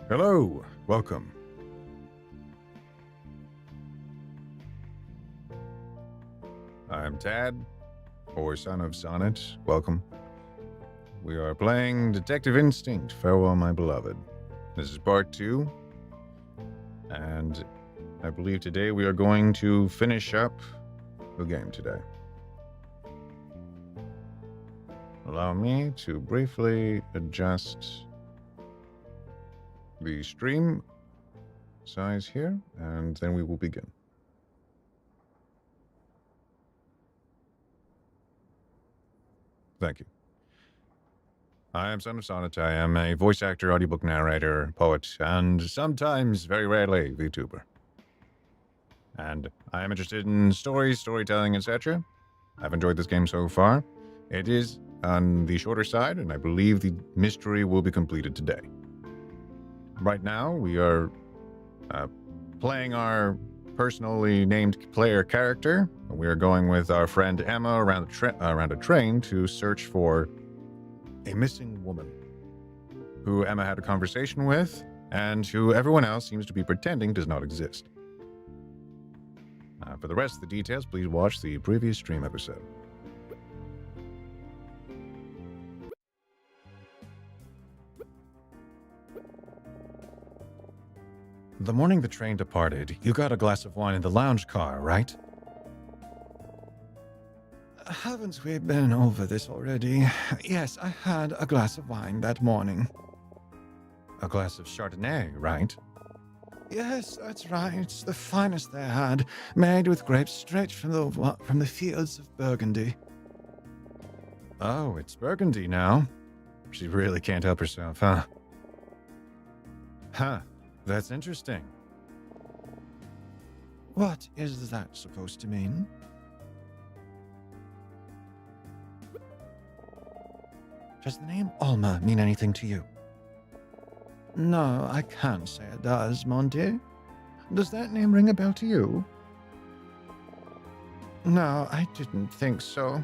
Hello, welcome. I'm Tad, or Son of Sonnet. Welcome. We are playing Detective Instinct, Farewell My Beloved. This is part 2, and I believe today we are going to finish up the game today. Allow me to briefly adjust the stream size here, and then we will begin. Thank you. I am Son of Sonnet. I am a voice actor, audiobook narrator, poet, and sometimes, very rarely, Vtuber. And I am interested in stories, storytelling, etc. I've enjoyed this game so far. It is on the shorter side, and I believe the mystery will be completed today. Right now, we are playing our personally named player character. We are going with our friend Emma around a train to search for a missing woman who Emma had a conversation with and who everyone else seems to be pretending does not exist. For the rest of the details, please watch the previous stream episode. The morning the train departed, you got a glass of wine in the lounge car, right? Haven't we been over this already? Yes, I had a glass of wine that morning. A glass of Chardonnay, right? Yes, that's right. The finest they had, made with grapes straight from the fields of Burgundy. Oh, it's Burgundy now. She really can't help herself, huh? Huh. That's interesting. What is that supposed to mean? Does the name Alma mean anything to you? No, I can't say it does, Monty. Does that name ring a bell to you? No, I didn't think so.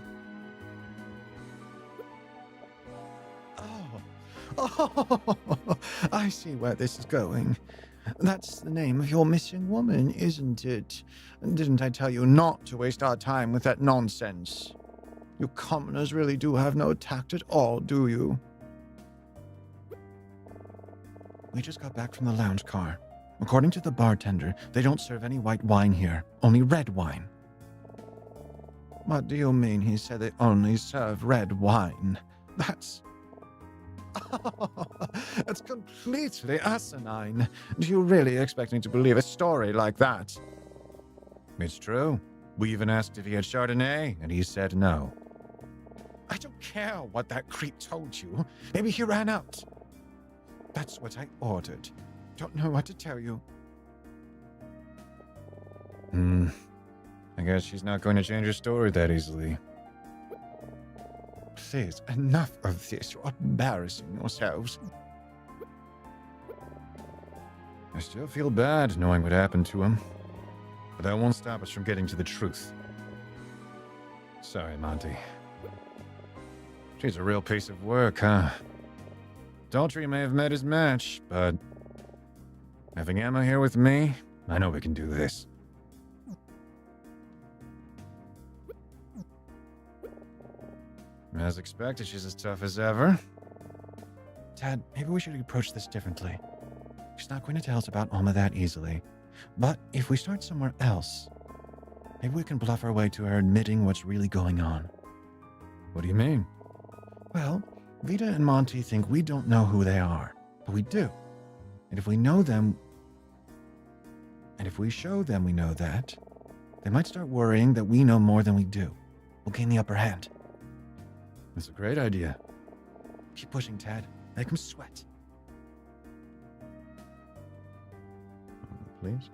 Oh, I see where this is going. That's the name of your missing woman, isn't it? Didn't I tell you not to waste our time with that nonsense? You commoners really do have no tact at all, do you? We just got back from the lounge car. According to the bartender, they don't serve any white wine here, only red wine. What do you mean he said they only serve red wine? That's completely asinine. Do you really expect me to believe a story like that? It's true. We even asked if he had Chardonnay, and he said no. I don't care what that creep told you. Maybe he ran out. That's what I ordered. Don't know what to tell you. I guess she's not going to change her story that easily. Please, enough of this. You're embarrassing yourselves. I still feel bad knowing what happened to him, but that won't stop us from getting to the truth. Sorry, Monty. She's a real piece of work, huh? Daltrey may have met his match, but having Emma here with me, I know we can do this. As expected, she's as tough as ever. Tad, maybe we should approach this differently. She's not going to tell us about Alma that easily. But if we start somewhere else, maybe we can bluff our way to her admitting what's really going on. What do you mean? Well, Vita and Monty think we don't know who they are, but we do. And if we know them, and if we show them we know that, they might start worrying that we know more than we do. We'll gain the upper hand. That's a great idea. Keep pushing, Tad. Make him sweat. Please.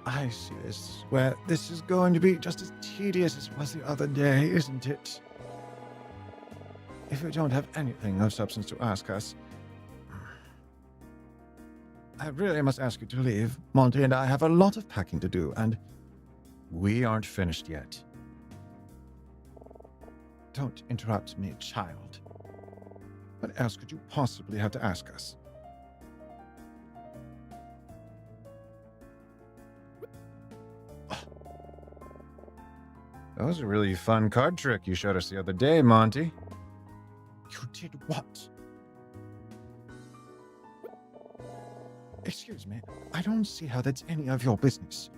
I see this. Well, this is going to be just as tedious as it was the other day, isn't it? If you don't have anything of substance to ask us. I really must ask you to leave. Monty and I have a lot of packing to do, and we aren't finished yet. Don't interrupt me, child. What else could you possibly have to ask us? That was a really fun card trick you showed us the other day, Monty. You did what? Excuse me, I don't see how that's any of your business.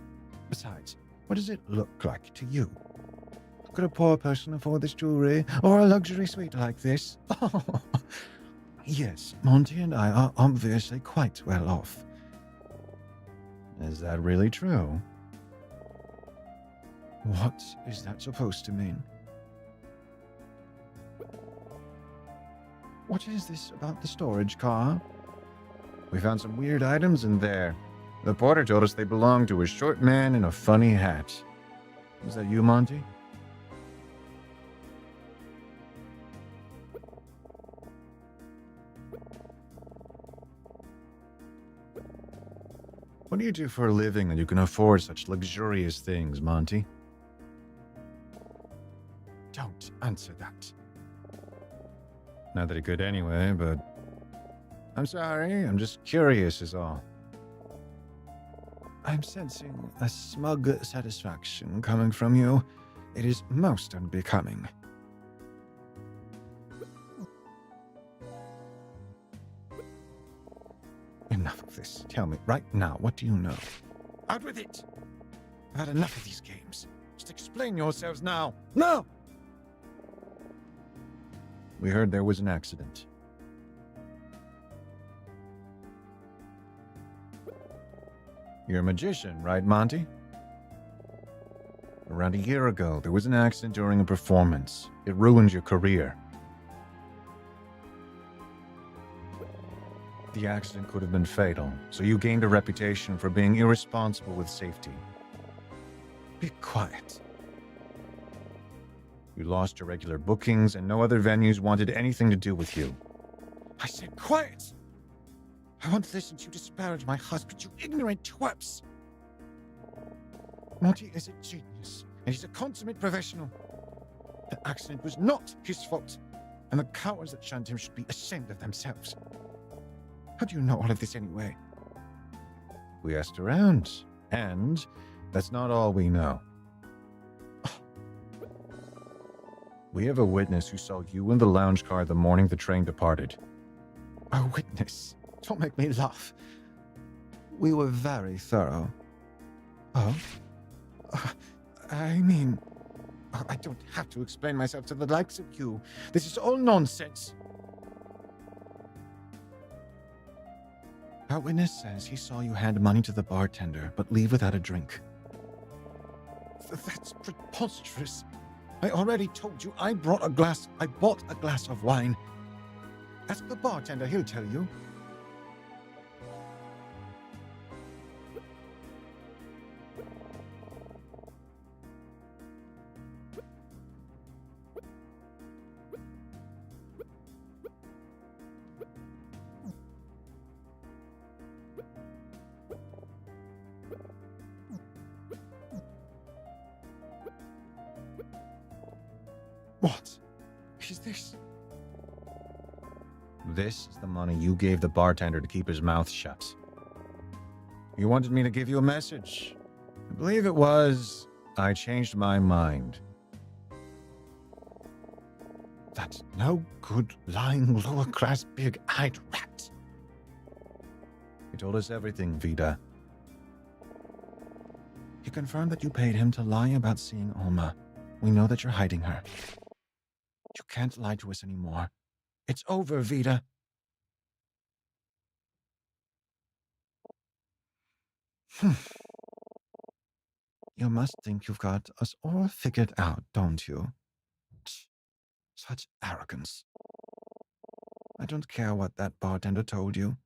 Besides, what does it look like to you? Could a poor person afford this jewelry, or a luxury suite like this? Yes, Monty and I are obviously quite well off. Is that really true? What is that supposed to mean? What is this about the storage car? We found some weird items in there. The porter told us they belonged to a short man in a funny hat. Was that you, Monty? What do you do for a living that you can afford such luxurious things, Monty? Don't answer that. Not that it could anyway, but... I'm sorry, I'm just curious is all. I'm sensing a smug satisfaction coming from you. It is most unbecoming. Enough of this. Tell me, right now, what do you know? Out with it! I've had enough of these games. Just explain yourselves now. No! We heard there was an accident. You're a magician, right, Monty? Around a year ago, there was an accident during a performance. It ruined your career. The accident could have been fatal, so you gained a reputation for being irresponsible with safety. Be quiet. You lost your regular bookings, and no other venues wanted anything to do with you. I said quiet! I won't listen to you disparage my husband, you ignorant twerps! Monty is a genius, and he's a consummate professional. The accident was not his fault, and the cowards that shunned him should be ashamed of themselves. How do you know all of this anyway? We asked around, and that's not all we know. We have a witness who saw you in the lounge car the morning the train departed. A witness? Don't make me laugh. We were very thorough. Oh? I mean, I don't have to explain myself to the likes of you. This is all nonsense. Our witness says he saw you hand money to the bartender, but leave without a drink. That's preposterous. I already told you I bought a glass of wine. Ask the bartender, he'll tell you. What is this? This is the money you gave the bartender to keep his mouth shut. You wanted me to give you a message. I believe it was, I changed my mind. That no good, lying, lower-class, big-eyed rat. He told us everything, Vida. He confirmed that you paid him to lie about seeing Alma. We know that you're hiding her. You can't lie to us anymore. It's over, Vida. You must think you've got us all figured out, don't you? Such arrogance. I don't care what that bartender told you.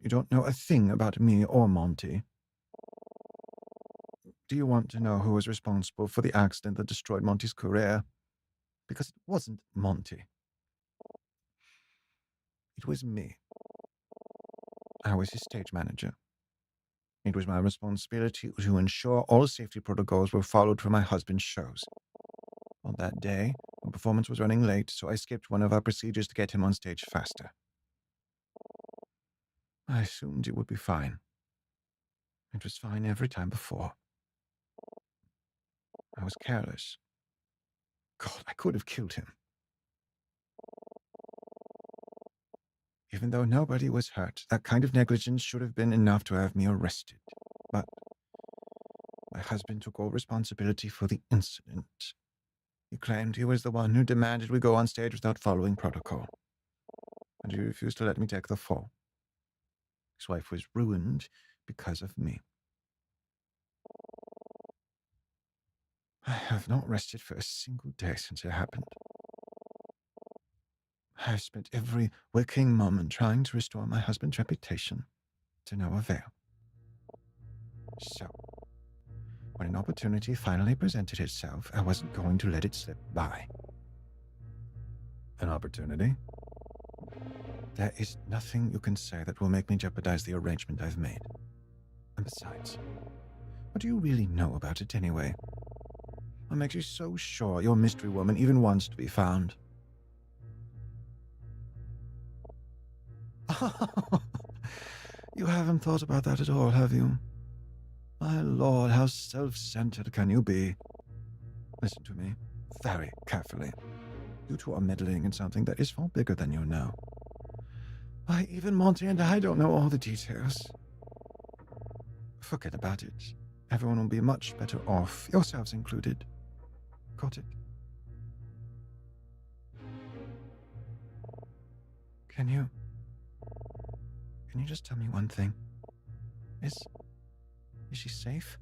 You don't know a thing about me or Monty. Do you want to know who was responsible for the accident that destroyed Monty's career? Because it wasn't Monty. It was me. I was his stage manager. It was my responsibility to ensure all safety protocols were followed for my husband's shows. On that day, my performance was running late, so I skipped one of our procedures to get him on stage faster. I assumed it would be fine. It was fine every time before. I was careless. God, I could have killed him. Even though nobody was hurt, that kind of negligence should have been enough to have me arrested. But my husband took all responsibility for the incident. He claimed he was the one who demanded we go on stage without following protocol. And he refused to let me take the fall. His wife was ruined because of me. I have not rested for a single day since it happened. I have spent every waking moment trying to restore my husband's reputation, to no avail. So, when an opportunity finally presented itself, I wasn't going to let it slip by. An opportunity? There is nothing you can say that will make me jeopardize the arrangement I've made. And besides, what do you really know about it anyway? What makes you so sure your mystery woman even wants to be found? You haven't thought about that at all, have you? My lord, how self-centered can you be? Listen to me very carefully. You two are meddling in something that is far bigger than you know. Why, even Monty and I don't know all the details. Forget about it. Everyone will be much better off, yourselves included. Got it? Can you just tell me one thing? Is she safe?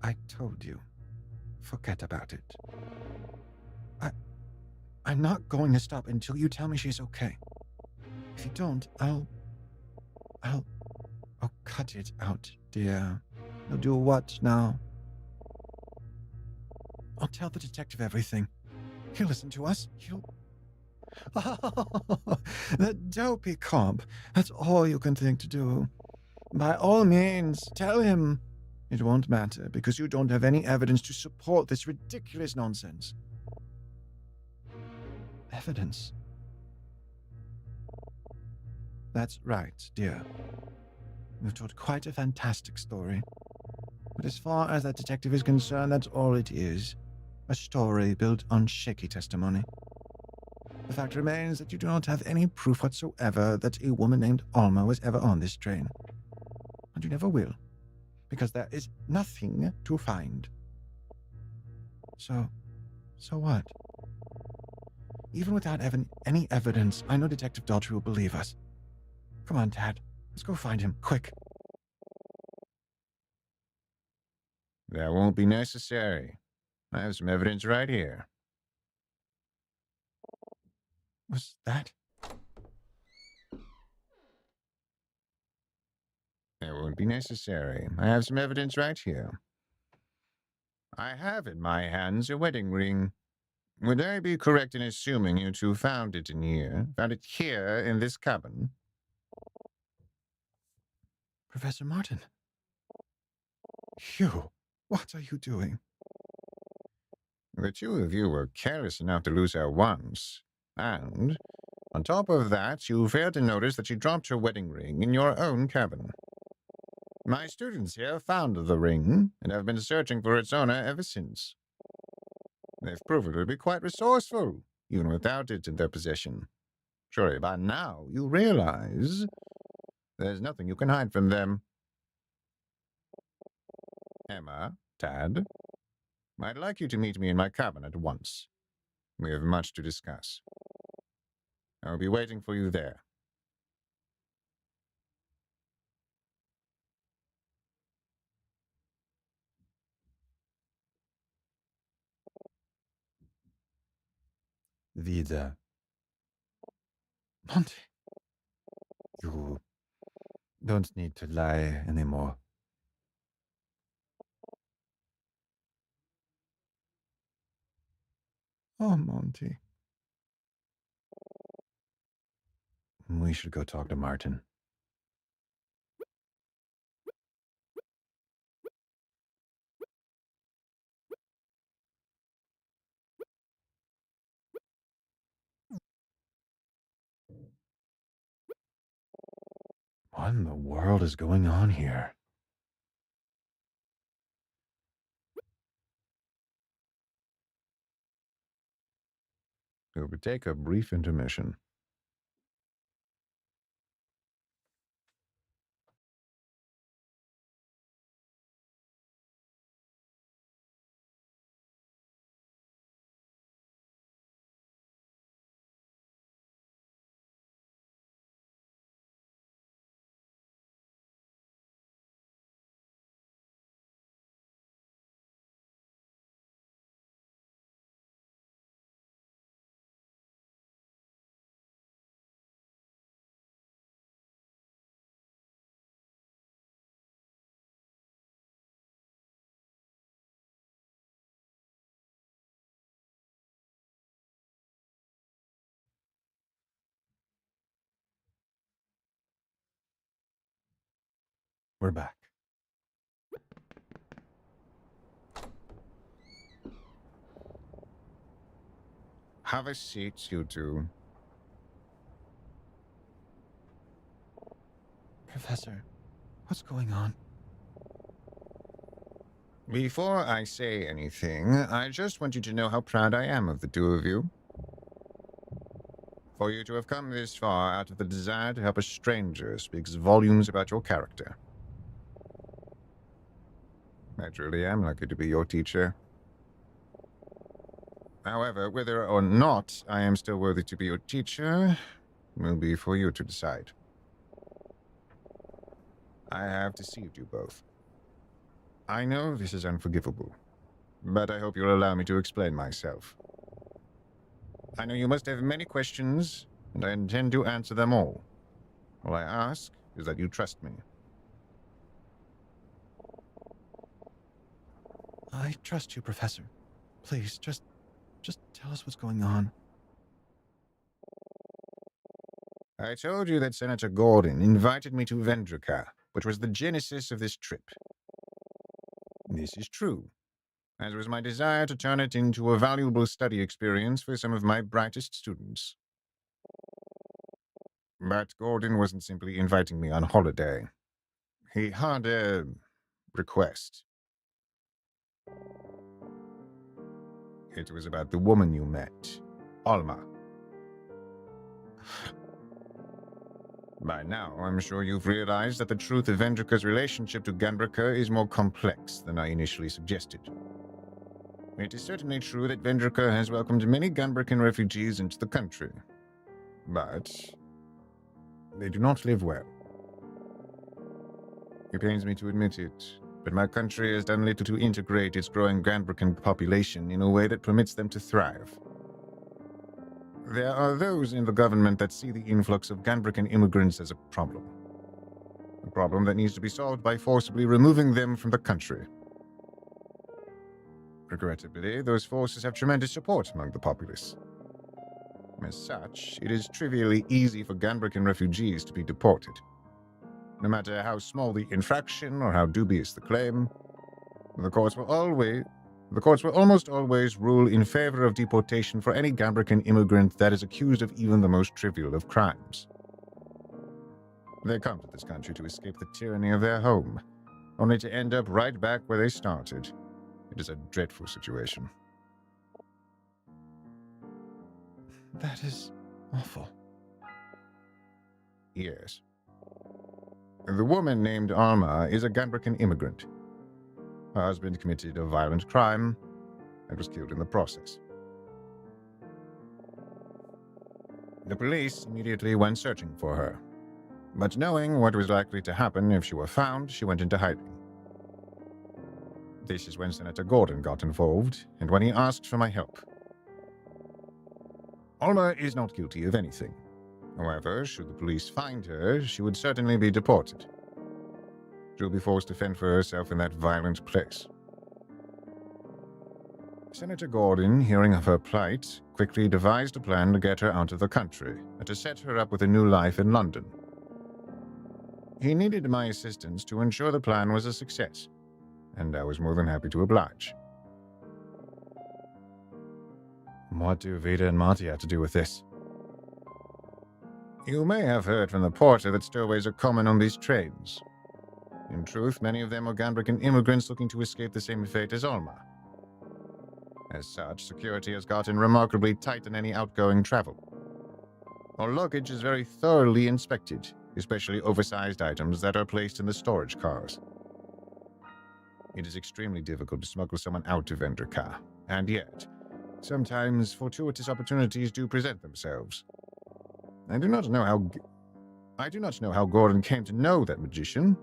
I told you. Forget about it. I'm not going to stop until you tell me she's okay. If you don't, I'll cut it out, dear. You'll do what now? I'll tell the detective everything. He'll listen to us. Oh, that dopey cop. That's all you can think to do. By all means, tell him. It won't matter, because you don't have any evidence to support this ridiculous nonsense. Evidence? That's right, dear. You've told quite a fantastic story. But as far as that detective is concerned, that's all it is. A story built on shaky testimony. The fact remains that you do not have any proof whatsoever that a woman named Alma was ever on this train. And you never will, because there is nothing to find. So what? Even without any evidence, I know Detective Daughtry will believe us. Come on, Dad. Let's go find him, quick. That won't be necessary. I have some evidence right here. Was that? That won't be necessary. I have some evidence right here. I have in my hands a wedding ring. Would I be correct in assuming you two found it here in this cabin? Professor Martin. Hugh, what are you doing? The two of you were careless enough to lose her once. And, on top of that, you failed to notice that she dropped her wedding ring in your own cabin. My students here found the ring and have been searching for its owner ever since. They've proven to be quite resourceful, even without it in their possession. Surely by now you realize there's nothing you can hide from them. Emma, Tad, I'd like you to meet me in my cabin at once. We have much to discuss. I'll be waiting for you there. Wieder. Monty, you don't need to lie anymore. Oh, Monty. We should go talk to Martin. What in the world is going on here? We will take a brief intermission. We're back. Have a seat, you two. Professor, what's going on? Before I say anything, I just want you to know how proud I am of the two of you. For you to have come this far out of the desire to help a stranger speaks volumes about your character. I truly am lucky to be your teacher. However, whether or not I am still worthy to be your teacher will be for you to decide. I have deceived you both. I know this is unforgivable, but I hope you'll allow me to explain myself. I know you must have many questions, and I intend to answer them all. All I ask is that you trust me. I trust you, Professor. Please, just tell us what's going on. I told you that Senator Gordon invited me to Vendrica, which was the genesis of this trip. This is true, as was my desire to turn it into a valuable study experience for some of my brightest students. But Gordon wasn't simply inviting me on holiday. He had a request. It was about the woman you met, Alma. By now, I'm sure you've realized that the truth of Vendrica's relationship to Ganbrika is more complex than I initially suggested. It is certainly true that Vendrica has welcomed many Ganbrikan refugees into the country, but they do not live well. It pains me to admit it, but my country has done little to integrate its growing Ganbrikan population in a way that permits them to thrive. There are those in the government that see the influx of Ganbrikan immigrants as a problem that needs to be solved by forcibly removing them from the country. Regrettably, those forces have tremendous support among the populace. As such, it is trivially easy for Ganbrikan refugees to be deported. No matter how small the infraction or how dubious the claim, the courts will almost always rule in favor of deportation for any Ganbrikan immigrant that is accused of even the most trivial of crimes. They come to this country to escape the tyranny of their home, only to end up right back where they started. It is a dreadful situation. That is awful. Yes. The woman named Alma is a Ganbrikan immigrant. Her husband committed a violent crime and was killed in the process. The police immediately went searching for her, but knowing what was likely to happen if she were found, she went into hiding. This is when Senator Gordon got involved, and when he asked for my help. Alma is not guilty of anything. However, should the police find her, she would certainly be deported. She'll be forced to fend for herself in that violent place. Senator Gordon, hearing of her plight, quickly devised a plan to get her out of the country and to set her up with a new life in London. He needed my assistance to ensure the plan was a success, and I was more than happy to oblige. What do Vita and Monty have to do with this? You may have heard from the porter that stowaways are common on these trains. In truth, many of them are Gambrican immigrants looking to escape the same fate as Alma. As such, security has gotten remarkably tight on any outgoing travel. Our luggage is very thoroughly inspected, especially oversized items that are placed in the storage cars. It is extremely difficult to smuggle someone out of Venderka, and yet, sometimes fortuitous opportunities do present themselves. I do not know how Gordon came to know that magician,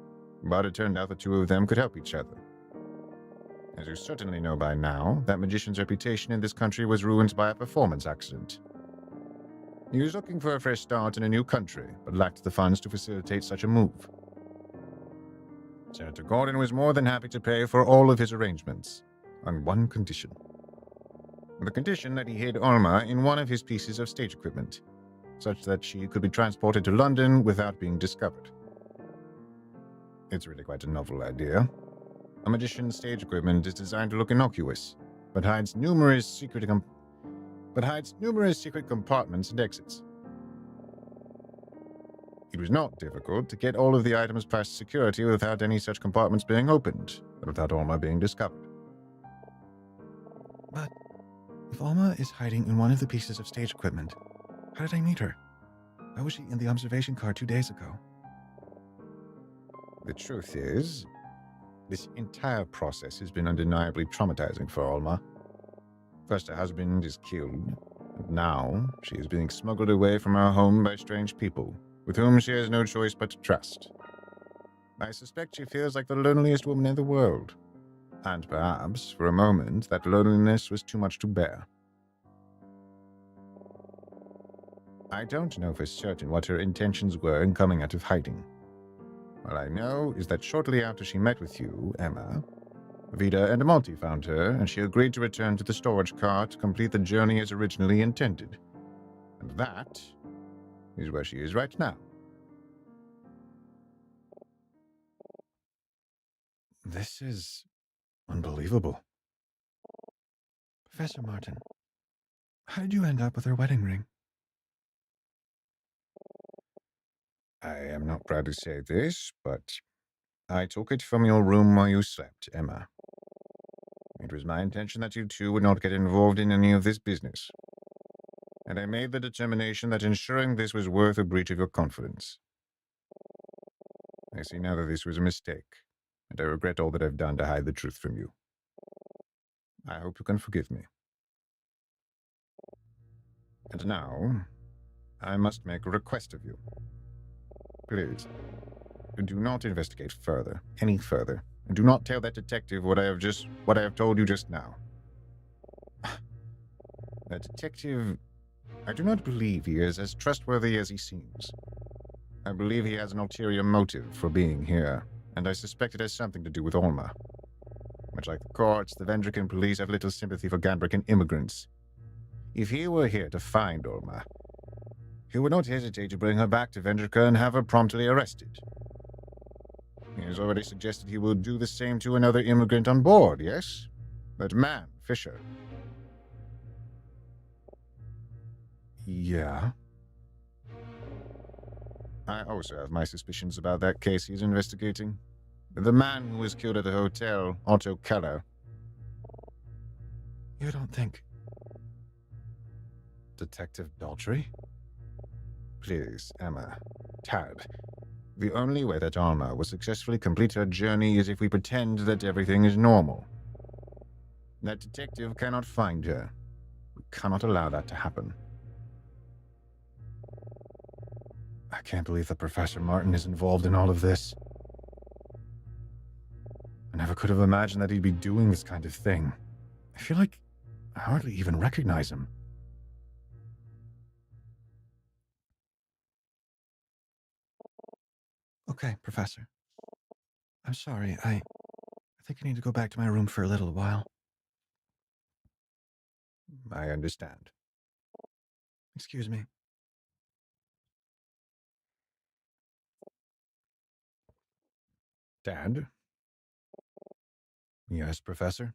but it turned out the two of them could help each other. As you certainly know by now, that magician's reputation in this country was ruined by a performance accident. He was looking for a fresh start in a new country, but lacked the funds to facilitate such a move. Senator Gordon was more than happy to pay for all of his arrangements, on one condition. The condition that he hid Alma in one of his pieces of stage equipment, such that she could be transported to London without being discovered. It's really quite a novel idea. A magician's stage equipment is designed to look innocuous, but hides numerous secret compartments and exits. It was not difficult to get all of the items past security without any such compartments being opened, but without Alma being discovered. But if Alma is hiding in one of the pieces of stage equipment, how did I meet her? Why was she in the observation car 2 days ago? The truth is, this entire process has been undeniably traumatizing for Alma. First, her husband is killed, and now she is being smuggled away from her home by strange people, with whom she has no choice but to trust. I suspect she feels like the loneliest woman in the world, and perhaps, for a moment, that loneliness was too much to bear. I don't know for certain what her intentions were in coming out of hiding. All I know is that shortly after she met with you, Emma, Vida and Monty found her, and she agreed to return to the storage car to complete the journey as originally intended. And that is where she is right now. This is unbelievable. Professor Martin, how did you end up with her wedding ring? I am not proud to say this, but I took it from your room while you slept, Emma. It was my intention that you two would not get involved in any of this business. And I made the determination that ensuring this was worth a breach of your confidence. I see now that this was a mistake, and I regret all that I've done to hide the truth from you. I hope you can forgive me. And now, I must make a request of you. Please, do not investigate any further, and do not tell that detective what I have told you just now. That detective, I do not believe he is as trustworthy as he seems. I believe he has an ulterior motive for being here, and I suspect it has something to do with Alma. Much like the courts, the Vendrican police have little sympathy for Gambrican immigrants. If he were here to find Alma, he would not hesitate to bring her back to Vendrica and have her promptly arrested. He has already suggested he will do the same to another immigrant on board, yes? That man, Fisher. Yeah. I also have my suspicions about that case he's investigating. The man who was killed at the hotel, Otto Keller. You don't think... Detective Daltrey? Please, Emma. Tad. The only way that Alma will successfully complete her journey is if we pretend that everything is normal. That detective cannot find her. We cannot allow that to happen. I can't believe that Professor Martin is involved in all of this. I never could have imagined that he'd be doing this kind of thing. I feel like I hardly even recognize him. Okay, Professor. I'm sorry. I think I need to go back to my room for a little while. I understand. Excuse me. Dad? Yes, Professor?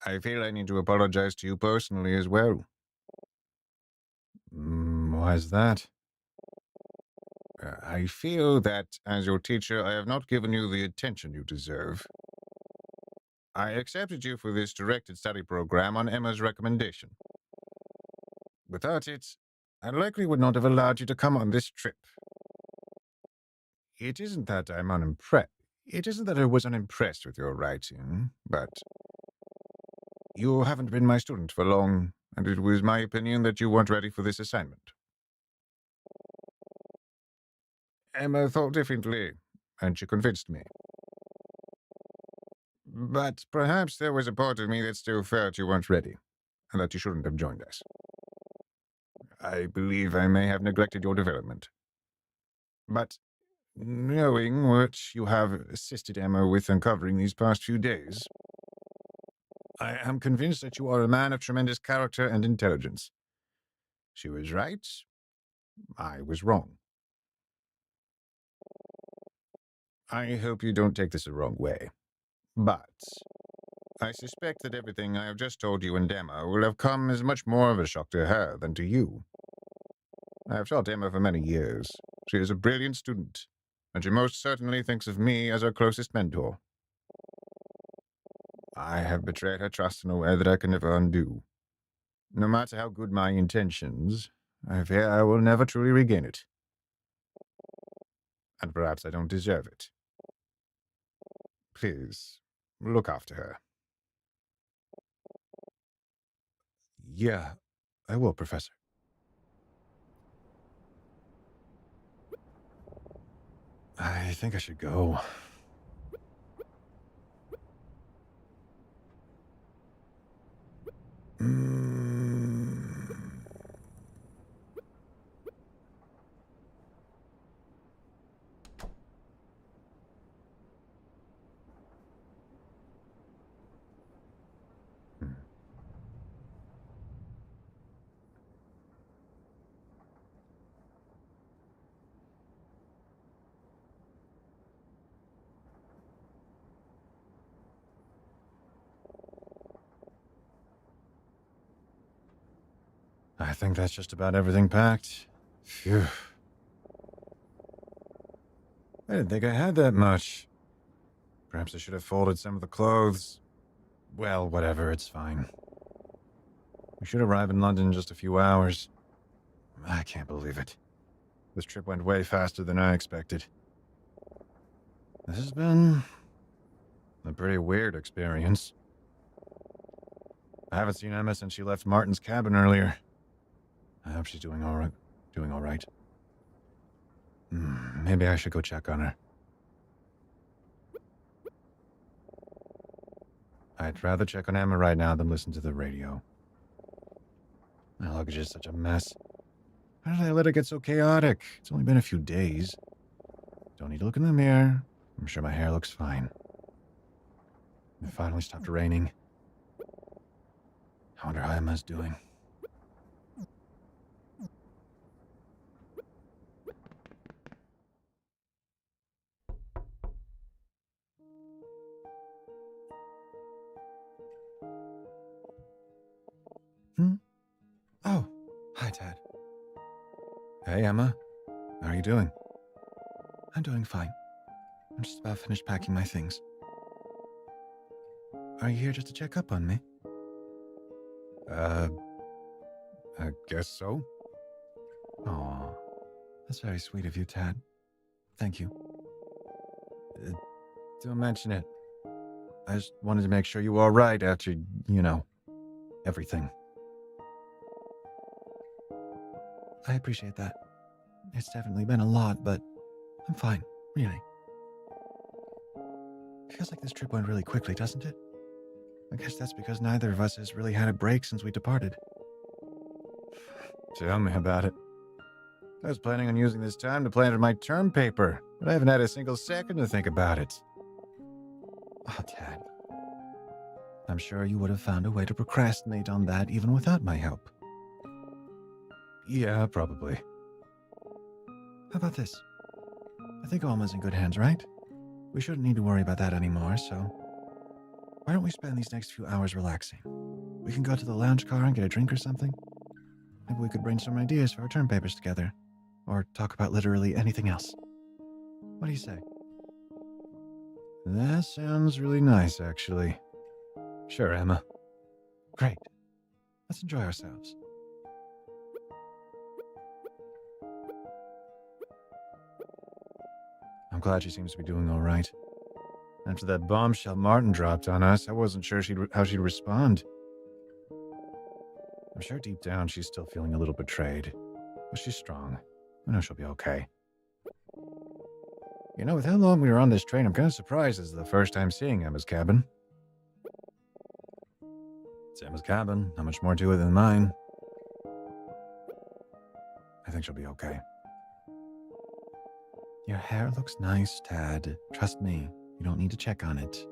I feel I need to apologize to you personally as well. Why is that? I feel that, as your teacher, I have not given you the attention you deserve. I accepted you for this directed study program on Emma's recommendation. Without it, I likely would not have allowed you to come on this trip. It isn't that I'm unimpressed. It isn't that I was unimpressed with your writing, but you haven't been my student for long, and it was my opinion that you weren't ready for this assignment. Emma thought differently, and she convinced me. But perhaps there was a part of me that still felt you weren't ready, and that you shouldn't have joined us. I believe I may have neglected your development. But knowing what you have assisted Emma with uncovering these past few days, I am convinced that you are a man of tremendous character and intelligence. She was right. I was wrong. I hope you don't take this the wrong way. But I suspect that everything I have just told you and Emma will have come as much more of a shock to her than to you. I have taught Emma for many years. She is a brilliant student, and she most certainly thinks of me as her closest mentor. I have betrayed her trust in a way that I can never undo. No matter how good my intentions, I fear I will never truly regain it. And perhaps I don't deserve it. Please, look after her. Yeah, I will, Professor. I think I should go. Mm. I think that's just about everything packed. Phew. I didn't think I had that much. Perhaps I should have folded some of the clothes. Well, whatever, it's fine. We should arrive in London in just a few hours. I can't believe it. This trip went way faster than I expected. This has been a pretty weird experience. I haven't seen Emma since she left Martin's cabin earlier. I hope she's doing all right. Maybe I should go check on her. I'd rather check on Emma right now than listen to the radio. My luggage is such a mess. How did I let it get so chaotic? It's only been a few days. Don't need to look in the mirror. I'm sure my hair looks fine. It finally stopped raining. I wonder how Emma's doing. Oh, hi, Tad. Hey, Emma. How are you doing? I'm doing fine. I'm just about finished packing my things. Are you here just to check up on me? I guess so. Aw, that's very sweet of you, Tad. Thank you. Don't mention it. I just wanted to make sure you were all right after, everything. I appreciate that. It's definitely been a lot, but I'm fine, really. Feels like this trip went really quickly, doesn't it? I guess that's because neither of us has really had a break since we departed. Tell me about it. I was planning on using this time to plan my term paper, but I haven't had a single second to think about it. Oh, Tad. I'm sure you would have found a way to procrastinate on that even without my help. Yeah, probably. How about this? I think Alma's in good hands, right? We shouldn't need to worry about that anymore, so why don't we spend these next few hours relaxing? We can go to the lounge car and get a drink or something. Maybe we could brainstorm ideas for our term papers together, or talk about literally anything else. What do you say? That sounds really nice, actually. Sure, Emma. Great. Let's enjoy ourselves. I'm glad she seems to be doing all right. After that bombshell Martin dropped on us, I wasn't sure how she'd respond. I'm sure deep down she's still feeling a little betrayed, but she's strong. I know she'll be okay. You know, with how long we were on this train, I'm kind of surprised this is the first time seeing Emma's cabin. It's Emma's cabin, not much more to it than mine. I think she'll be okay. Your hair looks nice, Tad. Trust me, you don't need to check on it.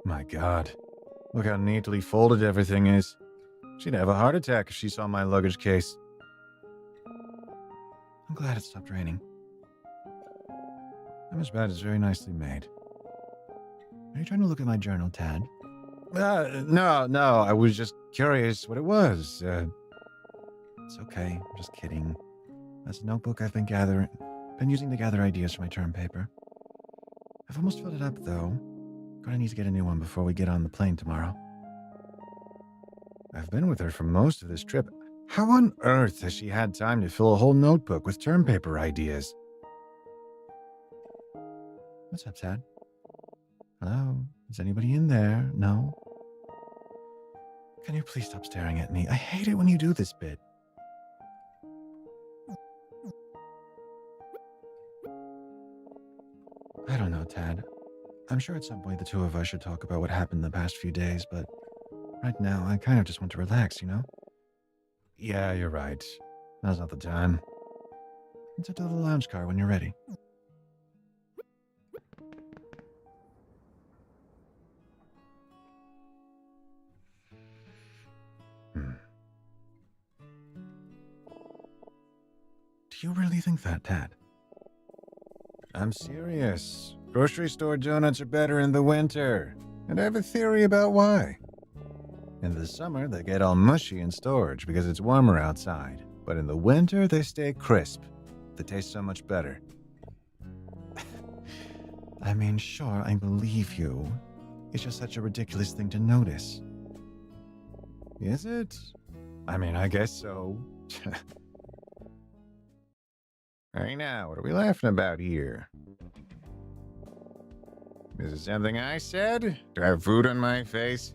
My God, look how neatly folded everything is. She'd have a heart attack if she saw my luggage case. I'm glad it stopped raining. Emma's bed is very nicely made. Are you trying to look at my journal, Tad? No, I was just curious what it was. It's okay, I'm just kidding. That's a notebook I've been using to gather ideas for my term paper. I've almost filled it up, though. Gonna need to get a new one before we get on the plane tomorrow. I've been with her for most of this trip. How on earth has she had time to fill a whole notebook with term paper ideas? What's up, Tad? Hello? Is anybody in there? No? Can you please stop staring at me? I hate it when you do this bit. I don't know, Tad. I'm sure at some point the two of us should talk about what happened the past few days, but right now I kind of just want to relax, you know? Yeah, you're right. Now's not the time. Let's head to the lounge car when you're ready. Do you really think that, Tad? I'm serious. Grocery store donuts are better in the winter, and I have a theory about why. In the summer, they get all mushy in storage because it's warmer outside, but in the winter, they stay crisp. They taste so much better. I mean, sure, I believe you. It's just such a ridiculous thing to notice. Is it? I mean, I guess so. Hey now, what are we laughing about here? Is it something I said? Do I have food on my face?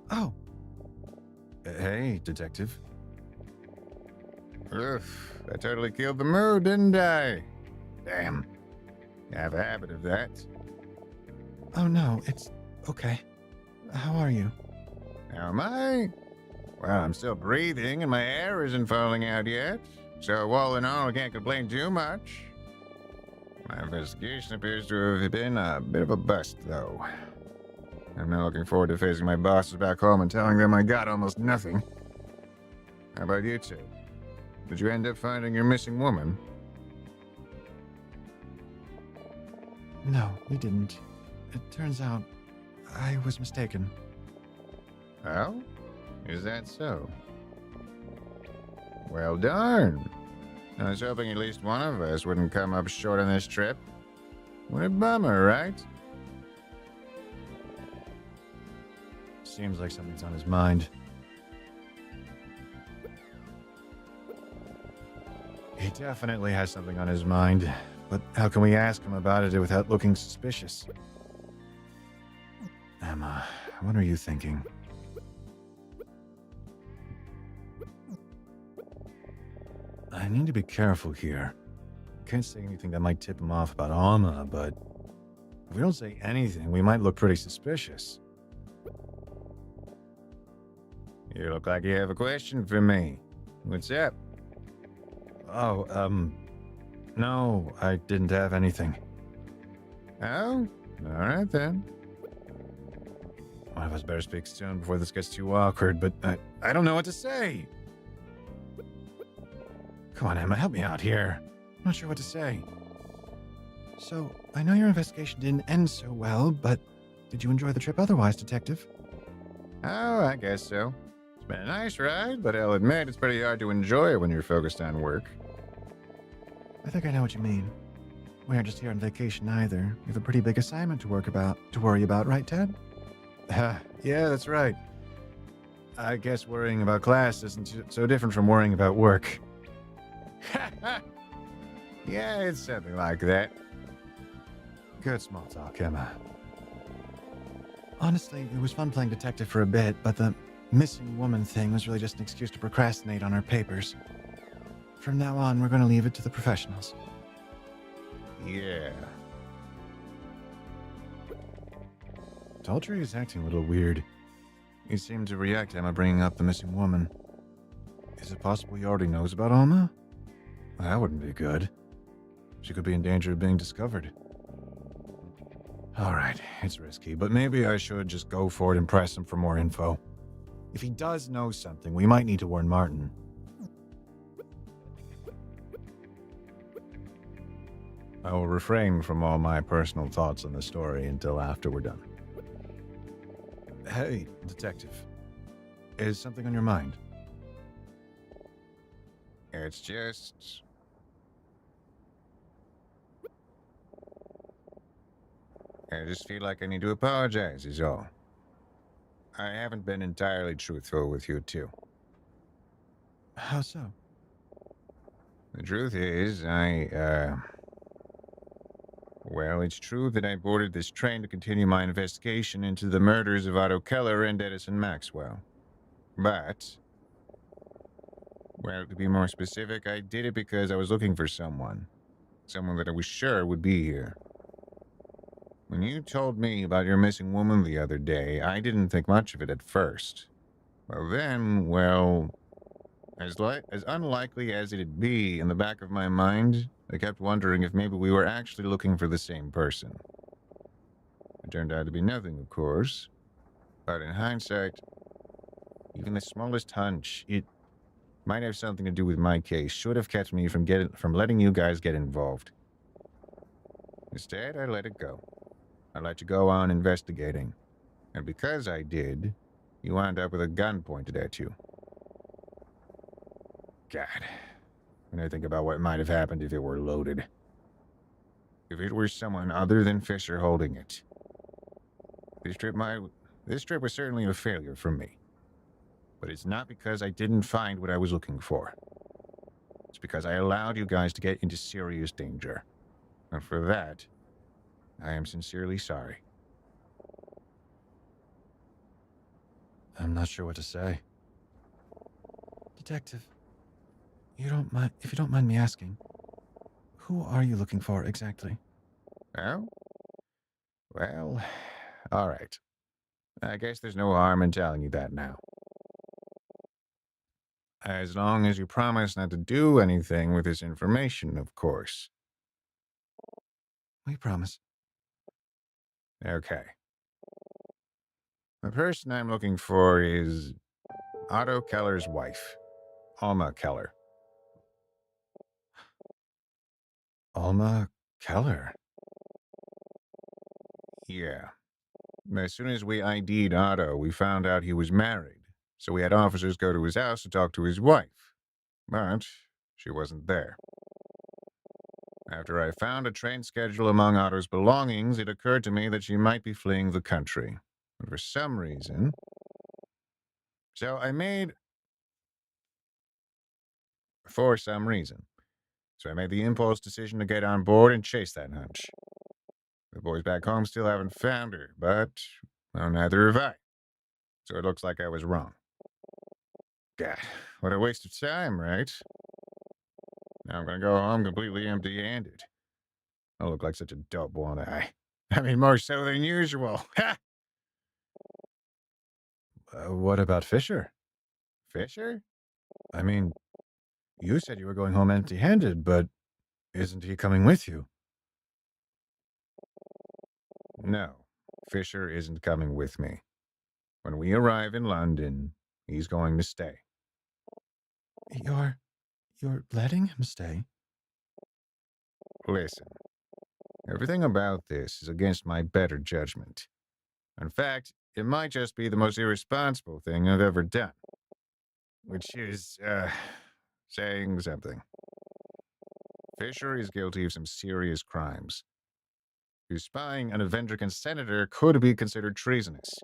Oh. Hey, detective. Oof, I totally killed the mood, didn't I? Damn. I have a habit of that. Oh no, it's okay. How are you? How am I? Well, I'm still breathing and my hair isn't falling out yet. So, all in all, I can't complain too much. My investigation appears to have been a bit of a bust, though. I'm now looking forward to facing my bosses back home and telling them I got almost nothing. How about you two? Did you end up finding your missing woman? No, we didn't. It turns out I was mistaken. Oh? Is that so? Well, darn. I was hoping at least one of us wouldn't come up short on this trip. What a bummer, right? Seems like something's on his mind. He definitely has something on his mind, but how can we ask him about it without looking suspicious? Emma, what are you thinking? I need to be careful here. Can't say anything that might tip him off about Alma, but if we don't say anything, we might look pretty suspicious. You look like you have a question for me. What's up? Oh, no, I didn't have anything. Oh, all right then. One of us better speak soon before this gets too awkward, but I don't know what to say. Come on, Emma, help me out here. I'm not sure what to say. So, I know your investigation didn't end so well, but did you enjoy the trip otherwise, Detective? Oh, I guess so. It's been a nice ride, but I'll admit it's pretty hard to enjoy when you're focused on work. I think I know what you mean. We aren't just here on vacation either. We have a pretty big assignment to worry about, right, Ted? Yeah, that's right. I guess worrying about class isn't so different from worrying about work. Yeah, it's something like that. Good small talk, Emma. Honestly, it was fun playing detective for a bit, but the missing woman thing was really just an excuse to procrastinate on our papers. From now on, we're going to leave it to the professionals. Yeah. Daltrey is acting a little weird. He seemed to react to Emma bringing up the missing woman. Is it possible he already knows about Alma? That wouldn't be good. She could be in danger of being discovered. Alright, it's risky, but maybe I should just go for it and press him for more info. If he does know something, we might need to warn Martin. I will refrain from all my personal thoughts on the story until after we're done. Hey, detective. Is something on your mind? It's just... I just feel like I need to apologize, is all. I haven't been entirely truthful with you, too. How so? The truth is, Well, it's true that I boarded this train to continue my investigation into the murders of Otto Keller and Edison Maxwell. But... Well, to be more specific, I did it because I was looking for someone. Someone that I was sure would be here. When you told me about your missing woman the other day, I didn't think much of it at first. As unlikely as it'd be, in the back of my mind, I kept wondering if maybe we were actually looking for the same person. It turned out to be nothing, of course. But in hindsight, even the smallest hunch, it might have something to do with my case, should have kept me from letting you guys get involved. Instead, I let it go. I let you go on investigating. And because I did, you wound up with a gun pointed at you. God, when I think about what might have happened if it were loaded. If it were someone other than Fisher holding it. This trip was certainly a failure for me. But it's not because I didn't find what I was looking for. It's because I allowed you guys to get into serious danger. And for that, I am sincerely sorry. I'm not sure what to say. Detective, if you don't mind me asking, who are you looking for exactly? Oh? Well, all right. I guess there's no harm in telling you that now. As long as you promise not to do anything with this information, of course. We promise. Okay. The person I'm looking for is Otto Keller's wife, Alma Keller. Alma Keller. Yeah. As soon as we ID'd Otto, we found out he was married, so we had officers go to his house to talk to his wife. But she wasn't there. After I found a train schedule among Otto's belongings, it occurred to me that she might be fleeing the country. And for some reason... For some reason. So I made the impulse decision to get on board and chase that hunch. The boys back home still haven't found her, but, well, neither have I. So it looks like I was wrong. God, what a waste of time, right? Now I'm gonna go home completely empty-handed. I look like such a dope, won't I? I mean, more so than usual. Ha! What about Fisher? Fisher? I mean, you said you were going home empty-handed, but isn't he coming with you? No, Fisher isn't coming with me. When we arrive in London, he's going to stay. You're letting him stay? Listen, everything about this is against my better judgment. In fact, it might just be the most irresponsible thing I've ever done. Which is, saying something. Fisher is guilty of some serious crimes. His spying on a Vendrican senator could be considered treasonous.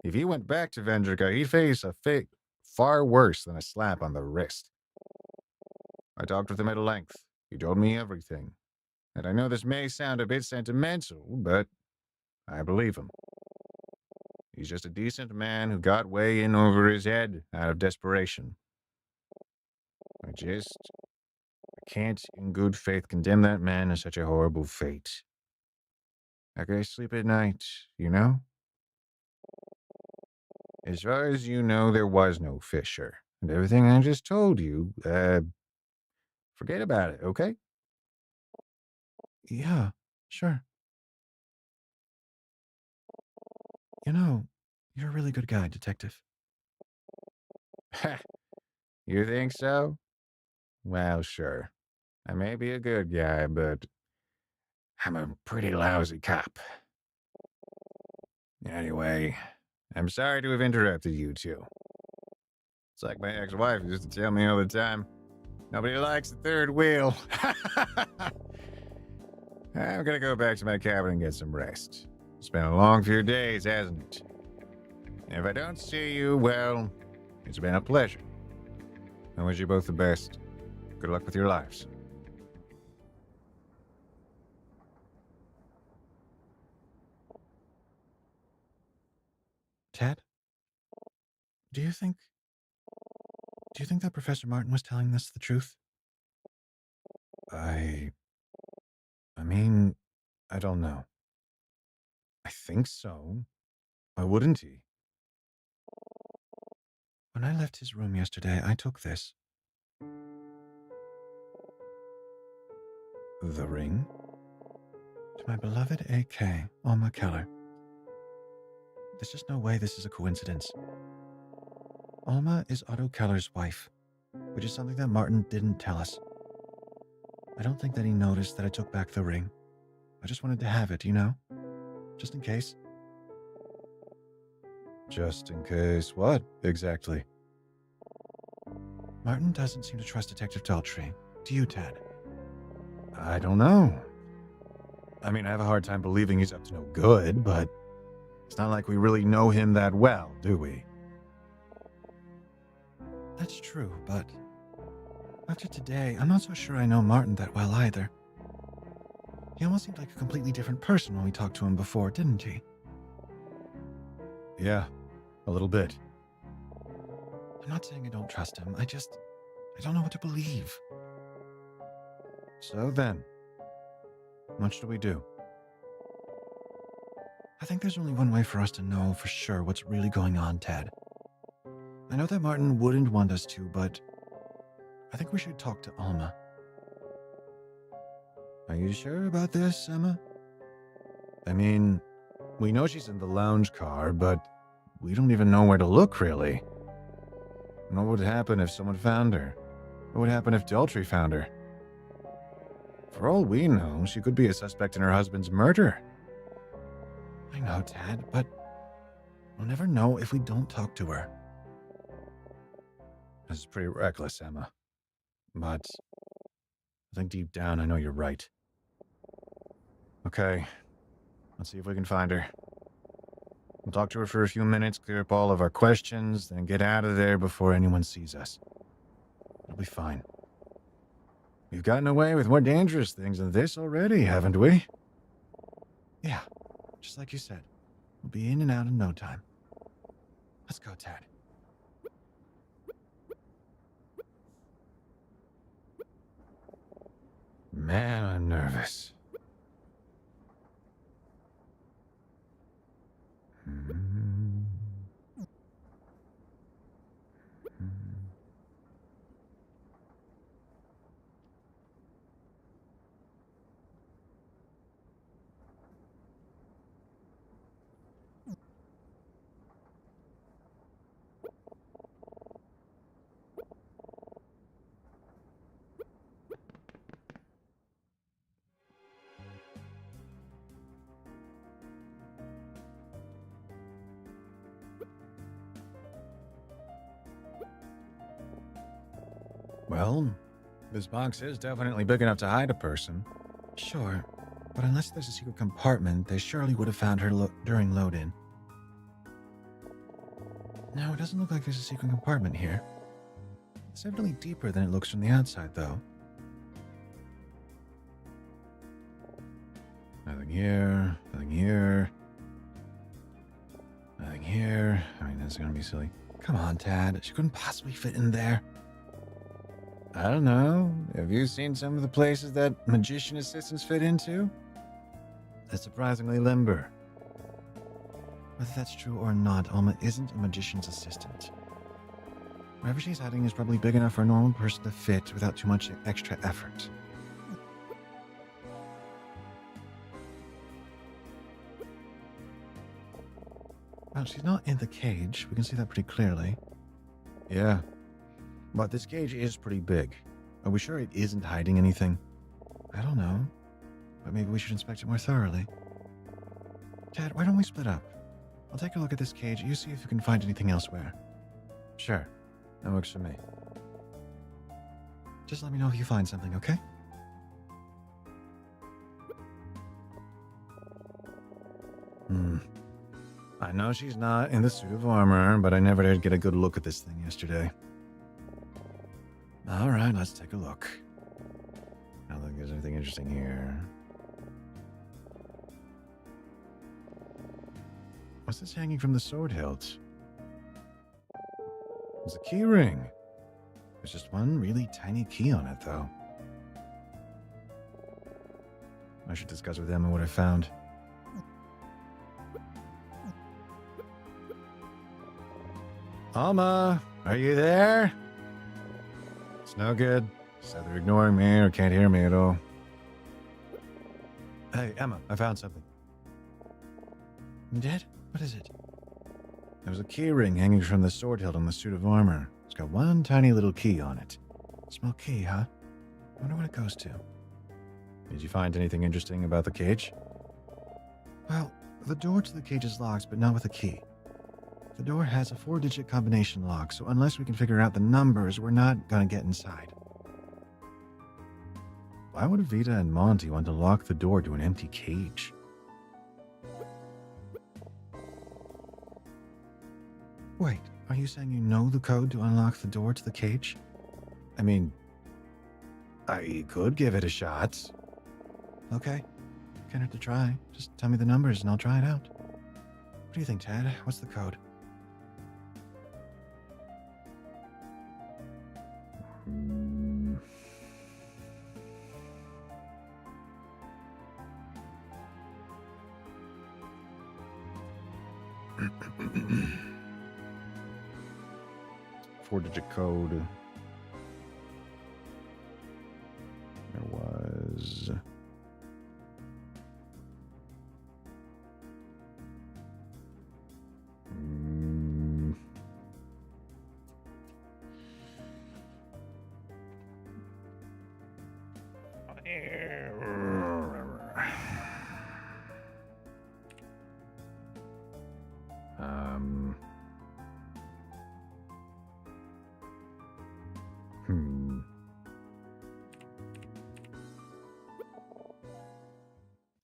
If he went back to Vendrica, he'd face a fate far worse than a slap on the wrist. I talked with him at length. He told me everything. And I know this may sound a bit sentimental, but I believe him. He's just a decent man who got way in over his head out of desperation. I can't in good faith condemn that man to such a horrible fate. I can sleep at night, you know? As far as you know, there was no Fisher. And everything I just told you, forget about it, okay? Yeah, sure. You know, you're a really good guy, Detective. Ha! You think so? Well, sure. I may be a good guy, but I'm a pretty lousy cop. Anyway, I'm sorry to have interrupted you two. It's like my ex-wife used to tell me all the time. Nobody likes the third wheel. I'm gonna go back to my cabin and get some rest. It's been a long few days, hasn't it? And if I don't see you, well, it's been a pleasure. I wish you both the best. Good luck with your lives. Ted? Do you think that Professor Martin was telling us the truth? I mean, I don't know. I think so. Why wouldn't he? When I left his room yesterday, I took this. The ring? To my beloved A.K., Alma Keller. There's just no way this is a coincidence. Alma is Otto Keller's wife, which is something that Martin didn't tell us. I don't think that he noticed that I took back the ring. I just wanted to have it, you know? Just in case. Just in case what, exactly? Martin doesn't seem to trust Detective Daltrey. Do you, Ted? I don't know. I mean, I have a hard time believing he's up to no good, but it's not like we really know him that well, do we? That's true, but after today, I'm not so sure I know Martin that well either. He almost seemed like a completely different person when we talked to him before, didn't he? Yeah, a little bit. I'm not saying I don't trust him, I don't know what to believe. So then, what should we do? I think there's only one way for us to know for sure what's really going on, Ted. I know that Martin wouldn't want us to, but I think we should talk to Alma. Are you sure about this, Emma? I mean, we know she's in the lounge car, but we don't even know where to look, really. What would happen if someone found her? What would happen if Daltrey found her? For all we know, she could be a suspect in her husband's murder. I know, Ted, but we'll never know if we don't talk to her. This is pretty reckless, Emma. But I think deep down I know you're right. Okay, let's see if we can find her. We'll talk to her for a few minutes, clear up all of our questions, then get out of there before anyone sees us. It'll be fine. We've gotten away with more dangerous things than this already, haven't we? Yeah, just like you said. We'll be in and out in no time. Let's go, Ted. Man, I'm nervous. Well, this box is definitely big enough to hide a person. Sure, but unless there's a secret compartment, they surely would have found her during load-in. No, it doesn't look like there's a secret compartment here. It's definitely deeper than it looks from the outside, though. Nothing here, nothing here. Nothing here. I mean, that's gonna be silly. Come on, Tad. She couldn't possibly fit in there. I don't know. Have you seen some of the places that magician assistants fit into? They're surprisingly limber. Whether that's true or not, Alma isn't a magician's assistant. Wherever she's hiding is probably big enough for a normal person to fit without too much extra effort. Well, she's not in the cage. We can see that pretty clearly. Yeah. But this cage is pretty big. Are we sure it isn't hiding anything? I don't know. But maybe we should inspect it more thoroughly. Tad, why don't we split up? I'll take a look at this cage. You see if you can find anything elsewhere. Sure. That works for me. Just let me know if you find something, okay? I know she's not in the suit of armor, but I never did get a good look at this thing yesterday. Alright, let's take a look. I don't think there's anything interesting here. What's this hanging from the sword hilt? It's a key ring. There's just one really tiny key on it, though. I should discuss with Emma what I found. Alma, are you there? It's no good. She's either ignoring me or can't hear me at all. Hey, Emma, I found something. You did? What is it? There was a key ring hanging from the sword hilt on the suit of armor. It's got one tiny little key on it. Small key, huh? I wonder what it goes to. Did you find anything interesting about the cage? Well, the door to the cage is locked, but not with a key. The door has a 4-digit combination lock, so unless we can figure out the numbers, we're not gonna get inside. Why would Vita and Monty want to lock the door to an empty cage? Wait, are you saying you know the code to unlock the door to the cage? I mean, I could give it a shot. Okay, can't hurt to try. Just tell me the numbers and I'll try it out. What do you think, Tad? What's the code? Four-digit code. There was...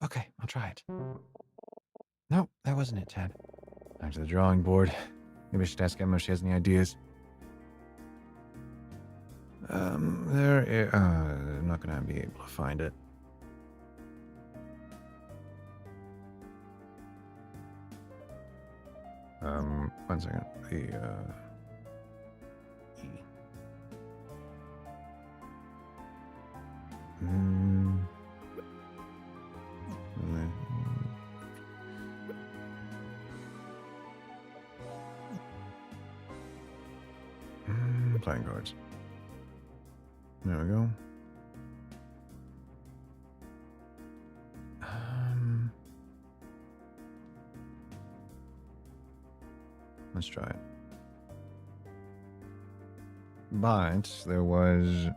Okay, I'll try it. Nope, that wasn't it, Tad. Back to the drawing board. Maybe I should ask Emma if she has any ideas. I'm not gonna be able to find it. One second. E. Playing cards. There we go. Let's try it. But there was...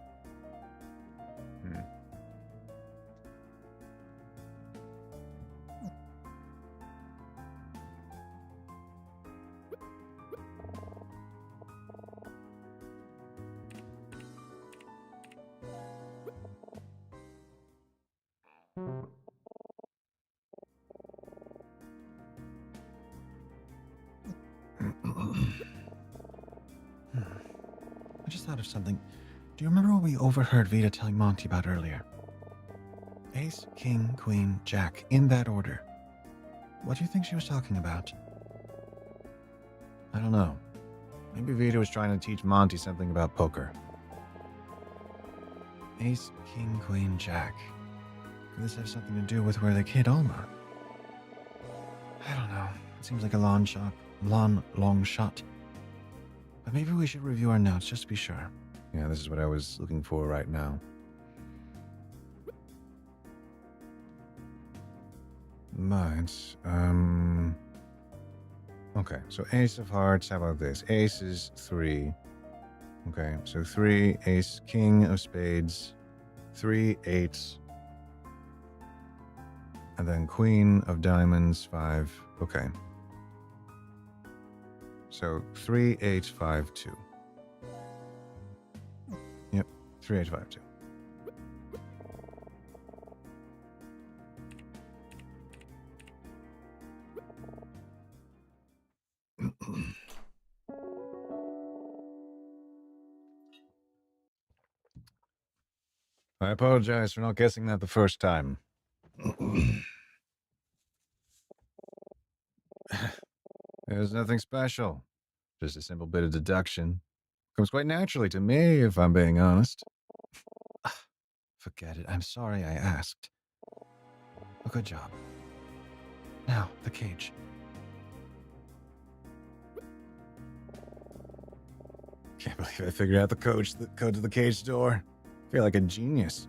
just thought of something. Do you remember what we overheard Vita telling Monty about earlier? Ace, king, queen, jack, in that order. What do you think she was talking about? I don't know. Maybe Vita was trying to teach Monty something about poker. Ace, king, queen, jack. Could this have something to do with where they hid Alma? I don't know. It seems like a long shot. Long shot. But maybe we should review our notes just to be sure. Yeah, this is what I was looking for right now. Right. Okay, so ace of hearts, how about this? Ace is 3. Okay, so 3, ace, king of spades, 3 8s, and then queen of diamonds, 5. Okay. So 3 8 5 2. Yep, 3 8 5 2. I apologize for not guessing that the first time. There's nothing special. Just a simple bit of deduction. Comes quite naturally to me, if I'm being honest. Forget it. I'm sorry I asked. A good job. Now, the cage. Can't believe I figured out the code to the cage door. I feel like a genius.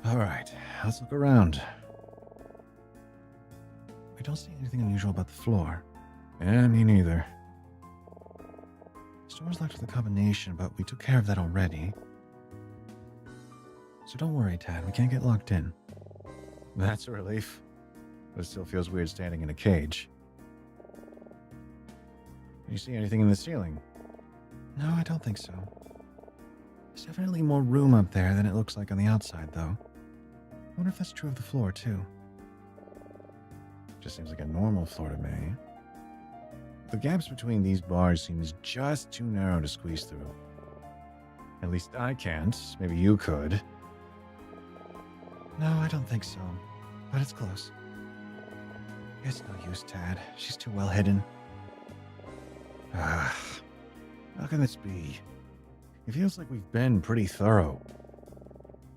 All right, let's look around. I don't see anything unusual about the floor. Yeah, me neither. The door's locked with a combination, but we took care of that already. So don't worry, Tad. We can't get locked in. That's a relief. But it still feels weird standing in a cage. Do you see anything in the ceiling? No, I don't think so. There's definitely more room up there than it looks like on the outside, though. I wonder if that's true of the floor, too. Just seems like a normal floor to me. The gaps between these bars seems just too narrow to squeeze through. At least I can't. Maybe you could. No, I don't think so. But it's close. It's no use, Tad. She's too well hidden. Ah, how can this be? It feels like we've been pretty thorough.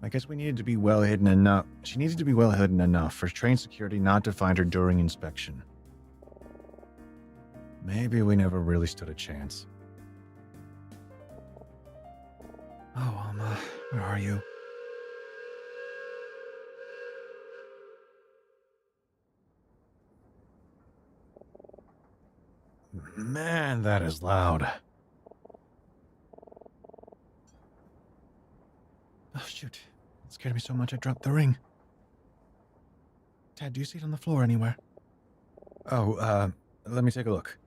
I guess we needed to be well hidden enough. She needed to be well hidden enough for train security not to find her during inspection. Maybe we never really stood a chance. Oh, Alma, where are you? Man, that is loud. Oh, shoot. It scared me so much I dropped the ring. Tad, do you see it on the floor anywhere? Oh, let me take a look.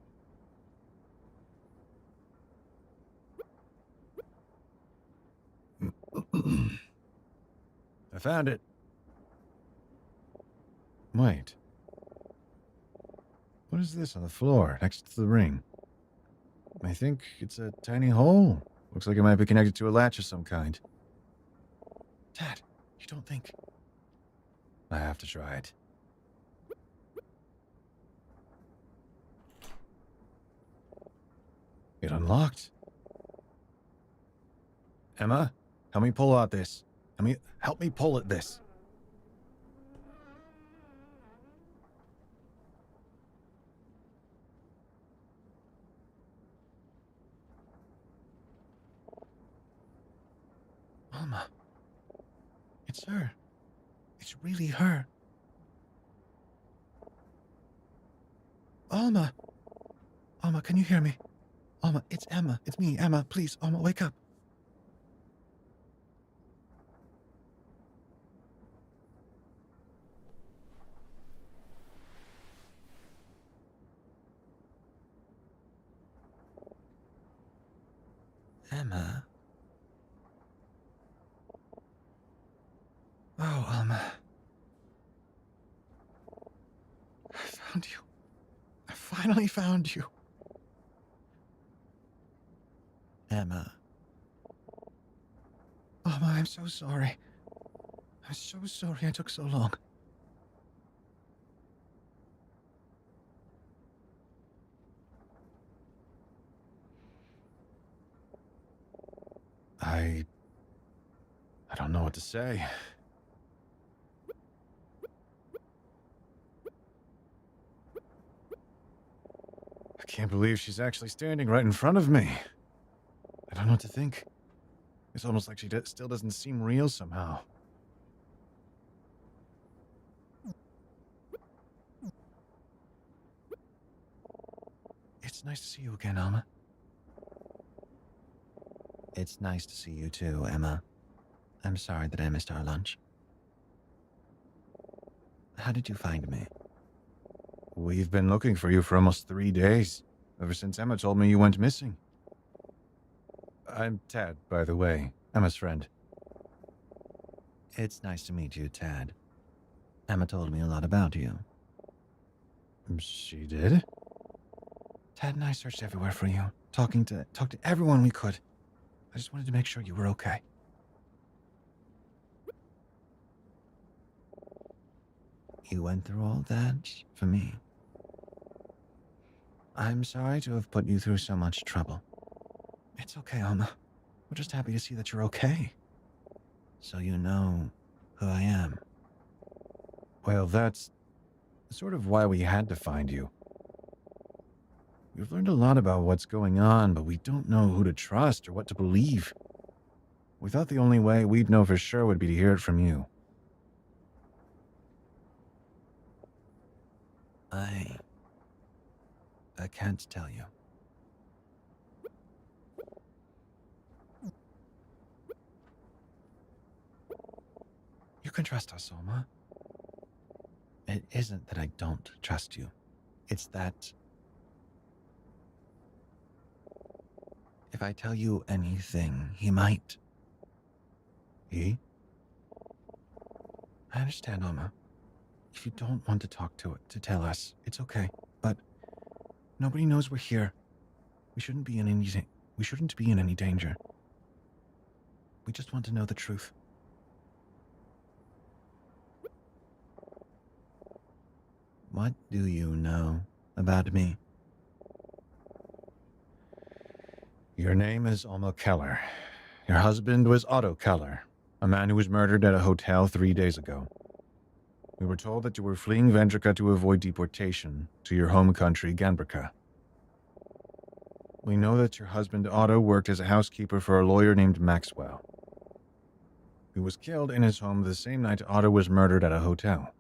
I found it. Wait. What is this on the floor next to the ring? I think it's a tiny hole. Looks like it might be connected to a latch of some kind. Tad, you don't think... I have to try it. It unlocked. Emma, help me pull out this. Help me pull at this. Alma. It's her. It's really her. Alma! Alma, can you hear me? Alma, it's Emma. It's me, Emma. Please, Alma, wake up. Emma? Oh, Alma. found you. I finally found you. Emma. Alma, I'm so sorry. I'm so sorry I took so long. I don't know what to say. I can't believe she's actually standing right in front of me. I don't know what to think. It's almost like she still doesn't seem real somehow. It's nice to see you again, Alma. It's nice to see you too, Emma. I'm sorry that I missed our lunch. How did you find me? We've been looking for you for almost 3 days, ever since Emma told me you went missing. I'm Tad, by the way, Emma's friend. It's nice to meet you, Tad. Emma told me a lot about you. She did? Tad and I searched everywhere for you, talked to everyone we could. I just wanted to make sure you were okay. You went through all that for me. I'm sorry to have put you through so much trouble. It's okay, Alma. We're just happy to see that you're okay. So you know who I am. Well, that's sort of why we had to find you. We've learned a lot about what's going on, but we don't know who to trust or what to believe. We thought the only way we'd know for sure would be to hear it from you. I can't tell you. You can trust us, Alma. It isn't that I don't trust you. It's that if I tell you anything, he might. He? I understand, Alma. If you don't want to tell us, it's okay. But nobody knows we're here. We shouldn't be in any danger. We just want to know the truth. What do you know about me? Your name is Alma Keller. Your husband was Otto Keller, a man who was murdered at a hotel 3 days ago. We were told that you were fleeing Vendrica to avoid deportation to your home country, Ganbrika. We know that your husband Otto worked as a housekeeper for a lawyer named Maxwell, who was killed in his home the same night Otto was murdered at a hotel.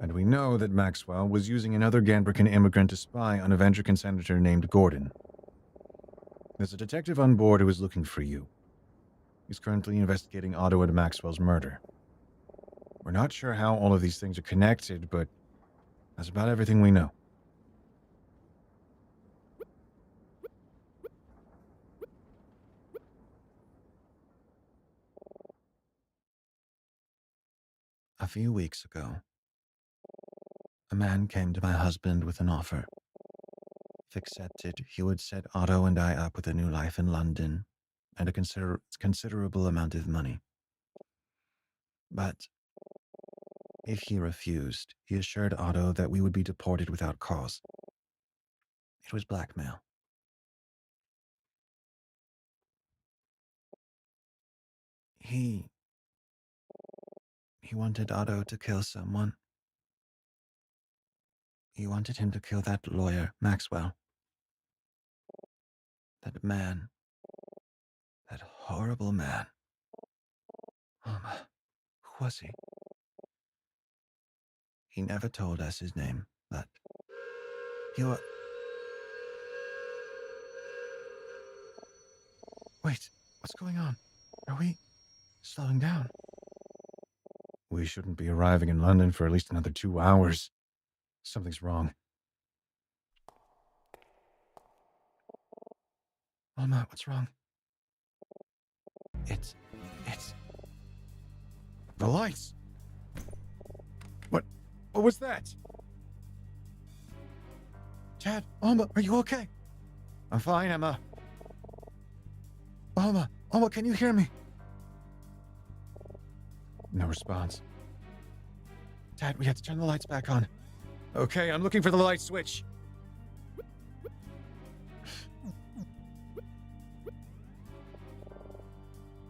And we know that Maxwell was using another Ganbrican immigrant to spy on a Vendrican senator named Gordon. There's a detective on board who is looking for you. He's currently investigating Otto and Maxwell's murder. We're not sure how all of these things are connected, but that's about everything we know. A few weeks ago, a man came to my husband with an offer. If accepted, he would set Otto and I up with a new life in London and a considerable amount of money. But if he refused, he assured Otto that we would be deported without cause. It was blackmail. He wanted Otto to kill someone. He wanted him to kill that lawyer, Maxwell. That man. That horrible man. Who was he? He never told us his name, but he was... Wait, what's going on? Are we slowing down? We shouldn't be arriving in London for at least another 2 hours. Something's wrong. Alma, what's wrong? It's... The lights! What was that? Chad, Alma, are you okay? I'm fine, Emma. Alma, can you hear me? No response. Dad, we have to turn the lights back on. Okay, I'm looking for the light switch.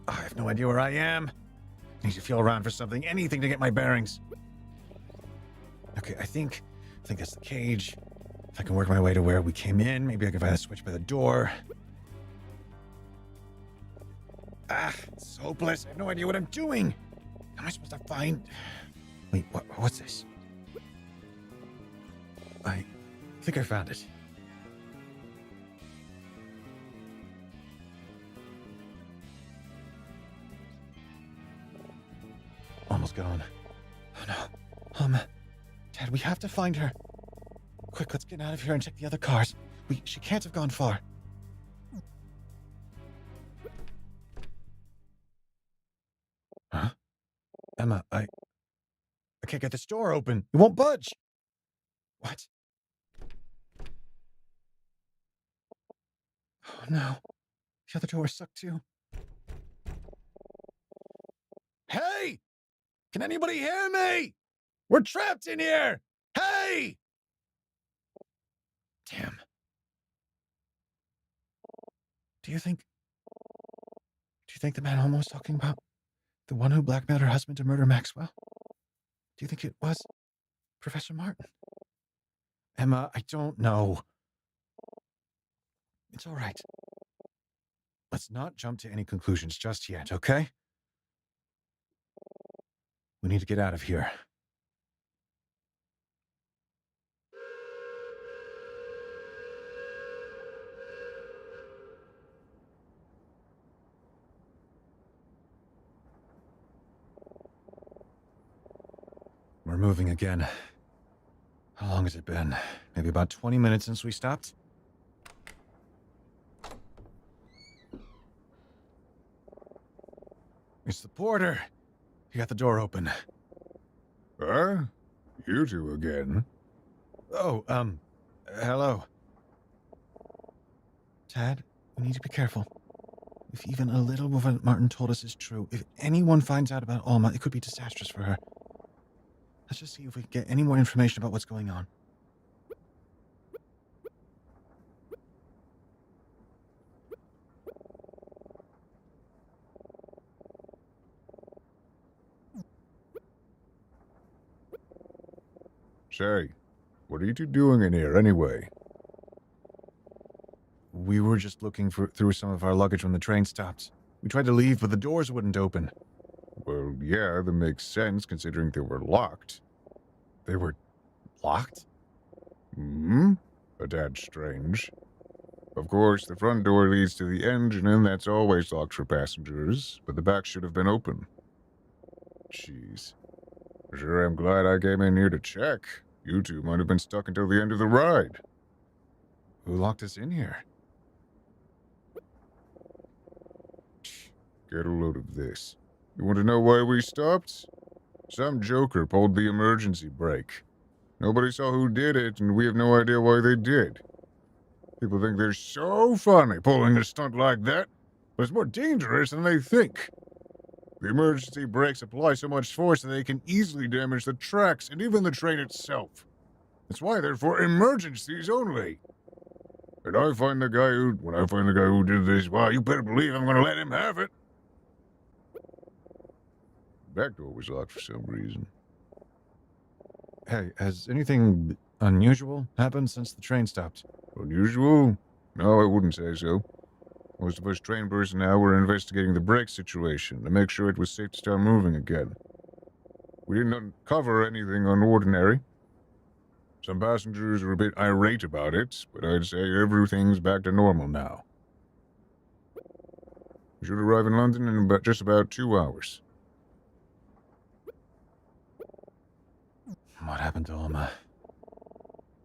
I have no idea where I am. I need to feel around for something, anything to get my bearings. Okay, I think that's the cage. If I can work my way to where we came in, maybe I can find a switch by the door. It's hopeless. I have no idea what I'm doing. How am I supposed to find... Wait, what's this? I think I found it. Almost gone. Oh no. Dad, we have to find her. Quick, let's get out of here and check the other cars. She can't have gone far. Huh? Emma, I can't get this door open. It won't budge. What? Oh no. The other door is stuck too. Hey! Can anybody hear me? We're trapped in here! Hey! Damn. Do you think the man Alma was talking about? The one who blackmailed her husband to murder Maxwell? Do you think it was Professor Martin? Emma, I don't know. It's all right. Let's not jump to any conclusions just yet, okay? We need to get out of here. We're moving again. How long has it been? Maybe about 20 minutes since we stopped? It's the porter. He got the door open. Huh? You two again? Oh, hello. Tad, we need to be careful. If even a little of what Martin told us is true, if anyone finds out about Alma, it could be disastrous for her. Let's just see if we can get any more information about what's going on. Say, what are you two doing in here anyway? We were just looking through some of our luggage when the train stopped. We tried to leave, but the doors wouldn't open. Well, yeah, that makes sense considering they were locked. They were locked? Hmm? A tad strange. Of course, the front door leads to the engine, and that's always locked for passengers, but the back should have been open. Jeez. Sure, I'm glad I came in here to check. You two might have been stuck until the end of the ride. Who locked us in here? Get a load of this. You want to know why we stopped? Some joker pulled the emergency brake. Nobody saw who did it, and we have no idea why they did. People think they're so funny pulling a stunt like that, but it's more dangerous than they think. The emergency brakes apply so much force that they can easily damage the tracks and even the train itself. That's why they're for emergencies only. And when I find the guy who did this, well, you better believe I'm gonna let him have it. The back door was locked for some reason. Hey, has anything unusual happened since the train stopped? Unusual? No, I wouldn't say so. Most of us train personnel were investigating the brake situation to make sure it was safe to start moving again. We didn't uncover anything unordinary. Some passengers were a bit irate about it, but I'd say everything's back to normal now. We should arrive in London in just about 2 hours. What happened to Alma?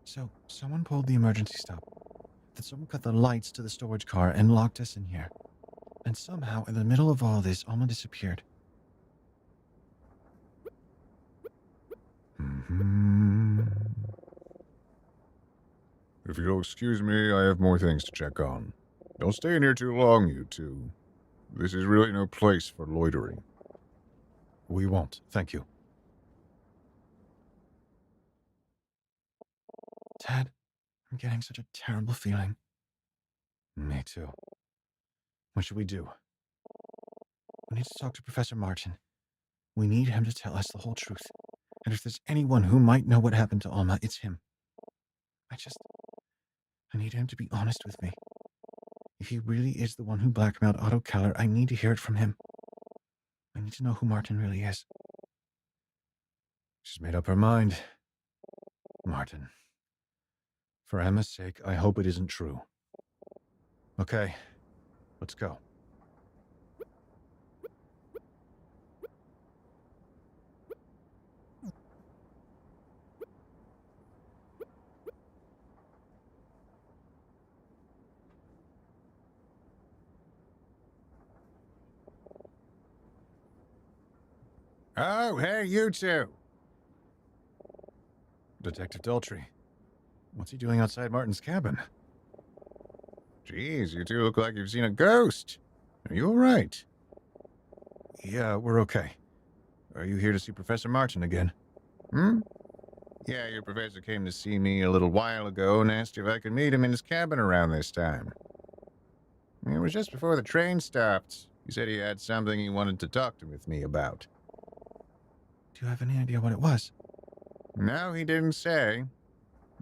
So, someone pulled the emergency stop. Then someone cut the lights to the storage car and locked us in here. And somehow, in the middle of all this, Alma disappeared. If you'll excuse me, I have more things to check on. Don't stay in here too long, you two. This is really no place for loitering. We won't, thank you. Ted, I'm getting such a terrible feeling. Me too. What should we do? We need to talk to Professor Martin. We need him to tell us the whole truth. And if there's anyone who might know what happened to Alma, it's him. I need him to be honest with me. If he really is the one who blackmailed Otto Keller, I need to hear it from him. I need to know who Martin really is. She's made up her mind. Martin. For Emma's sake, I hope it isn't true. Okay, let's go. Oh, hey, you two! Detective Daltrey. What's he doing outside Martin's cabin? Jeez, you two look like you've seen a ghost. Are you alright? Yeah, we're okay. Are you here to see Professor Martin again? Hmm? Yeah, your professor came to see me a little while ago and asked if I could meet him in his cabin around this time. It was just before the train stopped. He said he had something he wanted to talk with me about. Do you have any idea what it was? No, he didn't say.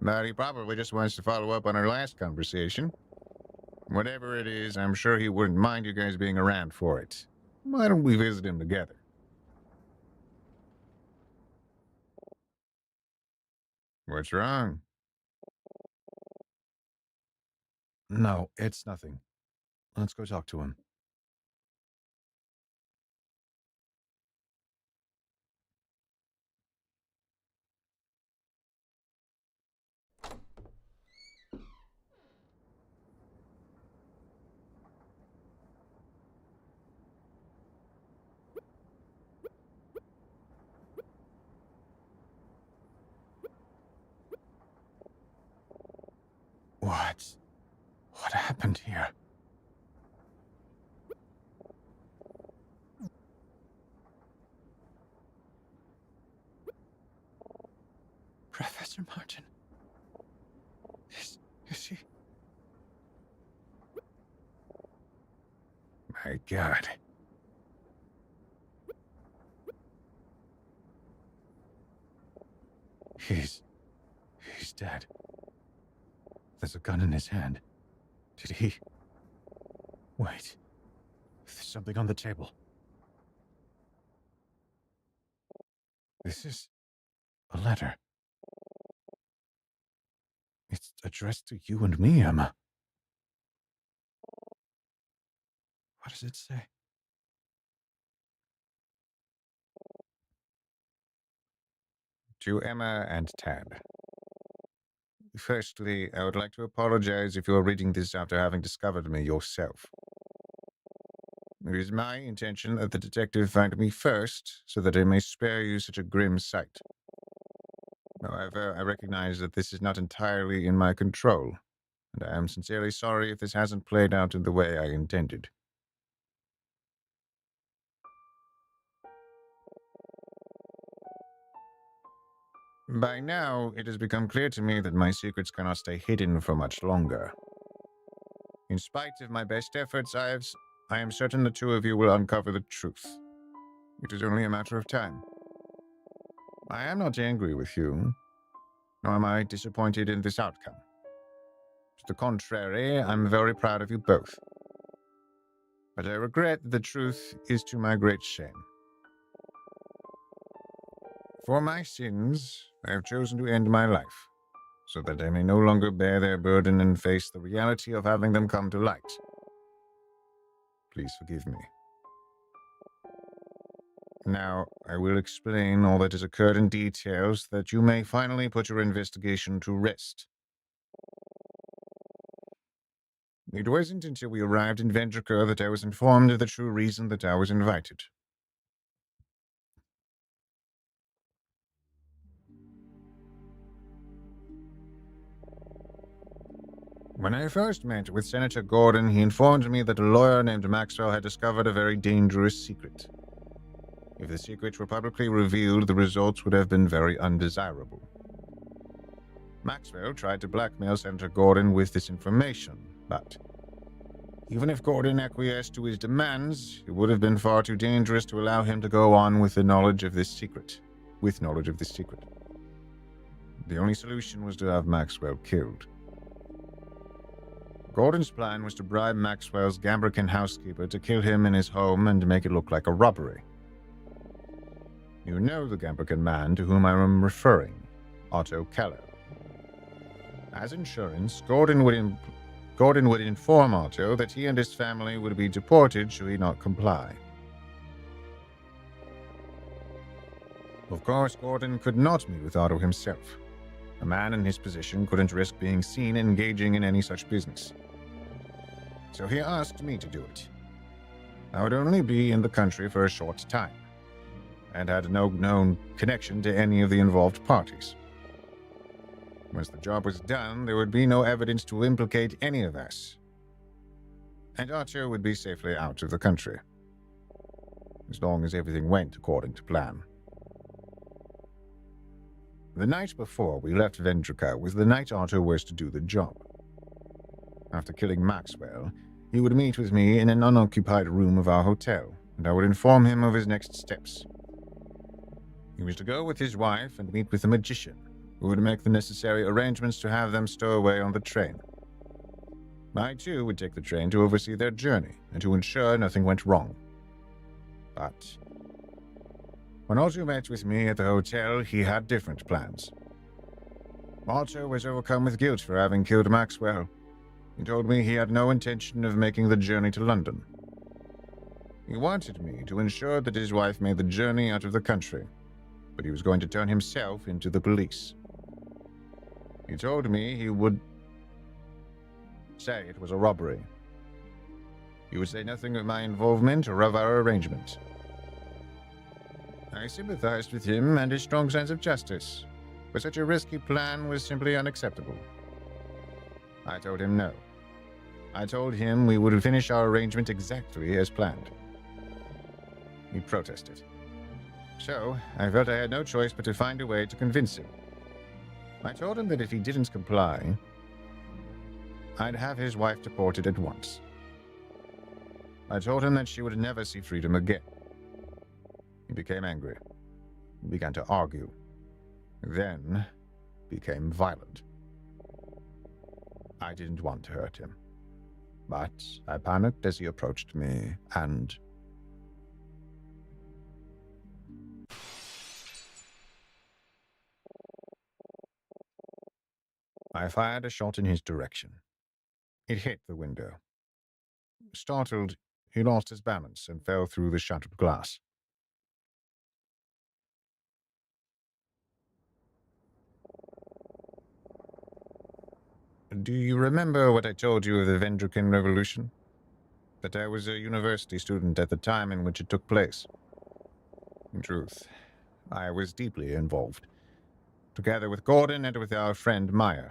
But he probably just wants to follow up on our last conversation. Whatever it is, I'm sure he wouldn't mind you guys being around for it. Why don't we visit him together? What's wrong? No, it's nothing. Let's go talk to him. What? What happened here? Professor Martin. Is he? My God. He's dead. There's a gun in his hand. Did he? Wait. There's something on the table. This is a letter. It's addressed to you and me, Emma. What does it say? To Emma and Tad. Firstly, I would like to apologize if you are reading this after having discovered me yourself. It is my intention that the detective find me first, so that I may spare you such a grim sight. However, I recognize that this is not entirely in my control, and I am sincerely sorry if this hasn't played out in the way I intended. By now, it has become clear to me that my secrets cannot stay hidden for much longer. In spite of my best efforts, I am certain the two of you will uncover the truth. It is only a matter of time. I am not angry with you, nor am I disappointed in this outcome. To the contrary, I'm very proud of you both. But I regret that the truth is to my great shame. For my sins, I have chosen to end my life, so that I may no longer bear their burden and face the reality of having them come to light. Please forgive me. Now, I will explain all that has occurred in detail so that you may finally put your investigation to rest. It wasn't until we arrived in Ventrica that I was informed of the true reason that I was invited. When I first met with Senator Gordon, he informed me that a lawyer named Maxwell had discovered a very dangerous secret. If the secret were publicly revealed, the results would have been very undesirable. Maxwell tried to blackmail Senator Gordon with this information, but even if Gordon acquiesced to his demands, it would have been far too dangerous to allow him to go on with knowledge of this secret. The only solution was to have Maxwell killed. Gordon's plan was to bribe Maxwell's Gambrican housekeeper to kill him in his home and make it look like a robbery. You know the Gambrican man to whom I am referring, Otto Keller. As insurance, Gordon would inform Otto that he and his family would be deported should he not comply. Of course, Gordon could not meet with Otto himself. A man in his position couldn't risk being seen engaging in any such business. So he asked me to do it. I would only be in the country for a short time, and had no known connection to any of the involved parties. Once the job was done, there would be no evidence to implicate any of us, and Otto would be safely out of the country, as long as everything went according to plan. The night before we left Vendrica was the night Otto was to do the job. After killing Maxwell, he would meet with me in an unoccupied room of our hotel, and I would inform him of his next steps. He was to go with his wife and meet with a magician, who would make the necessary arrangements to have them stow away on the train. I, too, would take the train to oversee their journey and to ensure nothing went wrong. But when Otto met with me at the hotel, he had different plans. Otto was overcome with guilt for having killed Maxwell. He told me he had no intention of making the journey to London. He wanted me to ensure that his wife made the journey out of the country, but he was going to turn himself into the police. He told me he would say it was a robbery. He would say nothing of my involvement or of our arrangement. I sympathized with him and his strong sense of justice, but such a risky plan was simply unacceptable. I told him no. I told him we would finish our arrangement exactly as planned. He protested. So, I felt I had no choice but to find a way to convince him. I told him that if he didn't comply, I'd have his wife deported at once. I told him that she would never see freedom again. He became angry. He began to argue. Then became violent. I didn't want to hurt him, but I panicked as he approached me, and I fired a shot in his direction. It hit the window. Startled, he lost his balance and fell through the shattered glass. Do you remember what I told you of the Vendrican Revolution? That I was a university student at the time in which it took place. In truth, I was deeply involved, together with Gordon and with our friend Maya.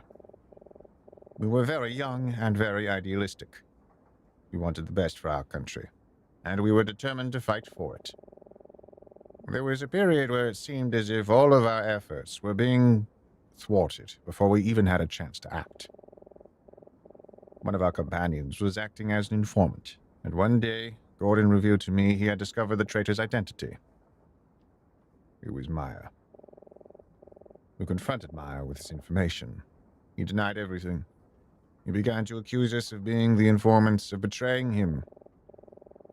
We were very young and very idealistic. We wanted the best for our country, and we were determined to fight for it. There was a period where it seemed as if all of our efforts were being thwarted before we even had a chance to act. One of our companions was acting as an informant, and one day, Gordon revealed to me he had discovered the traitor's identity. It was Maya. We confronted Maya with this information. He denied everything. He began to accuse us of being the informants, of betraying him.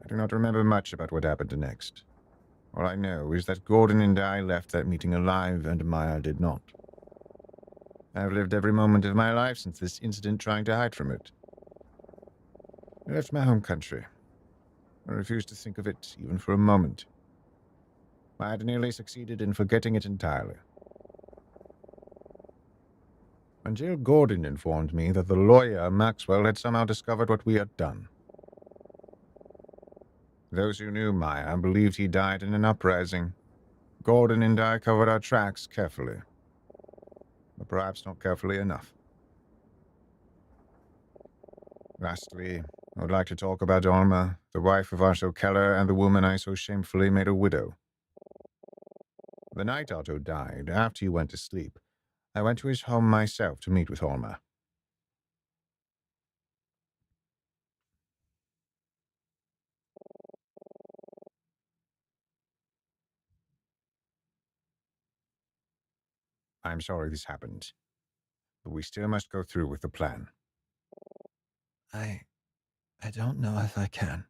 I do not remember much about what happened next. All I know is that Gordon and I left that meeting alive, and Maya did not. I've lived every moment of my life since this incident trying to hide from it. I left my home country. I refused to think of it even for a moment. I had nearly succeeded in forgetting it entirely. Until Gordon informed me that the lawyer, Maxwell, had somehow discovered what we had done. Those who knew Maya believed he died in an uprising. Gordon and I covered our tracks carefully, but perhaps not carefully enough. Lastly, I would like to talk about Alma, the wife of Arso Keller and the woman I so shamefully made a widow. The night Otto died, after he went to sleep, I went to his home myself to meet with Alma. I'm sorry this happened, but we still must go through with the plan. I don't know if I can.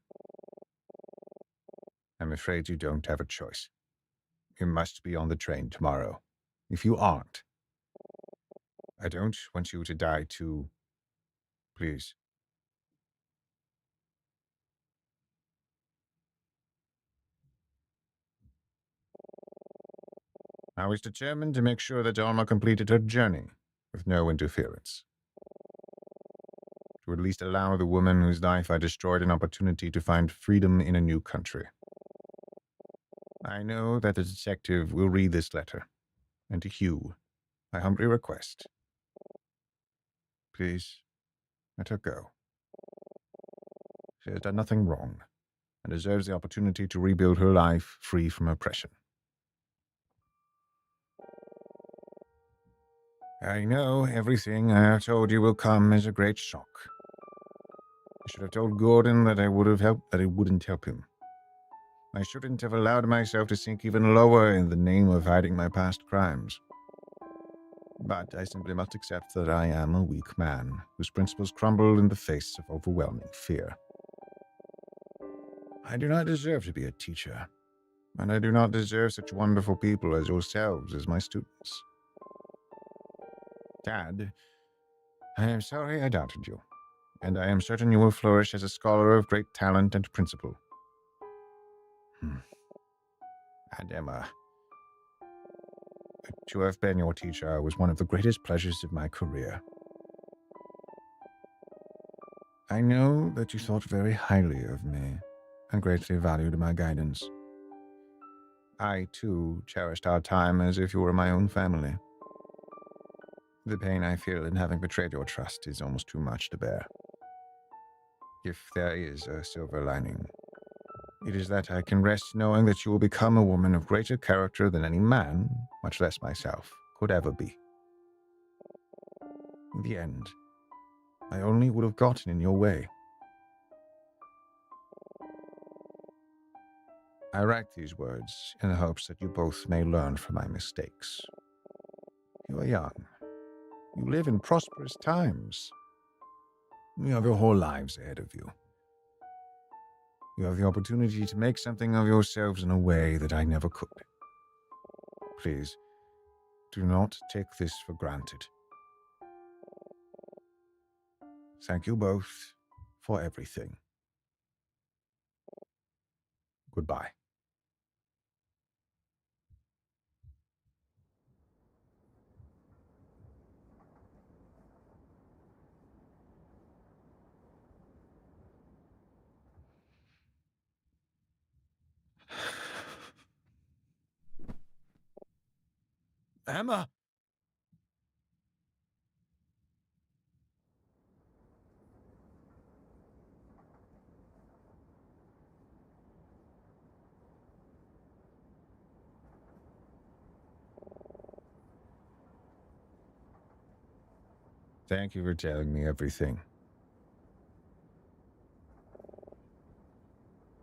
I'm afraid you don't have a choice. You must be on the train tomorrow. If you aren't, I don't want you to die too. Please. I was determined to make sure that Alma completed her journey with no interference. To at least allow the woman whose life I destroyed an opportunity to find freedom in a new country. I know that the detective will read this letter, and to Hugh, I humbly request, please let her go. She has done nothing wrong, and deserves the opportunity to rebuild her life free from oppression. I know everything I have told you will come as a great shock. I should have told Gordon that it wouldn't help him. I shouldn't have allowed myself to sink even lower in the name of hiding my past crimes. But I simply must accept that I am a weak man, whose principles crumble in the face of overwhelming fear. I do not deserve to be a teacher, and I do not deserve such wonderful people as yourselves as my students. Dad, I am sorry I doubted you, and I am certain you will flourish as a scholar of great talent and principle. And Emma, to have been your teacher was one of the greatest pleasures of my career. I know that you thought very highly of me and greatly valued my guidance. I, too, cherished our time as if you were my own family. The pain I feel in having betrayed your trust is almost too much to bear. If there is a silver lining, it is that I can rest knowing that you will become a woman of greater character than any man, much less myself, could ever be. In the end, I only would have gotten in your way. I write these words in the hopes that you both may learn from my mistakes. You are young. You live in prosperous times. You have your whole lives ahead of you. You have the opportunity to make something of yourselves in a way that I never could. Please, do not take this for granted. Thank you both for everything. Goodbye. Emma! Thank you for telling me everything.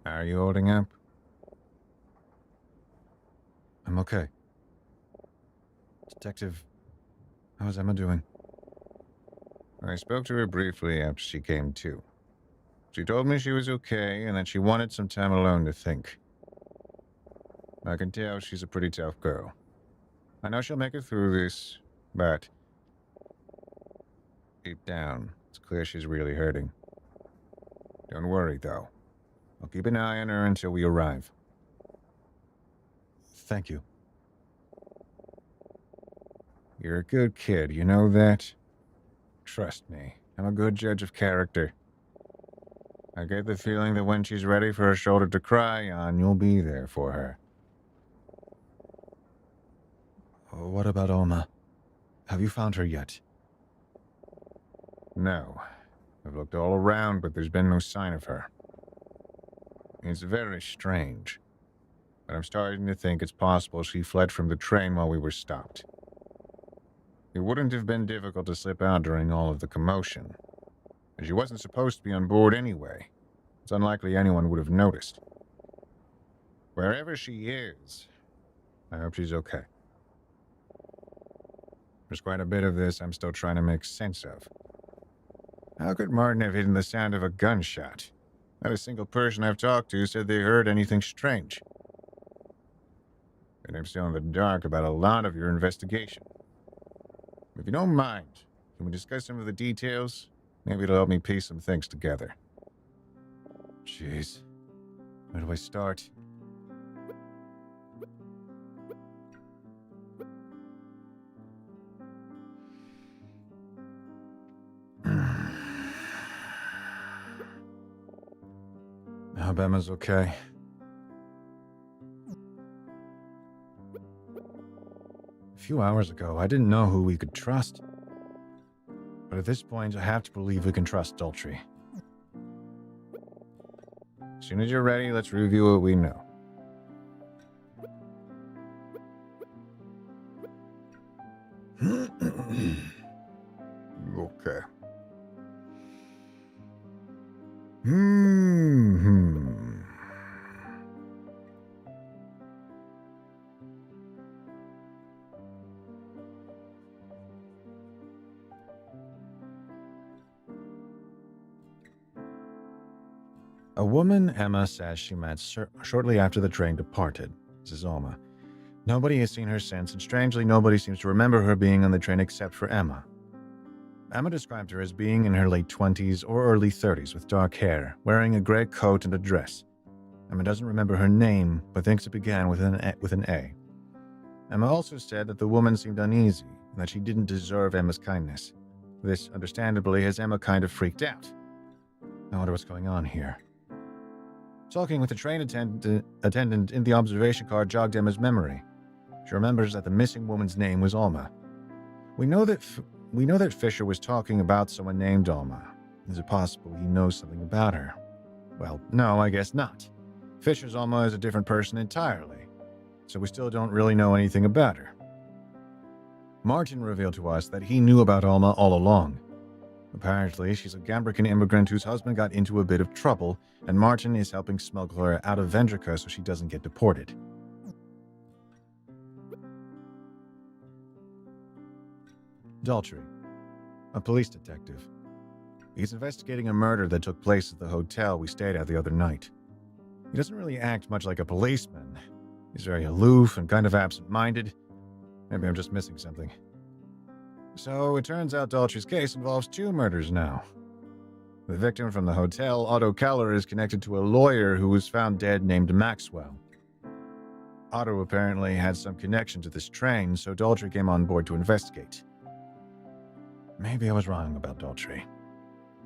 How are you holding up? I'm okay. Detective, how's Emma doing? I spoke to her briefly after she came to. She told me she was okay and that she wanted some time alone to think. I can tell she's a pretty tough girl. I know she'll make it through this, but deep down, it's clear she's really hurting. Don't worry, though. I'll keep an eye on her until we arrive. Thank you. You're a good kid, you know that? Trust me, I'm a good judge of character. I get the feeling that when she's ready for a shoulder to cry on, you'll be there for her. What about Alma? Have you found her yet? No, I've looked all around, but there's been no sign of her. It's very strange, but I'm starting to think it's possible she fled from the train while we were stopped. It wouldn't have been difficult to slip out during all of the commotion, and she wasn't supposed to be on board anyway. It's unlikely anyone would have noticed. Wherever she is, I hope she's okay. There's quite a bit of this I'm still trying to make sense of. How could Martin have hidden the sound of a gunshot? Not a single person I've talked to said they heard anything strange. And I'm still in the dark about a lot of your investigation. If you don't mind, can we discuss some of the details? Maybe it'll help me piece some things together. Jeez. Where do I start? I hope Emma's okay. A few hours ago, I didn't know who we could trust. But at this point, I have to believe we can trust Daltrey. As soon as you're ready, let's review what we know. Okay. A woman Emma says she met shortly after the train departed. This is Alma. Nobody has seen her since, and strangely, nobody seems to remember her being on the train except for Emma. Emma described her as being in her late 20s or early 30s with dark hair, wearing a gray coat and a dress. Emma doesn't remember her name, but thinks it began with an A. Emma also said that the woman seemed uneasy and that she didn't deserve Emma's kindness. This, understandably, has Emma kind of freaked out. I wonder what's going on here. Talking with the train attendant in the observation car jogged Emma's memory. She remembers that the missing woman's name was Alma. We know that Fisher was talking about someone named Alma. Is it possible he knows something about her? Well, no, I guess not. Fisher's Alma is a different person entirely, so we still don't really know anything about her. Martin revealed to us that he knew about Alma all along. Apparently, she's a Gambrican immigrant whose husband got into a bit of trouble, and Martin is helping smuggle her out of Vendrica so she doesn't get deported. Daltrey, a police detective. He's investigating a murder that took place at the hotel we stayed at the other night. He doesn't really act much like a policeman. He's very aloof and kind of absent-minded. Maybe I'm just missing something. So it turns out Daltrey's case involves 2 murders now. The victim from the hotel, Otto Keller, is connected to a lawyer who was found dead named Maxwell. Otto apparently had some connection to this train, so Daltrey came on board to investigate. Maybe I was wrong about Daltrey.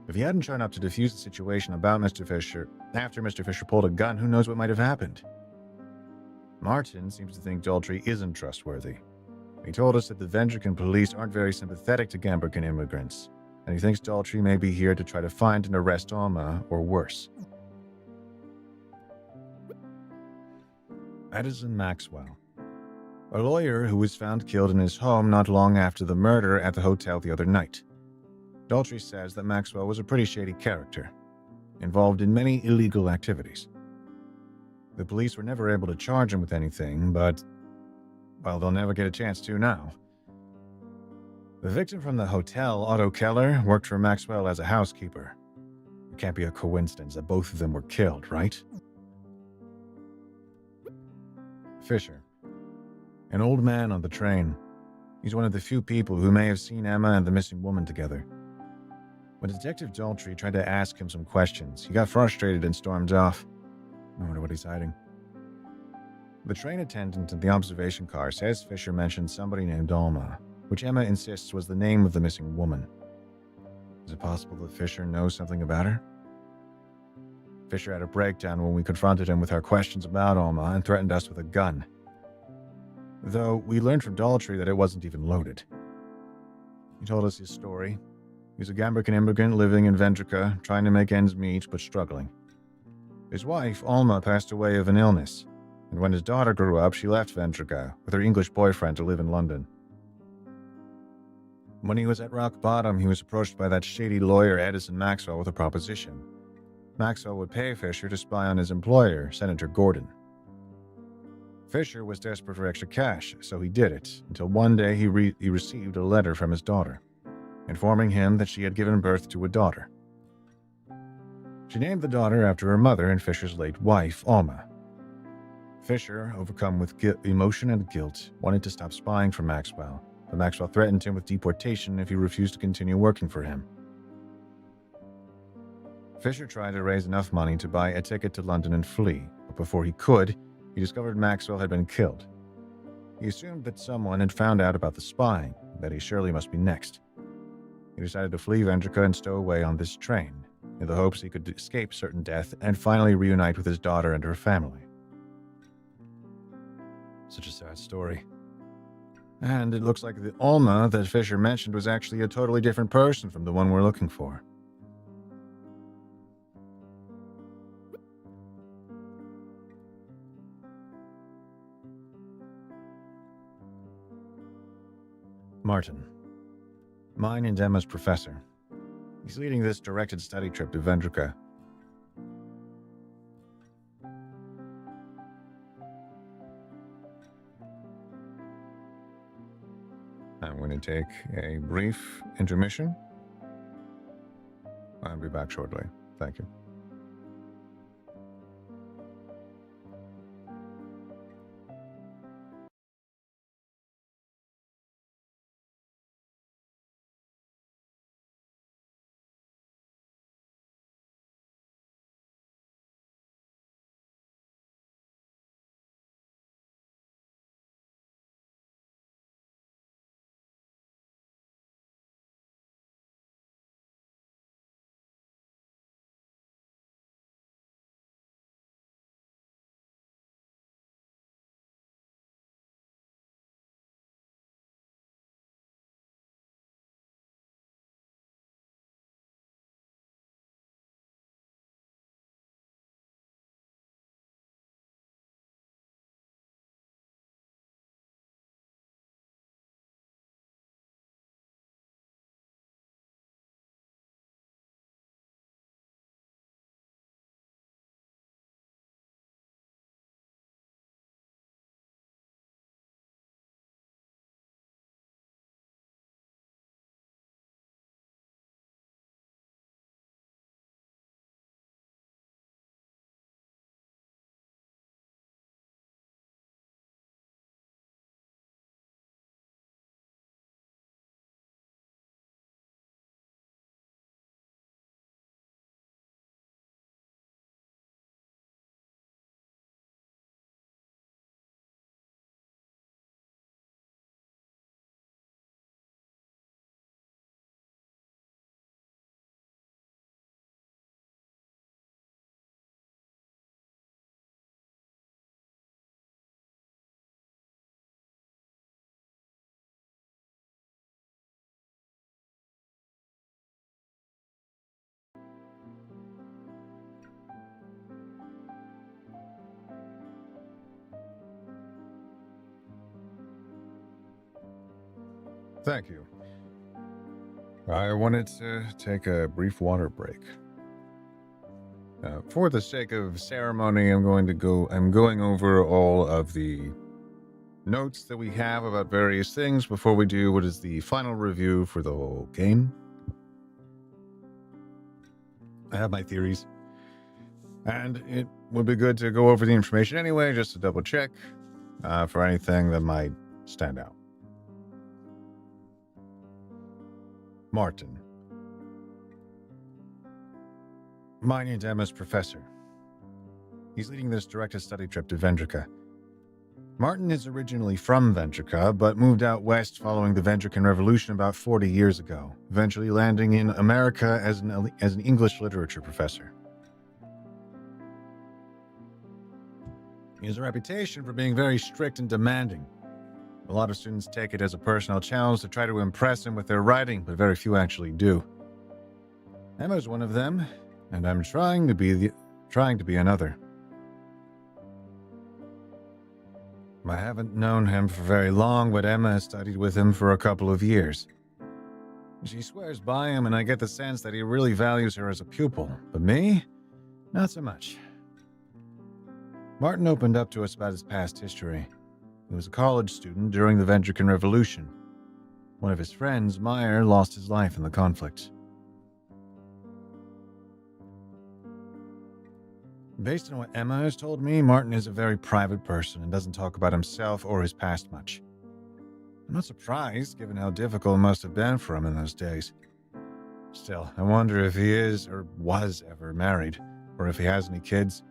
If he hadn't shown up to defuse the situation about Mr. Fisher, after Mr. Fisher pulled a gun, who knows what might have happened? Martin seems to think Daltrey isn't trustworthy. He told us that the Vendrican police aren't very sympathetic to Gambrican immigrants, and he thinks Daltrey may be here to try to find and arrest Alma, or worse. Edison Maxwell, a lawyer who was found killed in his home not long after the murder at the hotel the other night. Daltrey says that Maxwell was a pretty shady character, involved in many illegal activities. The police were never able to charge him with anything, but, well, they'll never get a chance to now. The victim from the hotel, Otto Keller, worked for Maxwell as a housekeeper. It can't be a coincidence that both of them were killed, right? Fisher, an old man on the train. He's one of the few people who may have seen Emma and the missing woman together. When Detective Daltrey tried to ask him some questions, he got frustrated and stormed off. I wonder what he's hiding. The train attendant in the observation car says Fisher mentioned somebody named Alma, which Emma insists was the name of the missing woman. Is it possible that Fisher knows something about her? Fisher had a breakdown when we confronted him with our questions about Alma and threatened us with a gun. Though we learned from Daltrey that it wasn't even loaded. He told us his story. He's a Gambican immigrant living in Vendrica, trying to make ends meet but struggling. His wife, Alma, passed away of an illness, and when his daughter grew up, she left Vendrica with her English boyfriend to live in London. When he was at rock bottom, he was approached by that shady lawyer Edison Maxwell with a proposition. Maxwell would pay Fisher to spy on his employer, Senator Gordon. Fisher was desperate for extra cash, so he did it, until one day he received a letter from his daughter, informing him that she had given birth to a daughter. She named the daughter after her mother and Fisher's late wife, Alma. Fisher, overcome with emotion and guilt, wanted to stop spying for Maxwell, but Maxwell threatened him with deportation if he refused to continue working for him. Fisher tried to raise enough money to buy a ticket to London and flee, but before he could, he discovered Maxwell had been killed. He assumed that someone had found out about the spying, and that he surely must be next. He decided to flee Vendrica and stow away on this train, in the hopes he could escape certain death and finally reunite with his daughter and her family. Such a sad story. And it looks like the Alma that Fisher mentioned was actually a totally different person from the one we're looking for. Martin. Mine and Emma's professor. He's leading this directed study trip to Vendrica. I'm going to take a brief intermission. I'll be back shortly. Thank you. Thank you. I wanted to take a brief water break. For the sake of ceremony, I'm going over all of the notes that we have about various things before we do what is the final review for the whole game. I have my theories, and it would be good to go over the information anyway, just to double check for anything that might stand out. Martin. Mine and Emma's professor. He's leading this directed study trip to Vendrica. Martin is originally from Vendrica, but moved out west following the Vendrican Revolution about 40 years ago, eventually landing in America as an English literature professor. He has a reputation for being very strict and demanding. A lot of students take it as a personal challenge to try to impress him with their writing, but very few actually do. Emma's one of them, and I'm trying to be another. I haven't known him for very long, but Emma has studied with him for a couple of years. She swears by him, and I get the sense that he really values her as a pupil, but me? Not so much. Martin opened up to us about his past history. He was a college student during the Vtuber Revolution. One of his friends, Meyer, lost his life in the conflict. Based on what Emma has told me, Martin is a very private person and doesn't talk about himself or his past much. I'm not surprised, given how difficult it must have been for him in those days. Still, I wonder if he is or was ever married, or if he has any kids.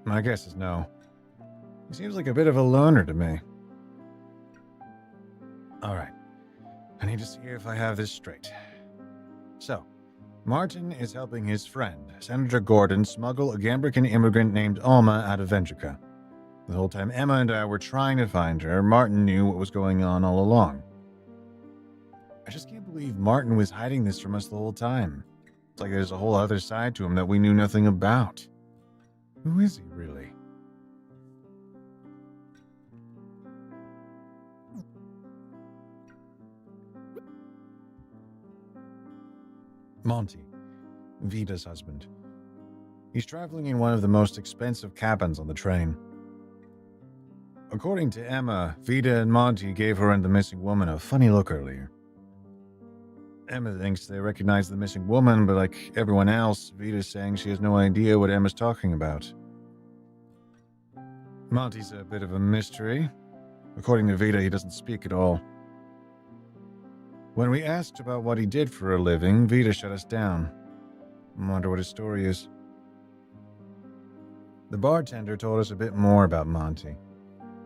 My guess is no. He seems like a bit of a loner to me. Alright, I need to see if I have this straight. So, Martin is helping his friend, Senator Gordon, smuggle a Gambrican immigrant named Alma out of Vtuber. The whole time Emma and I were trying to find her, Martin knew what was going on all along. I just can't believe Martin was hiding this from us the whole time. It's like there's a whole other side to him that we knew nothing about. Who is he, really? Monty, Vita's husband. He's traveling in one of the most expensive cabins on the train. According to Emma, Vita and Monty gave her and the missing woman a funny look earlier. Emma thinks they recognize the missing woman, but like everyone else, Vita's saying she has no idea what Emma's talking about. Monty's a bit of a mystery. According to Vita, he doesn't speak at all. When we asked about what he did for a living, Vita shut us down. I wonder what his story is. The bartender told us a bit more about Monty.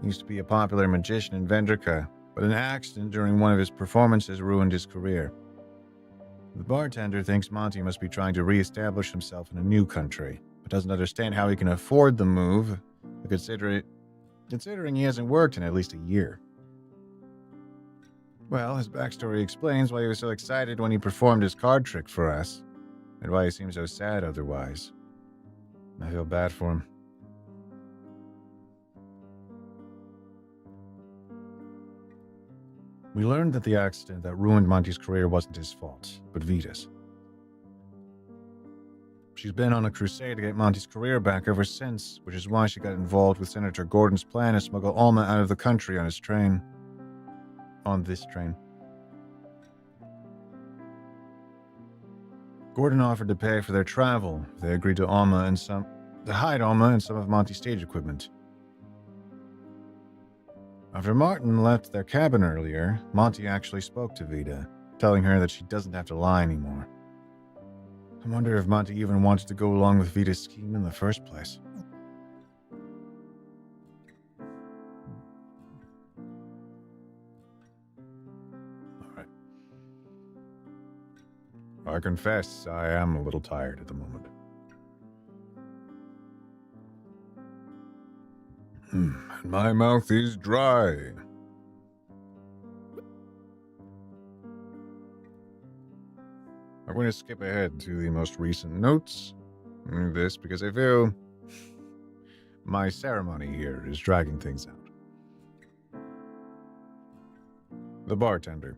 He used to be a popular magician in Vtuber, but an accident during one of his performances ruined his career. The bartender thinks Monty must be trying to re-establish himself in a new country, but doesn't understand how he can afford the move, considering he hasn't worked in at least a year. Well, his backstory explains why he was so excited when he performed his card trick for us, and why he seemed so sad otherwise. I feel bad for him. We learned that the accident that ruined Monty's career wasn't his fault, but Vita's. She's been on a crusade to get Monty's career back ever since, which is why she got involved with Senator Gordon's plan to smuggle Alma out of the country on this train. Gordon offered to pay for their travel if they agreed to hide Alma and some of Monty's stage equipment. After Martin left their cabin earlier, Monty actually spoke to Vita, telling her that she doesn't have to lie anymore. I wonder if Monty even wanted to go along with Vita's scheme in the first place. Alright. I confess, I am a little tired at the moment. My mouth is dry. I'm going to skip ahead to the most recent notes. This because I feel my ceremony here is dragging things out. The bartender.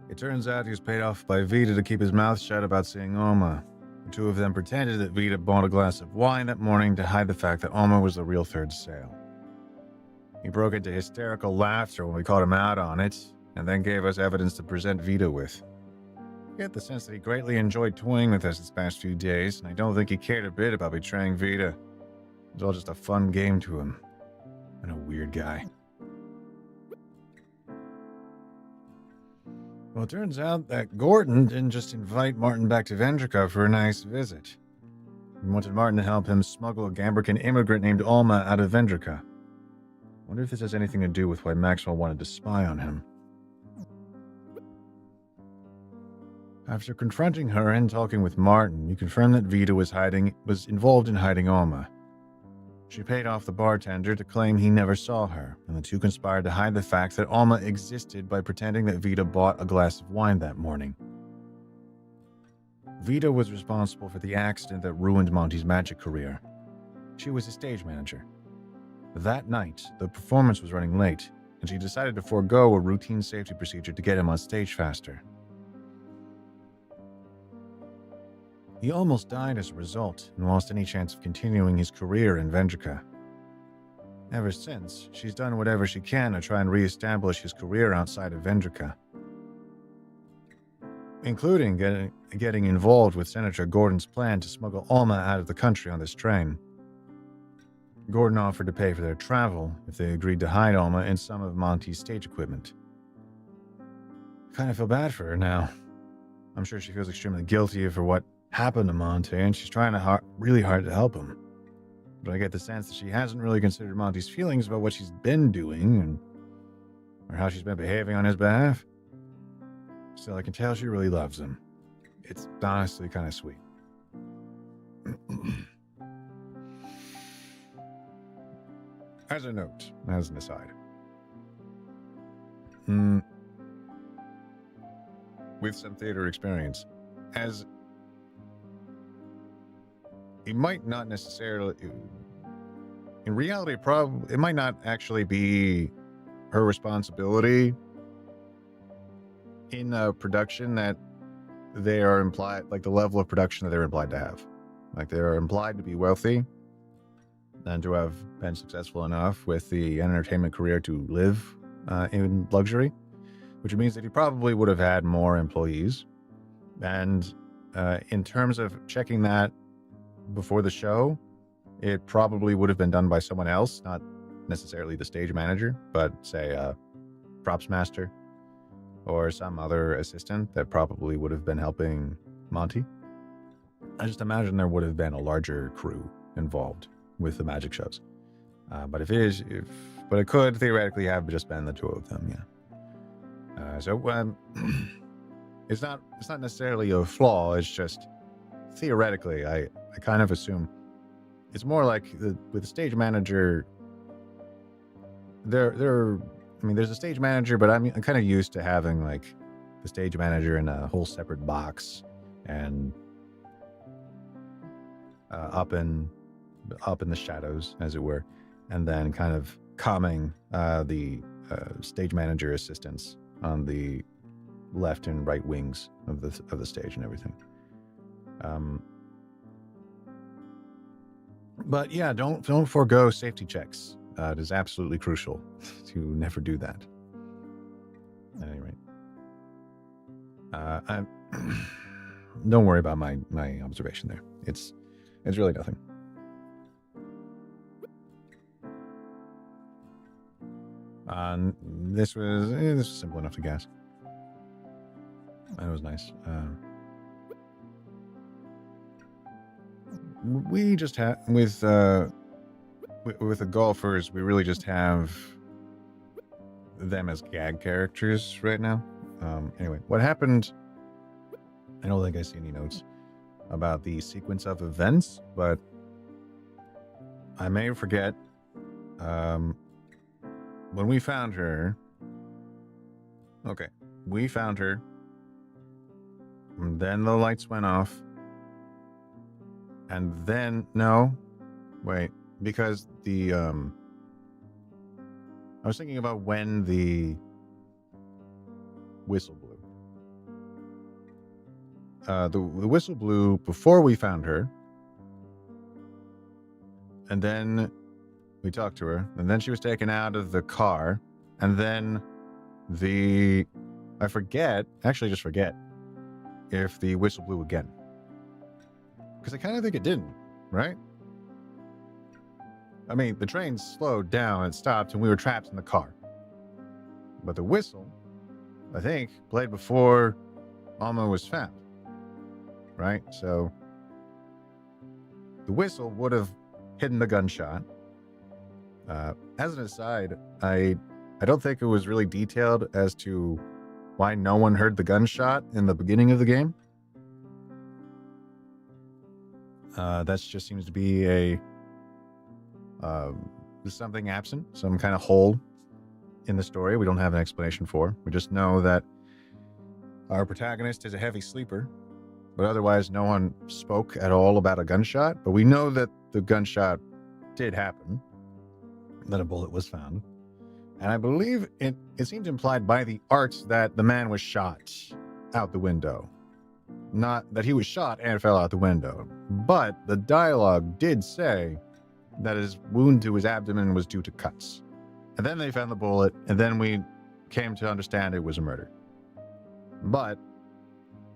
It turns out he was paid off by Vita to keep his mouth shut about seeing Alma. The two of them pretended that Vita bought a glass of wine that morning to hide the fact that Alma was the real third sail. He broke into hysterical laughter when we called him out on it, and then gave us evidence to present Vita with. I get the sense that he greatly enjoyed toying with us these past few days, and I don't think he cared a bit about betraying Vita. It was all just a fun game to him. And a weird guy. Well, it turns out that Gordon didn't just invite Martin back to Vtuber for a nice visit. He wanted Martin to help him smuggle a Gambrican immigrant named Alma out of Vtuber. Wonder if this has anything to do with why Maxwell wanted to spy on him. After confronting her and talking with Martin, he confirmed that Vita was involved in hiding Alma. She paid off the bartender to claim he never saw her, and the two conspired to hide the fact that Alma existed by pretending that Vita bought a glass of wine that morning. Vita was responsible for the accident that ruined Monty's magic career. She was his stage manager. That night, the performance was running late, and she decided to forego a routine safety procedure to get him on stage faster. He almost died as a result and lost any chance of continuing his career in Vendrica. Ever since, she's done whatever she can to try and re-establish his career outside of Vendrica, including getting involved with Senator Gordon's plan to smuggle Alma out of the country on this train. Gordon offered to pay for their travel if they agreed to hide Alma in some of Monty's stage equipment. I kind of feel bad for her now. I'm sure she feels extremely guilty for what happened to Monty, and she's trying really hard to help him. But I get the sense that she hasn't really considered Monty's feelings about what she's been doing or how she's been behaving on his behalf. Still, I can tell she really loves him. It's honestly kind of sweet. As a note, as an aside. With some theater experience, as it might not necessarily, in reality, it might not actually be her responsibility in a production that they are implied, like the level of production that they're implied to have. Like they are implied to be wealthy and to have been successful enough with the entertainment career to live in luxury, which means that he probably would have had more employees. And in terms of checking that before the show, it probably would have been done by someone else, not necessarily the stage manager, but say a props master or some other assistant that probably would have been helping Monty. I just imagine there would have been a larger crew involved with the magic shows. But it could theoretically have just been the two of them, yeah. It's not necessarily a flaw. It's just theoretically, I kind of assume it's more like with the stage manager. There's a stage manager, but I'm kind of used to having like the stage manager in a whole separate box and up in the shadows, as it were, and then kind of calming the stage manager assistants on the left and right wings of the stage and everything. But yeah, don't forego safety checks. It is absolutely crucial to never do that. At any rate, don't worry about my observation there. It's really nothing. This was simple enough to guess. That was nice. We just have with the golfers, we really just have them as gag characters right now. Anyway, what happened? I don't think I see any notes about the sequence of events, but I may forget. When we found her, okay, we found her. And then the lights went off. And then, no, wait, because I was thinking about when the whistle blew. The whistle blew before we found her. And then we talked to her. And then she was taken out of the car. And then I forget if the whistle blew again. Because I kind of think it didn't, right? I mean, the train slowed down and stopped, and we were trapped in the car. But the whistle, I think, played before Alma was found, right? So the whistle would have hidden the gunshot. As an aside, I don't think it was really detailed as to why no one heard the gunshot in the beginning of the game. That just seems to be something absent, some kind of hole in the story we don't have an explanation for. We just know that our protagonist is a heavy sleeper, But otherwise, no one spoke at all about a gunshot. But we know that the gunshot did happen, that a bullet was found. And I believe it seems implied by the art that the man was shot out the window. Not that he was shot and fell out the window, but the dialogue did say that his wound to his abdomen was due to cuts. And then they found the bullet, and then we came to understand it was a murder. But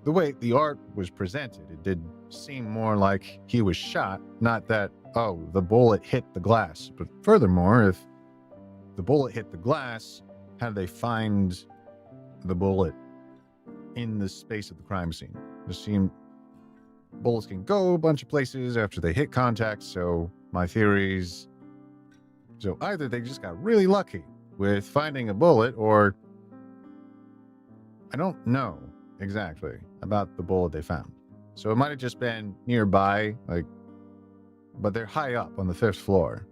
the way the art was presented, it did seem more like he was shot, not that, oh, the bullet hit the glass. But furthermore, if the bullet hit the glass, how did they find the bullet in the space of the crime scene? It seemed bullets can go a bunch of places after they hit contact, so my theories... So either they just got really lucky with finding a bullet, or I don't know exactly about the bullet they found. So it might have just been nearby, but they're high up on the 5th floor.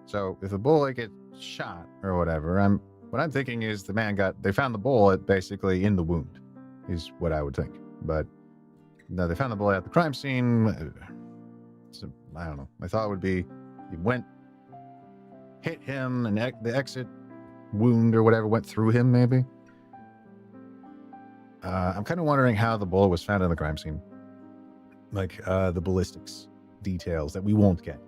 So if the bullet gets shot or whatever, what I'm thinking is they found the bullet basically in the wound, is what I would think. But no, they found the bullet at the crime scene. So, I don't know. My thought would be it hit him, and the exit wound or whatever went through him, maybe. I'm kind of wondering how the bullet was found in the crime scene. The ballistics details that we won't get.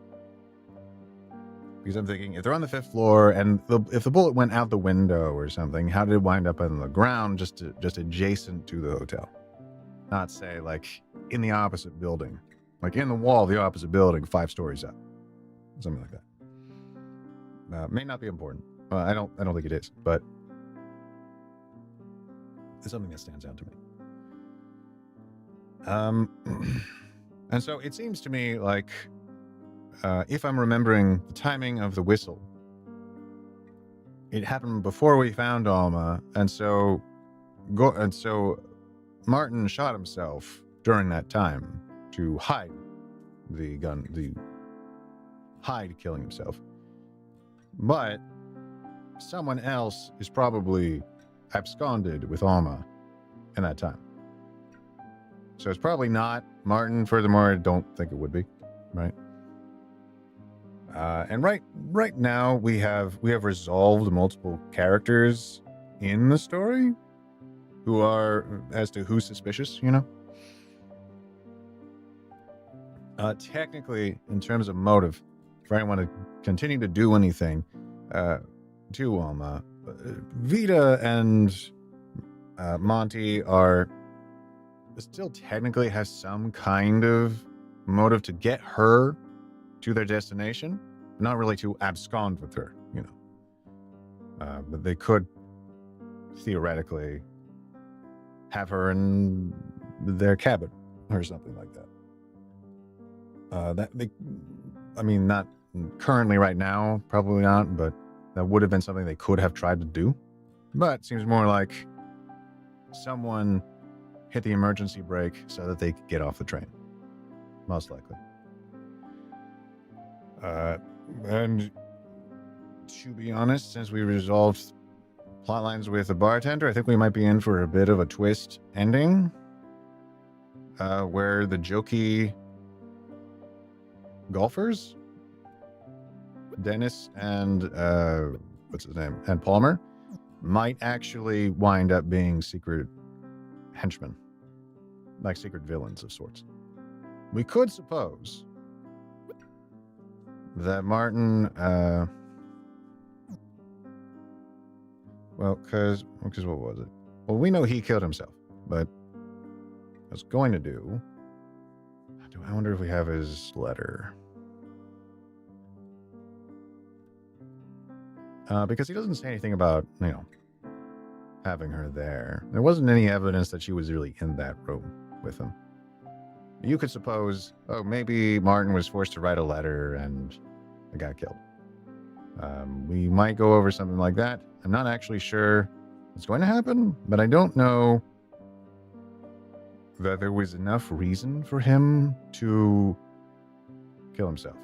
Because I'm thinking, if they're on the 5th floor, and if the bullet went out the window or something, how did it wind up on the ground just adjacent to the hotel? Not, say, in the opposite building. In the wall of the opposite building, 5 stories up. Something like that. May not be important. I don't think it is, but it's something that stands out to me. And so it seems to me like, if I'm remembering the timing of the whistle, it happened before we found Alma, and so Martin shot himself during that time to hide hide killing himself. But someone else is probably absconded with Alma in that time. So it's probably not Martin. Furthermore, I don't think it would be, right? And right now we have resolved multiple characters in the story who are as to who's suspicious, Technically, in terms of motive, if I want to continue to do anything to Alma, Vita and Monty are still technically has some kind of motive to get her to their destination, not really to abscond with her, but they could theoretically have her in their cabin or something like that. Not currently right now, probably not, but that would have been something they could have tried to do. But it seems more like someone hit the emergency brake so that they could get off the train. Most likely. And to be honest, since we resolved plot lines with the bartender, I think we might be in for a bit of a twist ending, where the jokey golfers, Dennis and what's his name, and Palmer, might actually wind up being secret henchmen, like secret villains of sorts. We could suppose that Martin, because what was it? Well, we know he killed himself, but I was going to do I wonder if we have his letter? Because he doesn't say anything about, having her there. There wasn't any evidence that she was really in that room with him. You could suppose, maybe Martin was forced to write a letter and it got killed. We might go over something like that. I'm not actually sure what's going to happen, but I don't know that there was enough reason for him to kill himself.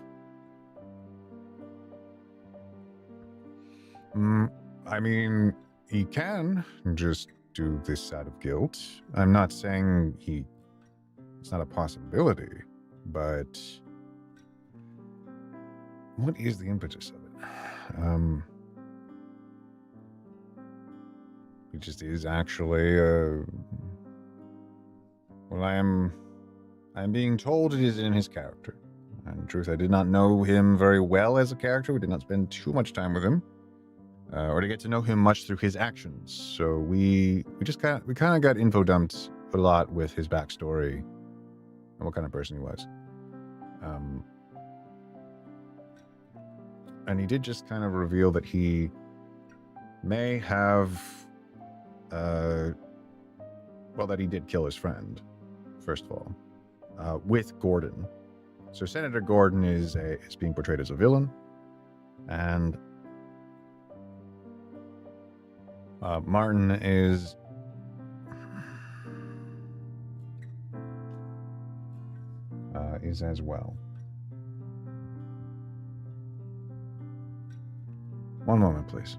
He can just do this out of guilt. I'm not saying he It's not a possibility, but what is the impetus of it? It just is actually, well, I'm being told it is in his character. And in truth, I did not know him very well as a character. We did not spend too much time with him, or to get to know him much through his actions. So we kind of got info dumped a lot with his backstory and what kind of person he was. And he did just kind of reveal that he may have, that he did kill his friend, first of all, with Gordon. So Senator Gordon is being portrayed as a villain, and Martin is as well. One moment, please.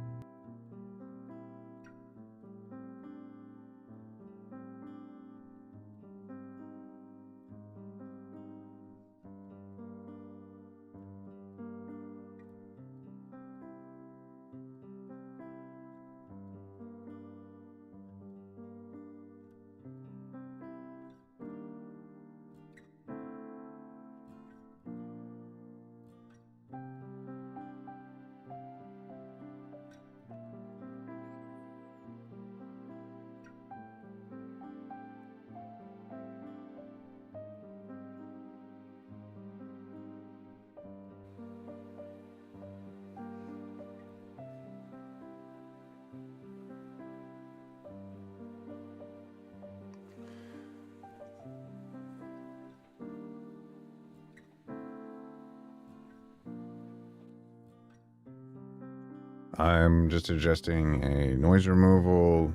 I'm just adjusting a noise removal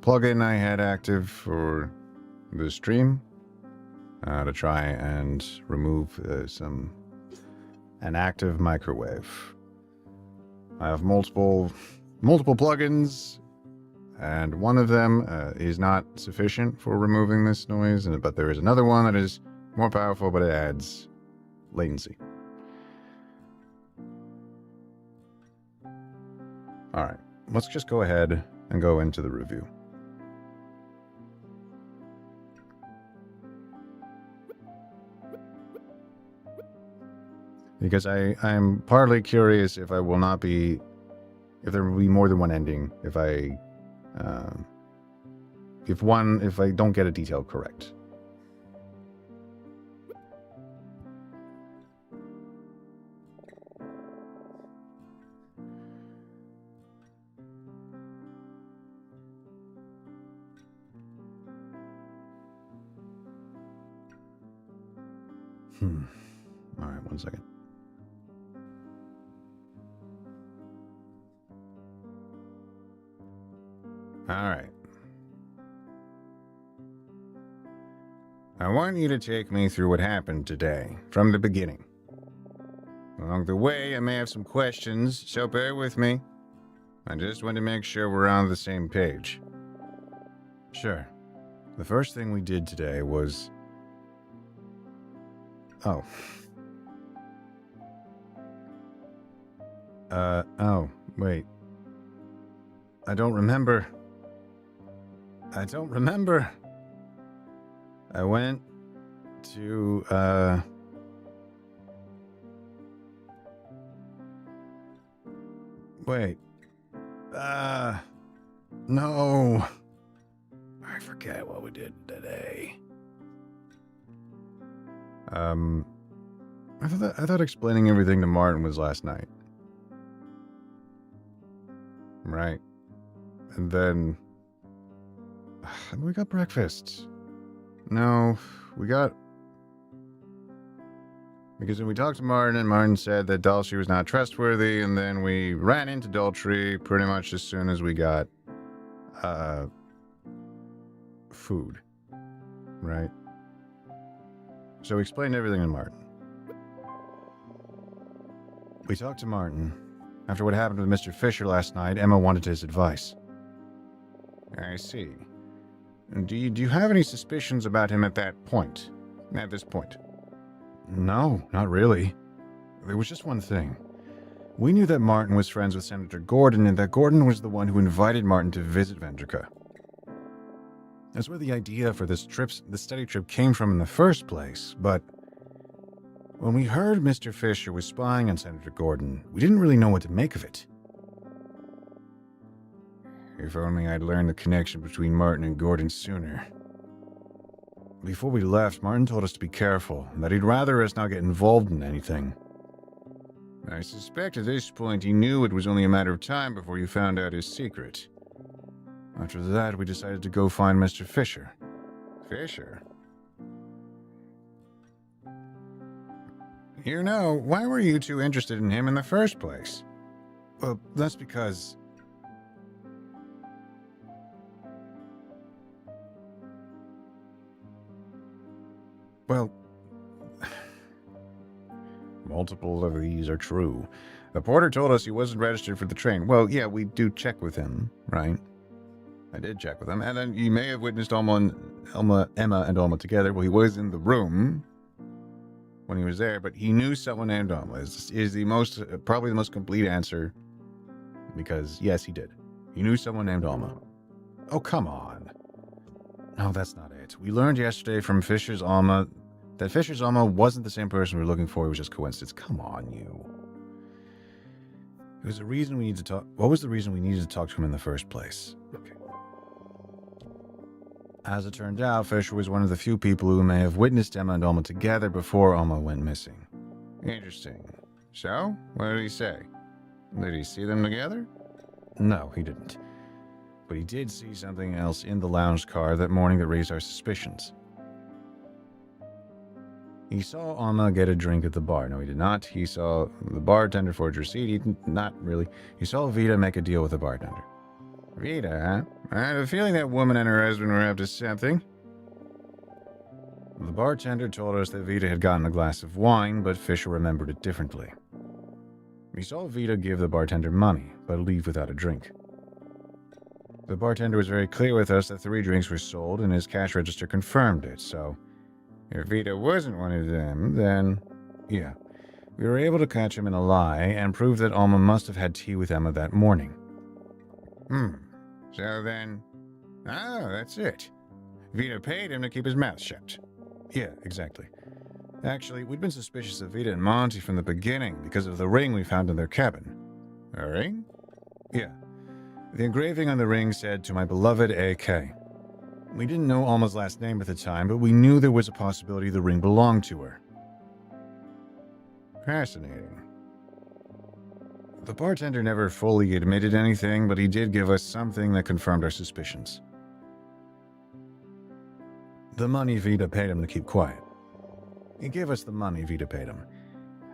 plugin I had active for the stream to try and remove an active microwave. I have multiple plugins, and one of them is not sufficient for removing this noise, but there is another one that is more powerful, but it adds latency. All right, let's just go ahead and go into the review. Because I'm partly curious if there will be more than one ending, if I don't get a detail correct. All right, 1 second. All right. I want you to take me through what happened today, from the beginning. Along the way, I may have some questions, so bear with me. I just want to make sure we're on the same page. Sure. The first thing we did today was... Oh. Oh, wait. I don't remember. I went to, wait. No. I forget what we did today. I thought explaining everything to Martin was last night. Right. And then we got breakfast. No, because when we talked to Martin, and Martin said that Dulce was not trustworthy, and then we ran into Dulce pretty much as soon as we got food. Right? So we explained everything to Martin. We talked to Martin. After what happened with Mr. Fisher last night, Emma wanted his advice. I see. Do you have any suspicions about him at that point? At this point? No, not really. There was just one thing. We knew that Martin was friends with Senator Gordon, and that Gordon was the one who invited Martin to visit Vendrica. That's where the idea for this study trip came from in the first place, but when we heard Mr. Fisher was spying on Senator Gordon, we didn't really know what to make of it. If only I'd learned the connection between Martin and Gordon sooner. Before we left, Martin told us to be careful, and that he'd rather us not get involved in anything. I suspect at this point he knew it was only a matter of time before you found out his secret. After that, we decided to go find Mr. Fisher. Fisher? You know, why were you two interested in him in the first place? Well, that's because... Well... Multiple of these are true. The porter told us he wasn't registered for the train. Well, yeah, we do check with him, right? I did check with him, and then you may have witnessed Emma and Alma together. Well, he was in the room when he was there, but he knew someone named Alma. Is the probably the most complete answer, because yes, he did. He knew someone named Alma. Oh, come on. No, that's not it. We learned yesterday from Fisher's Alma that Fisher's Alma wasn't the same person we were looking for. It was just coincidence. Come on, you. There was a reason we needed to talk. What was the reason we needed to talk to him in the first place? Okay. As it turned out, Fisher was one of the few people who may have witnessed Emma and Alma together before Alma went missing. Interesting. So, what did he say? Did he see them together? No, he didn't. But he did see something else in the lounge car that morning that raised our suspicions. He saw Alma get a drink at the bar. No, he did not. He saw the bartender forge a receipt. Not really. He saw Vita make a deal with the bartender. Vita, huh? I had a feeling that woman and her husband were up to something. The bartender told us that Vita had gotten a glass of wine, but Fisher remembered it differently. We saw Vita give the bartender money, but leave without a drink. The bartender was very clear with us that 3 drinks were sold, and his cash register confirmed it, so... If Vita wasn't one of them, then... Yeah. We were able to catch him in a lie, and prove that Alma must have had tea with Emma that morning. So then... Oh, that's it. Vita paid him to keep his mouth shut. Yeah, exactly. Actually, we'd been suspicious of Vita and Monty from the beginning because of the ring we found in their cabin. A ring? Yeah. The engraving on the ring said, "To my beloved A.K." We didn't know Alma's last name at the time, but we knew there was a possibility the ring belonged to her. Fascinating. The bartender never fully admitted anything, but he did give us something that confirmed our suspicions. The money Vita paid him to keep quiet. He gave us the money Vita paid him,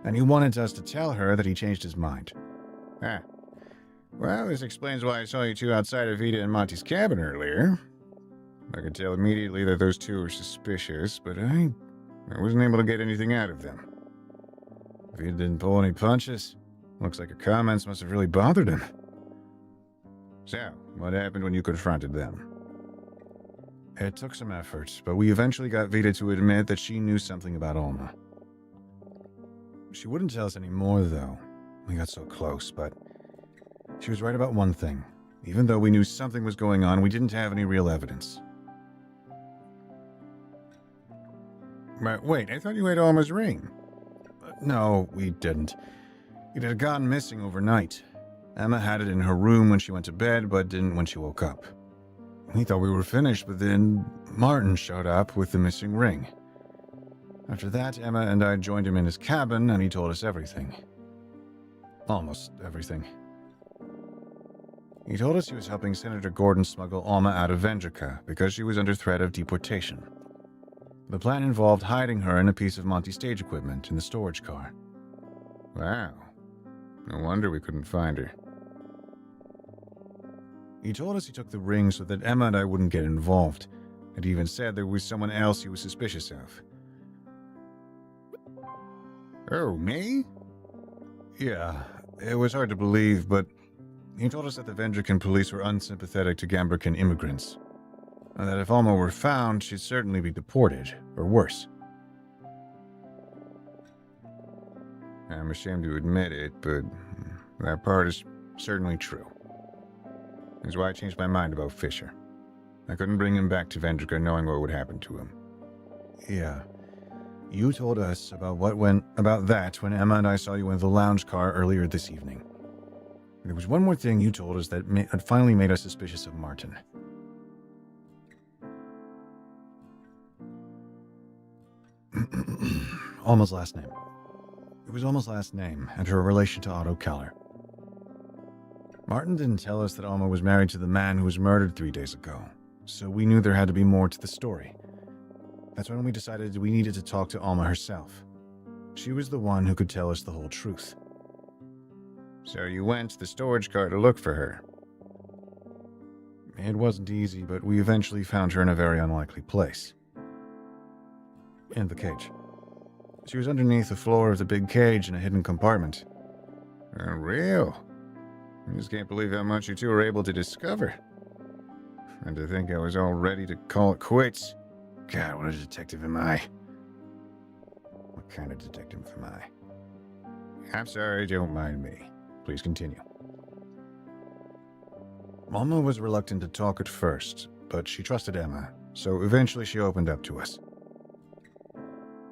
and he wanted us to tell her that he changed his mind. Ah. Well, this explains why I saw you two outside of Vita and Monty's cabin earlier. I could tell immediately that those two were suspicious, but I wasn't able to get anything out of them. Vita didn't pull any punches. Looks like her comments must have really bothered him. So, what happened when you confronted them? It took some effort, but we eventually got Vita to admit that she knew something about Alma. She wouldn't tell us any more, though. We got so close, but she was right about one thing. Even though we knew something was going on, we didn't have any real evidence. But wait, I thought you had Alma's ring. No, we didn't. It had gone missing overnight. Emma had it in her room when she went to bed, but didn't when she woke up. We thought we were finished, but then Martin showed up with the missing ring. After that, Emma and I joined him in his cabin, and he told us everything. Almost everything. He told us he was helping Senator Gordon smuggle Alma out of Vendrica because she was under threat of deportation. The plan involved hiding her in a piece of Monty's stage equipment in the storage car. Wow. No wonder we couldn't find her. He told us he took the ring so that Emma and I wouldn't get involved, and he even said there was someone else he was suspicious of. Oh, me? Yeah, it was hard to believe, but he told us that the Vendrican police were unsympathetic to Gambrican immigrants. And that if Alma were found, she'd certainly be deported, or worse. I'm ashamed to admit it, but that part is certainly true. That's why I changed my mind about Fisher. I couldn't bring him back to Vendrica knowing what would happen to him. Yeah. You told us about that when Emma and I saw you in the lounge car earlier this evening. There was one more thing you told us that had finally made us suspicious of Martin. Alma's last name. It was Alma's last name and her relation to Otto Keller. Martin didn't tell us that Alma was married to the man who was murdered 3 days ago, so we knew there had to be more to the story. That's when we decided we needed to talk to Alma herself. She was the one who could tell us the whole truth. So you went to the storage car to look for her? It wasn't easy, but we eventually found her in a very unlikely place. In the cage. She was underneath the floor of the big cage in a hidden compartment. Real? I just can't believe how much you two were able to discover. And to think I was all ready to call it quits. God, what a detective am I? What kind of detective am I? I'm sorry, don't mind me. Please continue. Alma was reluctant to talk at first, but she trusted Emma, so eventually she opened up to us.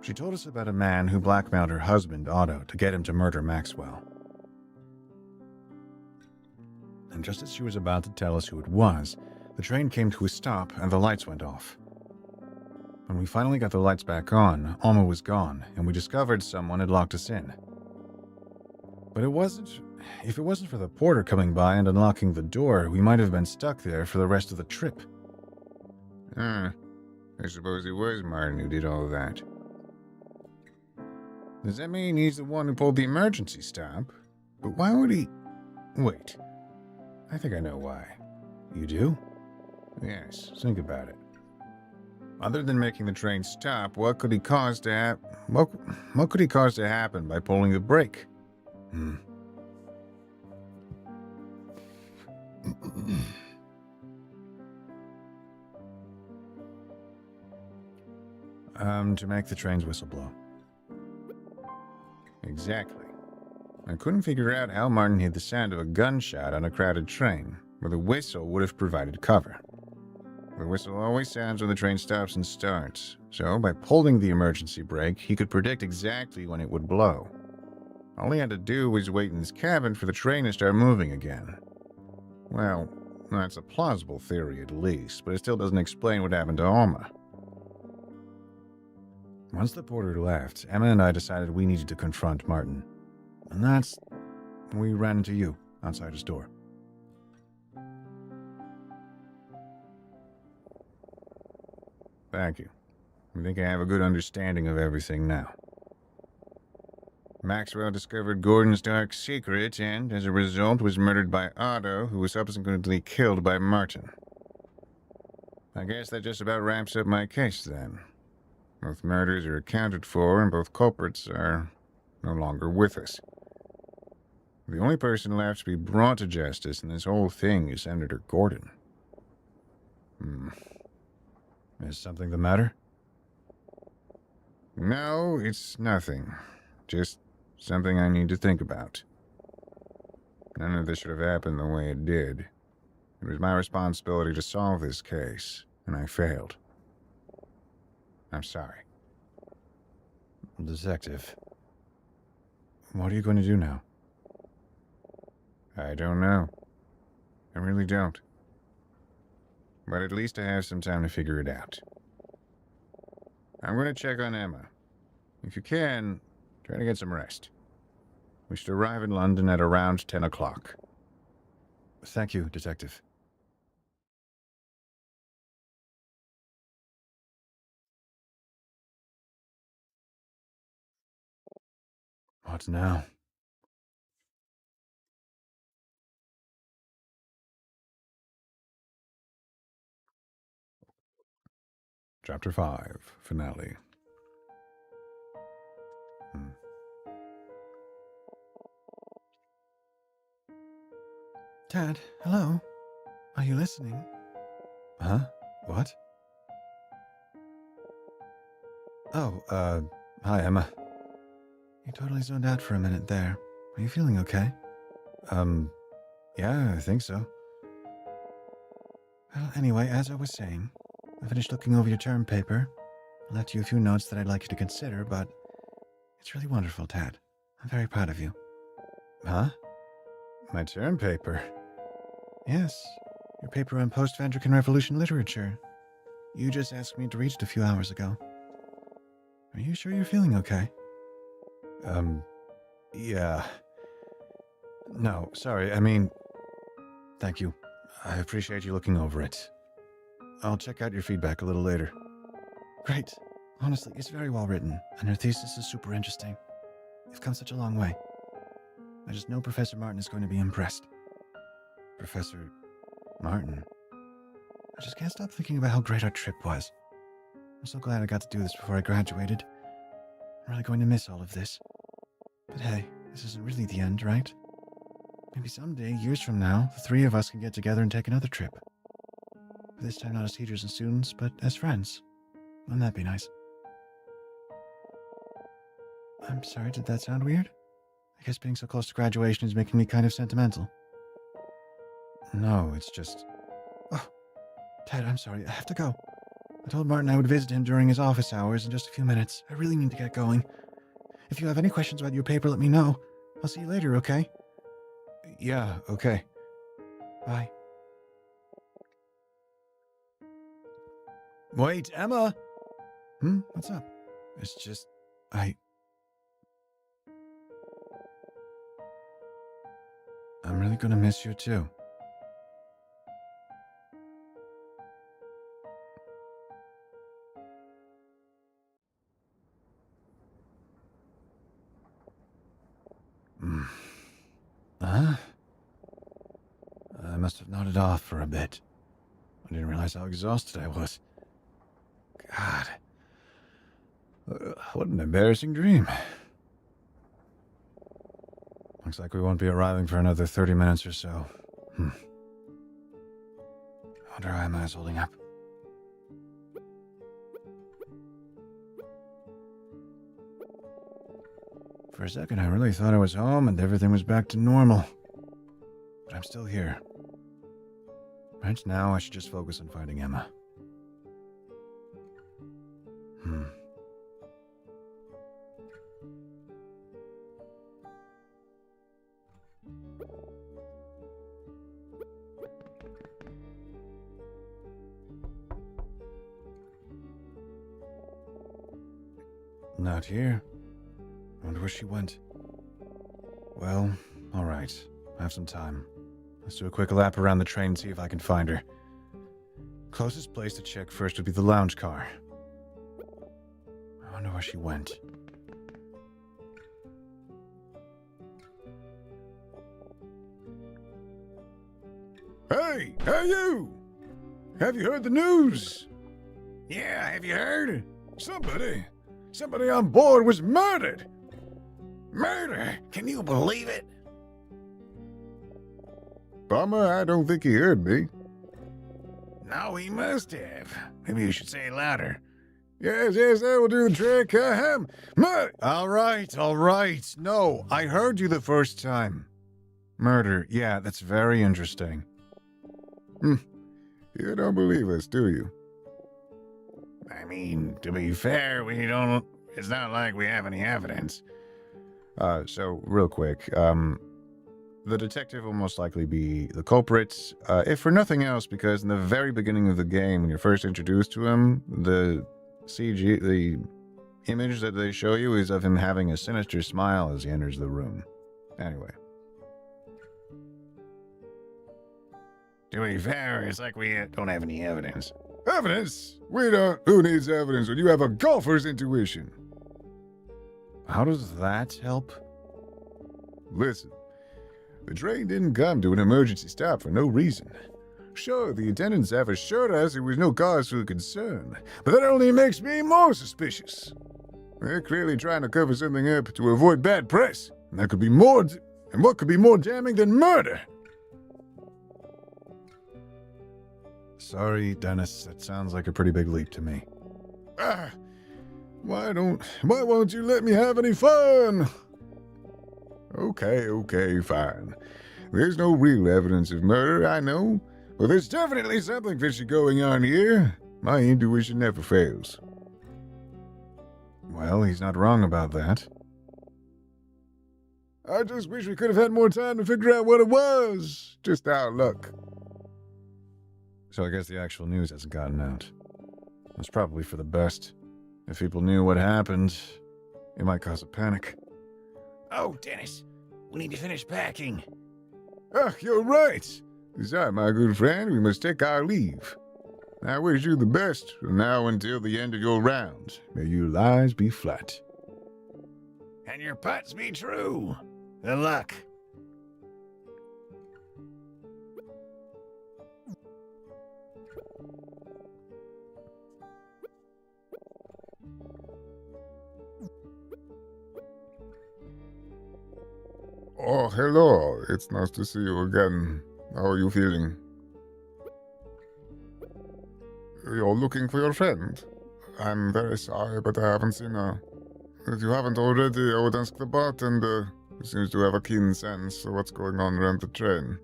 She told us about a man who blackmailed her husband, Otto, to get him to murder Maxwell. And just as she was about to tell us who it was, the train came to a stop and the lights went off. When we finally got the lights back on, Alma was gone, and we discovered someone had locked us in. But if it wasn't for the porter coming by and unlocking the door, we might have been stuck there for the rest of the trip. I suppose it was Martin who did all that. Does that mean he's the one who pulled the emergency stop? But why would he... Wait. I think I know why. You do? Yes, think about it. Other than making the train stop, what could he cause to what could he cause to happen by pulling the brake? To make the train's whistle blow. Exactly. I couldn't figure out how Martin hid the sound of a gunshot on a crowded train, where the whistle would have provided cover. The whistle always sounds when the train stops and starts, so by pulling the emergency brake, he could predict exactly when it would blow. All he had to do was wait in his cabin for the train to start moving again. Well, that's a plausible theory at least, but it still doesn't explain what happened to Alma. Once the porter left, Emma and I decided we needed to confront Martin. And that's when we ran into you outside his door. Thank you. I think I have a good understanding of everything now. Maxwell discovered Gordon's dark secret and, as a result, was murdered by Otto, who was subsequently killed by Martin. I guess that just about wraps up my case, then. Both murders are accounted for, and both culprits are no longer with us. The only person left to be brought to justice in this whole thing is Senator Gordon. Is something the matter? No, it's nothing. Just something I need to think about. None of this should have happened the way it did. It was my responsibility to solve this case, and I failed. I'm sorry. Detective. What are you going to do now? I don't know. I really don't. But at least I have some time to figure it out. I'm going to check on Emma. If you can, try to get some rest. We should arrive in London at around 10 o'clock. Thank you, Detective. What now? Chapter 5, Finale. Dad, hello? Are you listening? Huh? What? Oh, hi, Emma. You totally zoned out for a minute there. Are you feeling okay? Yeah, I think so. Well, anyway, as I was saying, I finished looking over your term paper. I left you a few notes that I'd like you to consider, but it's really wonderful, Tad. I'm very proud of you. Huh? My term paper? Yes, your paper on post-Vandrican Revolution literature. You just asked me to read it a few hours ago. Are you sure you're feeling okay? Yeah. No, sorry, thank you. I appreciate you looking over it. I'll check out your feedback a little later. Great. Honestly, it's very well written, and your thesis is super interesting. You've come such a long way. I just know Professor Martin is going to be impressed. Professor Martin? I just can't stop thinking about how great our trip was. I'm so glad I got to do this before I graduated. I'm really going to miss all of this. But hey, this isn't really the end, right? Maybe someday, years from now, the three of us can get together and take another trip. But this time not as teachers and students, but as friends. Wouldn't that be nice? I'm sorry, did that sound weird? I guess being so close to graduation is making me kind of sentimental. No, it's just... Oh, Ted, I'm sorry, I have to go. I told Martin I would visit him during his office hours in just a few minutes. I really need to get going. If you have any questions about your paper, let me know. I'll see you later, okay? Yeah, okay. Bye. Wait, Emma! What's up? It's just... I'm really gonna miss you, too. Huh? I must have nodded off for a bit. I didn't realize how exhausted I was. God. What an embarrassing dream. Looks like we won't be arriving for another 30 minutes or so. I wonder how Emma's holding up. For a second, I really thought I was home and everything was back to normal. But I'm still here. Right now, I should just focus on finding Emma. Not here. I wonder where she went. Well, alright. I have some time. Let's do a quick lap around the train and see if I can find her. Closest place to check first would be the lounge car. I wonder where she went. Hey, you! Have you heard the news? Yeah, have you heard? Somebody on board was murdered. Murder? Can you believe it? Bummer, I don't think he heard me. No, he must have. Maybe you should say it louder. Yes, that will do the trick. All right. No, I heard you the first time. Murder, yeah, that's very interesting. You don't believe us, do you? I mean, to be fair, it's not like we have any evidence. So, real quick, the detective will most likely be the culprit, if for nothing else, because in the very beginning of the game, when you're first introduced to him, the image that they show you is of him having a sinister smile as he enters the room. Anyway. To be fair, it's like we don't have any evidence. Evidence? We don't. Who needs evidence when you have a golfer's intuition? How does that help? Listen, the train didn't come to an emergency stop for no reason. Sure, the attendants have assured us there was no cause for concern, but that only makes me more suspicious. They're clearly trying to cover something up to avoid bad press, and that could be more. And what could be more damning than murder? Sorry, Dennis. That sounds like a pretty big leap to me. Ah, why won't you let me have any fun? Okay, fine. There's no real evidence of murder, I know, but there's definitely something fishy going on here. My intuition never fails. Well, he's not wrong about that. I just wish we could have had more time to figure out what it was. Just our luck. So I guess the actual news hasn't gotten out. It's probably for the best. If people knew what happened, it might cause a panic. Oh, Dennis, we need to finish packing. Ah, you're right. Sorry, my good friend, we must take our leave. I wish you the best from now until the end of your round. May your lies be flat. And your putts be true. Good luck. Oh, hello. It's nice to see you again. How are you feeling? You're looking for your friend? I'm very sorry, but I haven't seen her. If you haven't already, I would ask the bartender. He seems to have a keen sense of what's going on around the train.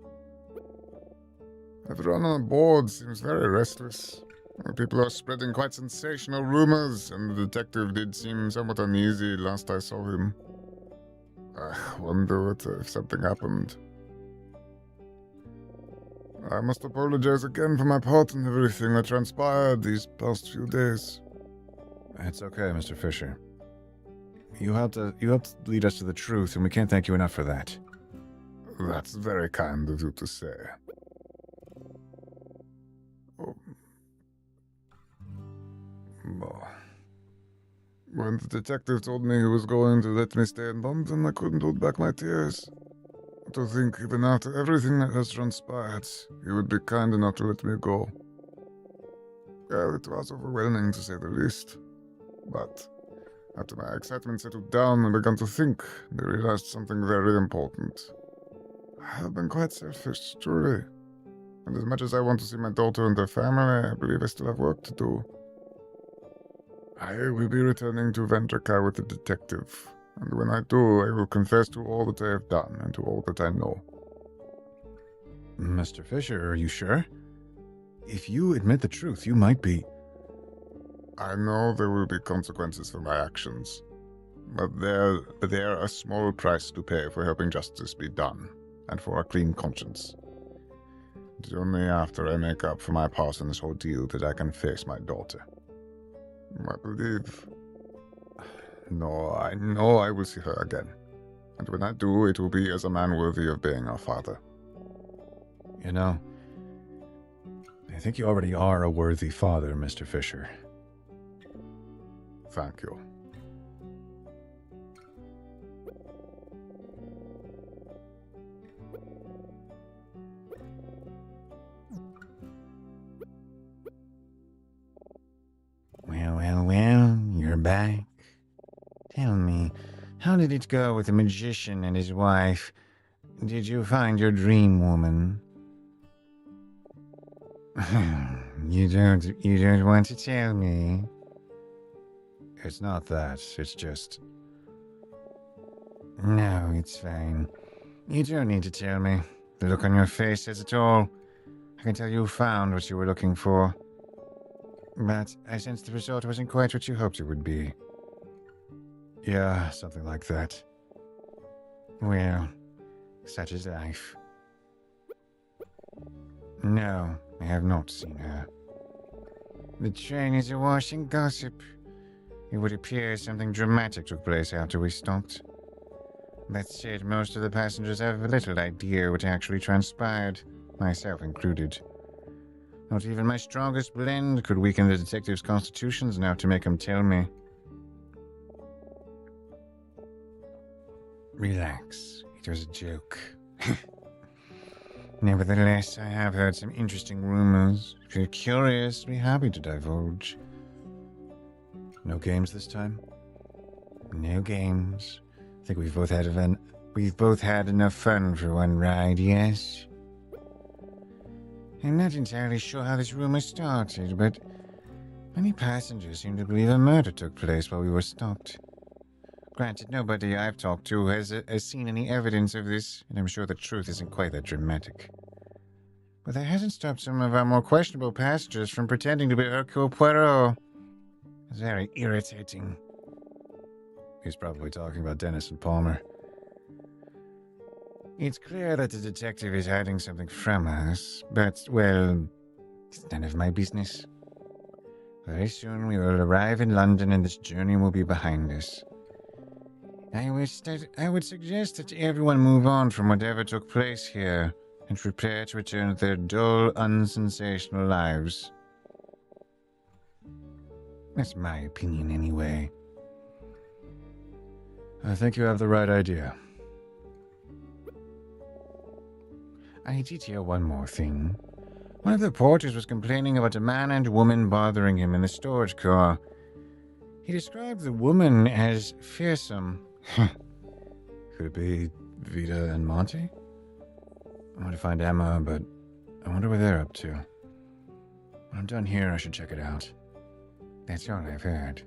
Everyone on board seems very restless. People are spreading quite sensational rumors, and the detective did seem somewhat uneasy last I saw him. I wonder if something happened. I must apologize again for my part in everything that transpired these past few days. It's okay, Mr. Fisher. You helped lead us to the truth, and we can't thank you enough for that. That's very kind of you to say. Oh. When the detective told me he was going to let me stay in London, I couldn't hold back my tears. To think, even after everything that has transpired, he would be kind enough to let me go. Well, it was overwhelming to say the least. But after my excitement settled down and began to think, I realized something very important. I have been quite selfish, truly. And as much as I want to see my daughter and her family, I believe I still have work to do. I will be returning to Ventrica with the detective, and when I do, I will confess to all that I have done and to all that I know. Mr. Fisher, are you sure? If you admit the truth, you might be... I know there will be consequences for my actions, but they are a small price to pay for helping justice be done, and for a clean conscience. It's only after I make up for my part in this ordeal that I can face my daughter. I believe... No, I know I will see her again. And when I do, it will be as a man worthy of being a father. You know, I think you already are a worthy father, Mr. Fisher. Thank you. Well, you're back. Tell me, how did it go with the magician and his wife? Did you find your dream woman? You don't want to tell me? It's not that, it's just... No, it's fine. You don't need to tell me. The look on your face says it all. I can tell you found what you were looking for. But I sense the result wasn't quite what you hoped it would be. Yeah, something like that. Well, such is life. No, I have not seen her. The train is awash in gossip. It would appear something dramatic took place after we stopped. That said, most of the passengers have little idea what actually transpired, myself included. Not even my strongest blend could weaken the detective's constitutions enough to make him tell me. Relax, it was a joke. Nevertheless, I have heard some interesting rumors. If you're curious, I'd be happy to divulge. No games this time? No games. I think we've both had enough fun for one ride, yes? I'm not entirely sure how this rumor started, but many passengers seem to believe a murder took place while we were stopped. Granted, nobody I've talked to has seen any evidence of this, and I'm sure the truth isn't quite that dramatic. But that hasn't stopped some of our more questionable passengers from pretending to be Hercule Poirot. It's very irritating. He's probably talking about Dennis and Palmer. It's clear that the detective is hiding something from us, but, well, it's none of my business. Very soon we will arrive in London and this journey will be behind us. I would suggest that everyone move on from whatever took place here and prepare to return to their dull, unsensational lives. That's my opinion anyway. I think you have the right idea. I did hear one more thing. One of the porters was complaining about a man and woman bothering him in the storage car. He described the woman as fearsome. Could it be Vita and Monty? I want to find Emma, but I wonder what they're up to. When I'm done here, I should check it out. That's all I've heard.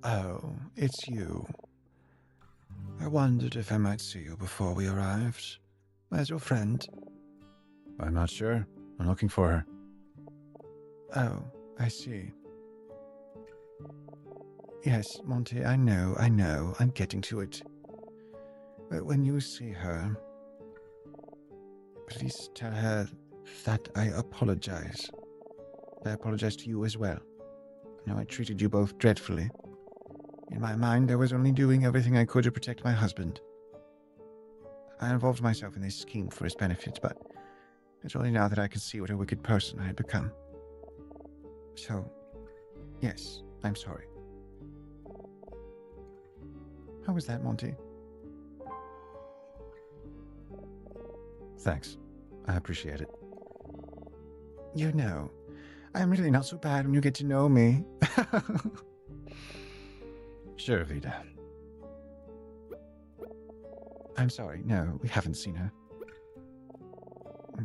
Oh, it's you. I wondered if I might see you before we arrived. Where's your friend? I'm not sure. I'm looking for her. Oh, I see. Yes, Monty, I know, I'm getting to it. But when you see her, please tell her that I apologize. I apologize to you as well. I know I treated you both dreadfully. In my mind, I was only doing everything I could to protect my husband. I involved myself in this scheme for his benefit, but it's only now that I can see what a wicked person I had become. So, yes, I'm sorry. How was that, Monty? Thanks. I appreciate it. You know, I'm really not so bad when you get to know me. Sure, Vita. I'm sorry, no, we haven't seen her.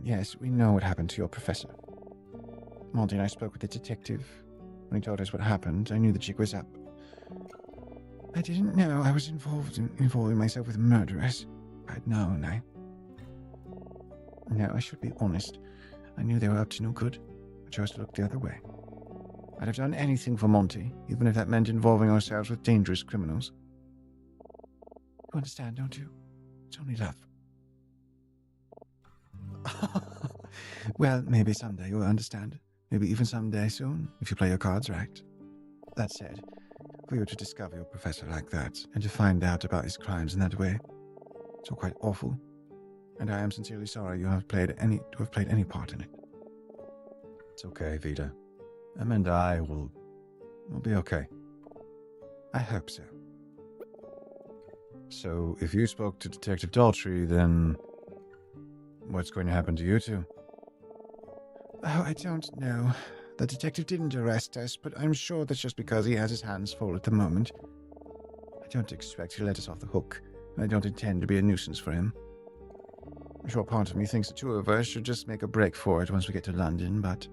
Yes, we know what happened to your professor. Monty and I spoke with the detective. When he told us what happened, I knew the jig was up. I didn't know I was involving myself with murderers. I'd known, No, I should be honest. I knew they were up to no good. I chose to look the other way. I'd have done anything for Monty, even if that meant involving ourselves with dangerous criminals. You understand, don't you? It's only love. Well, maybe someday you'll understand. Maybe even someday soon, if you play your cards right. That said, for you to discover your professor like that, and to find out about his crimes in that way, it's all quite awful. And I am sincerely sorry to have played any part in it. It's okay, Vita. Em and I will be okay. I hope so. So, if you spoke to Detective Daltrey, then what's going to happen to you two? Oh, I don't know. The detective didn't arrest us, but I'm sure that's just because he has his hands full at the moment. I don't expect he'll let us off the hook, and I don't intend to be a nuisance for him. I'm sure part of me thinks the two of us should just make a break for it once we get to London, but...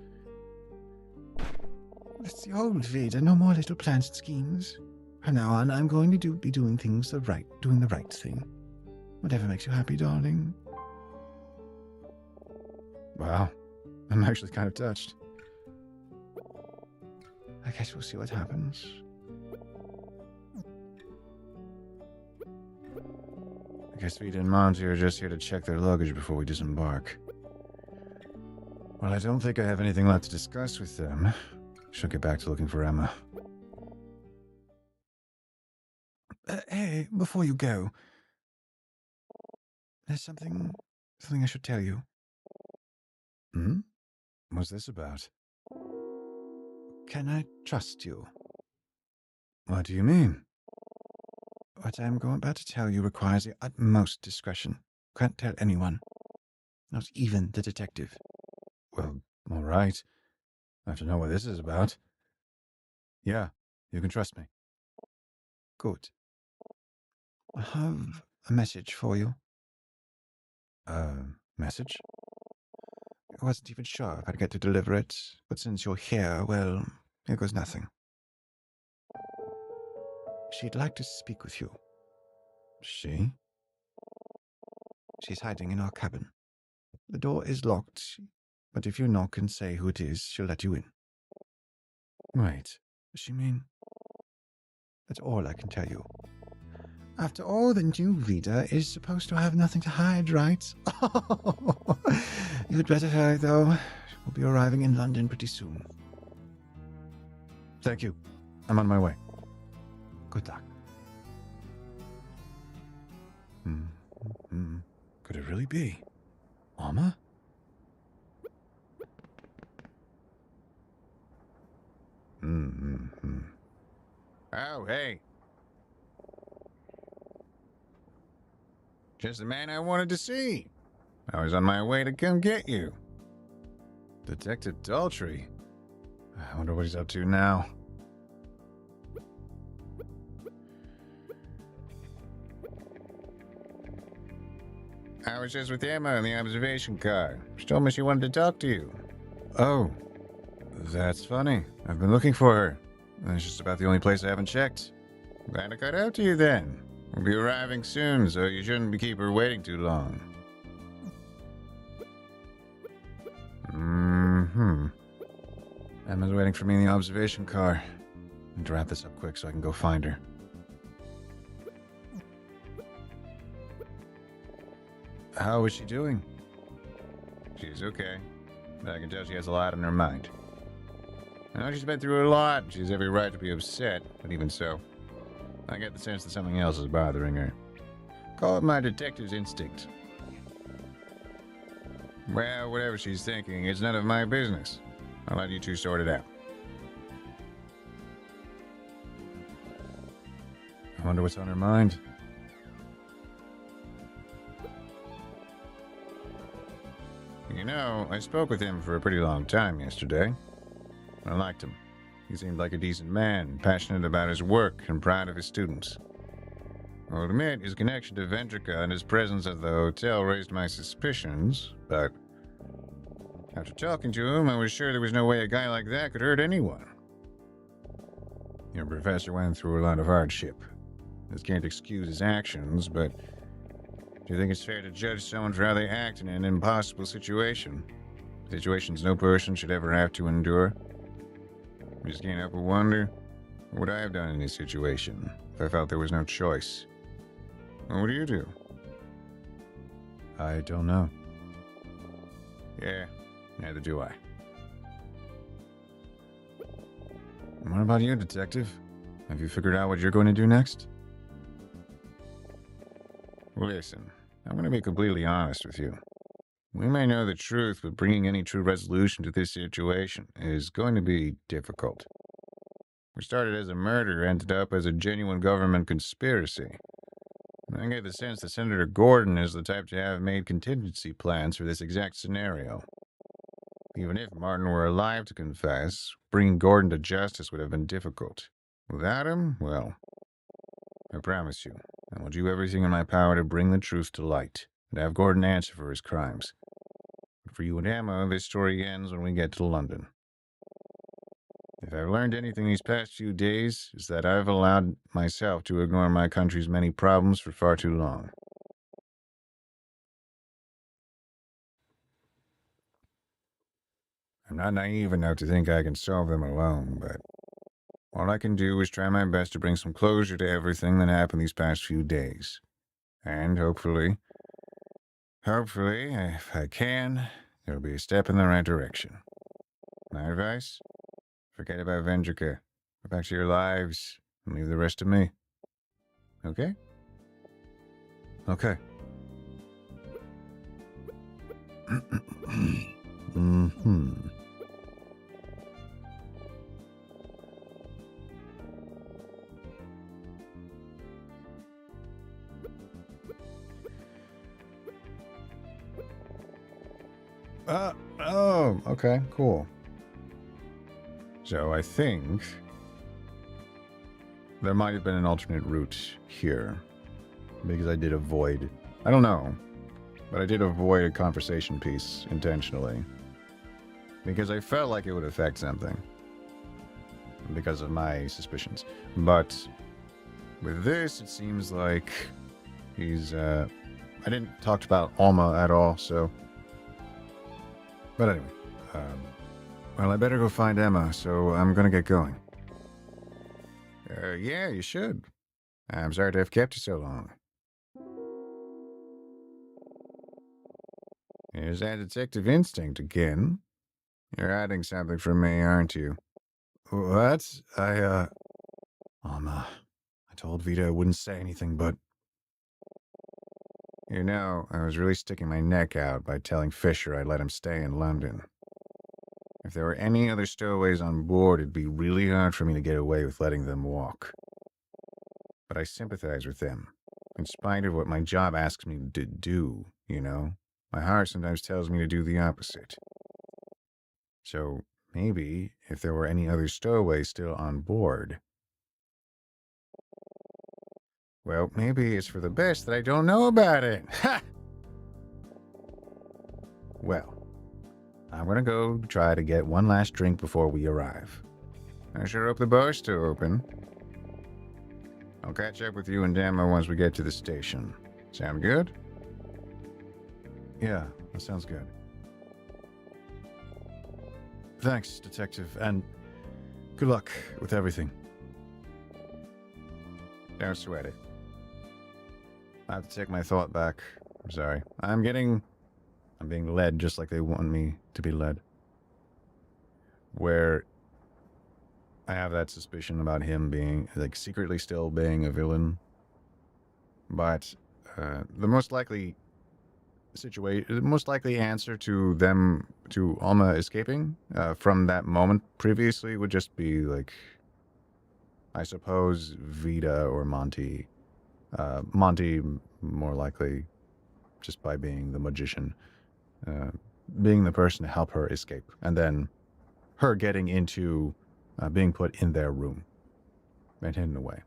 That's the old Veda, no more little plans and schemes. From now on, I'm going to be doing the right thing. Whatever makes you happy, darling. Wow. I'm actually kind of touched. I guess we'll see what happens. I guess Vita and Monty are just here to check their luggage before we disembark. Well, I don't think I have anything left to discuss with them. Should get back to looking for Emma. Hey, before you go, there's something I should tell you. Hmm? What's this about? Can I trust you? What do you mean? What I am about to tell you requires the utmost discretion. Can't tell anyone. Not even the detective. Well, all right. I have to know what this is about. Yeah, you can trust me. Good. I have a message for you. Message? I wasn't even sure if I'd get to deliver it, but since you're here, well, here goes nothing. She'd like to speak with you. She? She's hiding in our cabin. The door is locked, but if you knock and say who it is, she'll let you in. Wait. Does she mean? That's all I can tell you. After all, the new reader is supposed to have nothing to hide, right? You'd better hurry, though. We'll be arriving in London pretty soon. Thank you. I'm on my way. Good luck. Could it really be? Alma? Oh, hey. Just the man I wanted to see. I was on my way to come get you. Detective Daltrey. I wonder what he's up to now. I was just with Emma in the observation car. She told me she wanted to talk to you. Oh, that's funny. I've been looking for her. It's just about the only place I haven't checked. Glad I got out to you then. We'll be arriving soon, so you shouldn't keep her waiting too long. Emma's waiting for me in the observation car. I need to wrap this up quick so I can go find her. How is she doing? She's okay. But I can tell she has a lot on her mind. I know she's been through a lot. She has every right to be upset, but even so, I get the sense that something else is bothering her. Call it my detective's instinct. Well, whatever she's thinking, it's none of my business. I'll let you two sort it out. I wonder what's on her mind. You know, I spoke with him for a pretty long time yesterday. I liked him. He seemed like a decent man, passionate about his work and proud of his students. I'll admit his connection to Vendrica and his presence at the hotel raised my suspicions, but after talking to him, I was sure there was no way a guy like that could hurt anyone. Your professor went through a lot of hardship. This can't excuse his actions, but do you think it's fair to judge someone for how they act in an impossible situation? Situations no person should ever have to endure? I just can't help but wonder, what would I have done in this situation if I felt there was no choice? What do you do? I don't know. Yeah, neither do I. What about you, Detective? Have you figured out what you're going to do next? Listen, I'm going to be completely honest with you. We may know the truth, but bringing any true resolution to this situation is going to be difficult. We started as a murder, ended up as a genuine government conspiracy. I get the sense that Senator Gordon is the type to have made contingency plans for this exact scenario. Even if Martin were alive to confess, bringing Gordon to justice would have been difficult. Without him, well, I promise you, I will do everything in my power to bring the truth to light and have Gordon answer for his crimes. But for you and Emma, this story ends when we get to London. If I've learned anything these past few days, is that I've allowed myself to ignore my country's many problems for far too long. I'm not naive enough to think I can solve them alone, but all I can do is try my best to bring some closure to everything that happened these past few days. And hopefully, if I can, it'll be a step in the right direction. My advice? Forget about Vendrica. Go back to your lives and leave the rest to me. Okay? Okay. Oh, okay, cool. So I think there might have been an alternate route here. Because I did avoid... I don't know. But I did avoid a conversation piece intentionally. Because I felt like it would affect something. Because of my suspicions. But with this, it seems like he's... I didn't talk about Alma at all, so... But anyway. Well, I better go find Emma, so I'm gonna get going. Yeah, you should. I'm sorry to have kept you so long. Here's that detective instinct again. You're hiding something from me, aren't you? What? Alma, I told Vita I wouldn't say anything, but... You know, I was really sticking my neck out by telling Fisher I'd let him stay in London. If there were any other stowaways on board, it'd be really hard for me to get away with letting them walk. But I sympathize with them, in spite of what my job asks me to do, you know? My heart sometimes tells me to do the opposite. So, maybe, if there were any other stowaways still on board... Well, maybe it's for the best that I don't know about it. Ha! Well, I'm gonna go try to get one last drink before we arrive. I sure hope the bar's still open. I'll catch up with you and Emma once we get to the station. Sound good? Yeah, that sounds good. Thanks, Detective, and good luck with everything. Don't sweat it. I have to take my thought back. I'm sorry. I'm being led just like they want me to be led. Where I have that suspicion about him being, like, secretly still being a villain. But the most likely answer to Alma escaping from that moment previously would just be, like, I suppose Vita or Monty. Monty, more likely, just by being the magician. Being the person to help her escape. And then her getting into being put in their room and hidden away.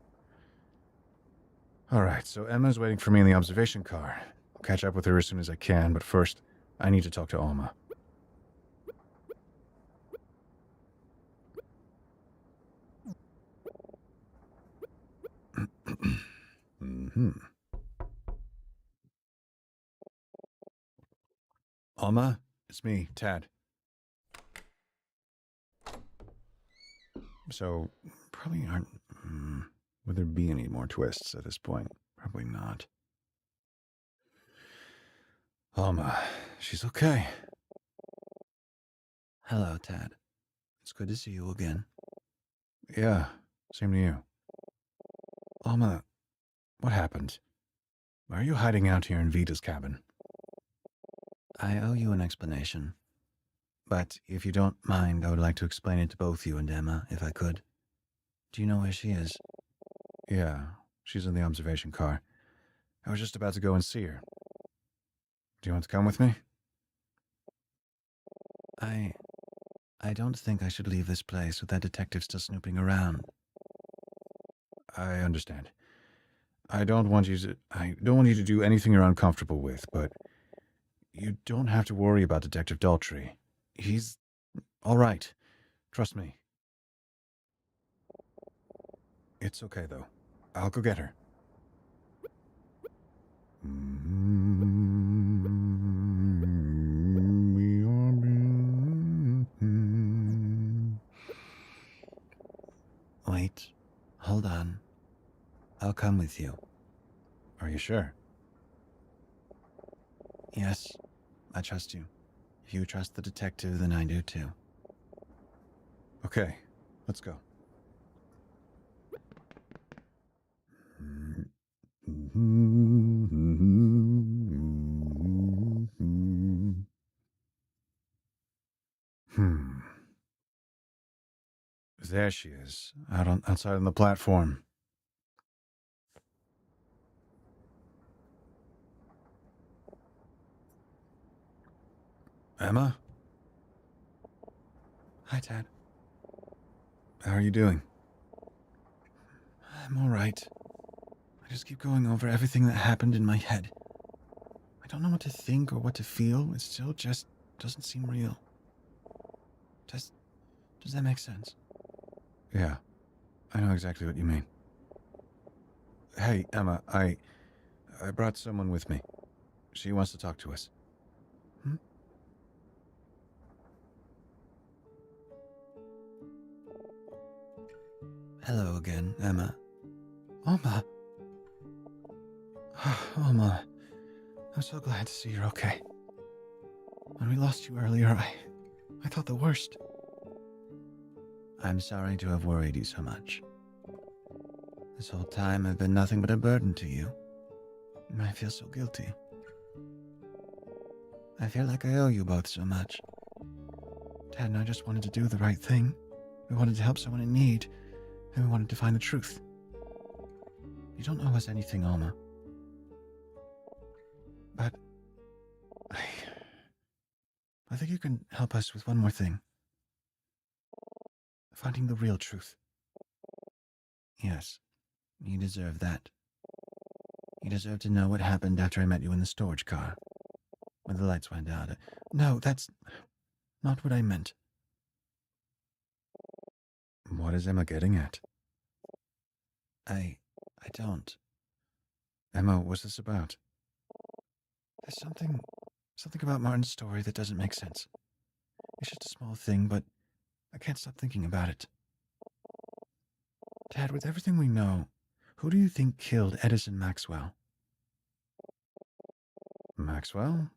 Alright, so Emma's waiting for me in the observation car. I'll catch up with her as soon as I can, but first, I need to talk to Alma. Mm-hmm. Alma, it's me, Tad. So, probably aren't... would there be any more twists at this point? Probably not. Alma, she's okay. Hello, Tad. It's good to see you again. Yeah, same to you. Alma, what happened? Why are you hiding out here in Vita's cabin? I owe you an explanation. But if you don't mind, I would like to explain it to both you and Emma, if I could. Do you know where she is? Yeah, she's in the observation car. I was just about to go and see her. Do you want to come with me? I don't think I should leave this place with that detective still snooping around. I understand. I don't want you to do anything you're uncomfortable with, but you don't have to worry about Detective Daltrey. He's all right. Trust me. It's okay, though. I'll go get her. Wait. Hold on. I'll come with you. Are you sure? Yes, I trust you. If you trust the detective, then I do too. Okay, let's go. There she is, outside on the platform. Emma? Hi, Dad. How are you doing? I'm all right. I just keep going over everything that happened in my head. I don't know what to think or what to feel. It still just doesn't seem real. Does that make sense? Yeah, I know exactly what you mean. Hey, Emma, I brought someone with me. She wants to talk to us. Hello again, Emma. Oma. Oma. I'm so glad to see you're okay. When we lost you earlier, I thought the worst. I'm sorry to have worried you so much. This whole time I've been nothing but a burden to you. And I feel so guilty. I feel like I owe you both so much. Dad and I just wanted to do the right thing. We wanted to help someone in need, and we wanted to find the truth. You don't owe us anything, Alma. But I think you can help us with one more thing. Finding the real truth. Yes, you deserve that. You deserve to know what happened after I met you in the storage car. When the lights went out. No, that's not what I meant. What is Emma getting at? I don't. Emma, what's this about? There's something about Martin's story that doesn't make sense. It's just a small thing, but I can't stop thinking about it. Dad, with everything we know, who do you think killed Edison Maxwell? Maxwell?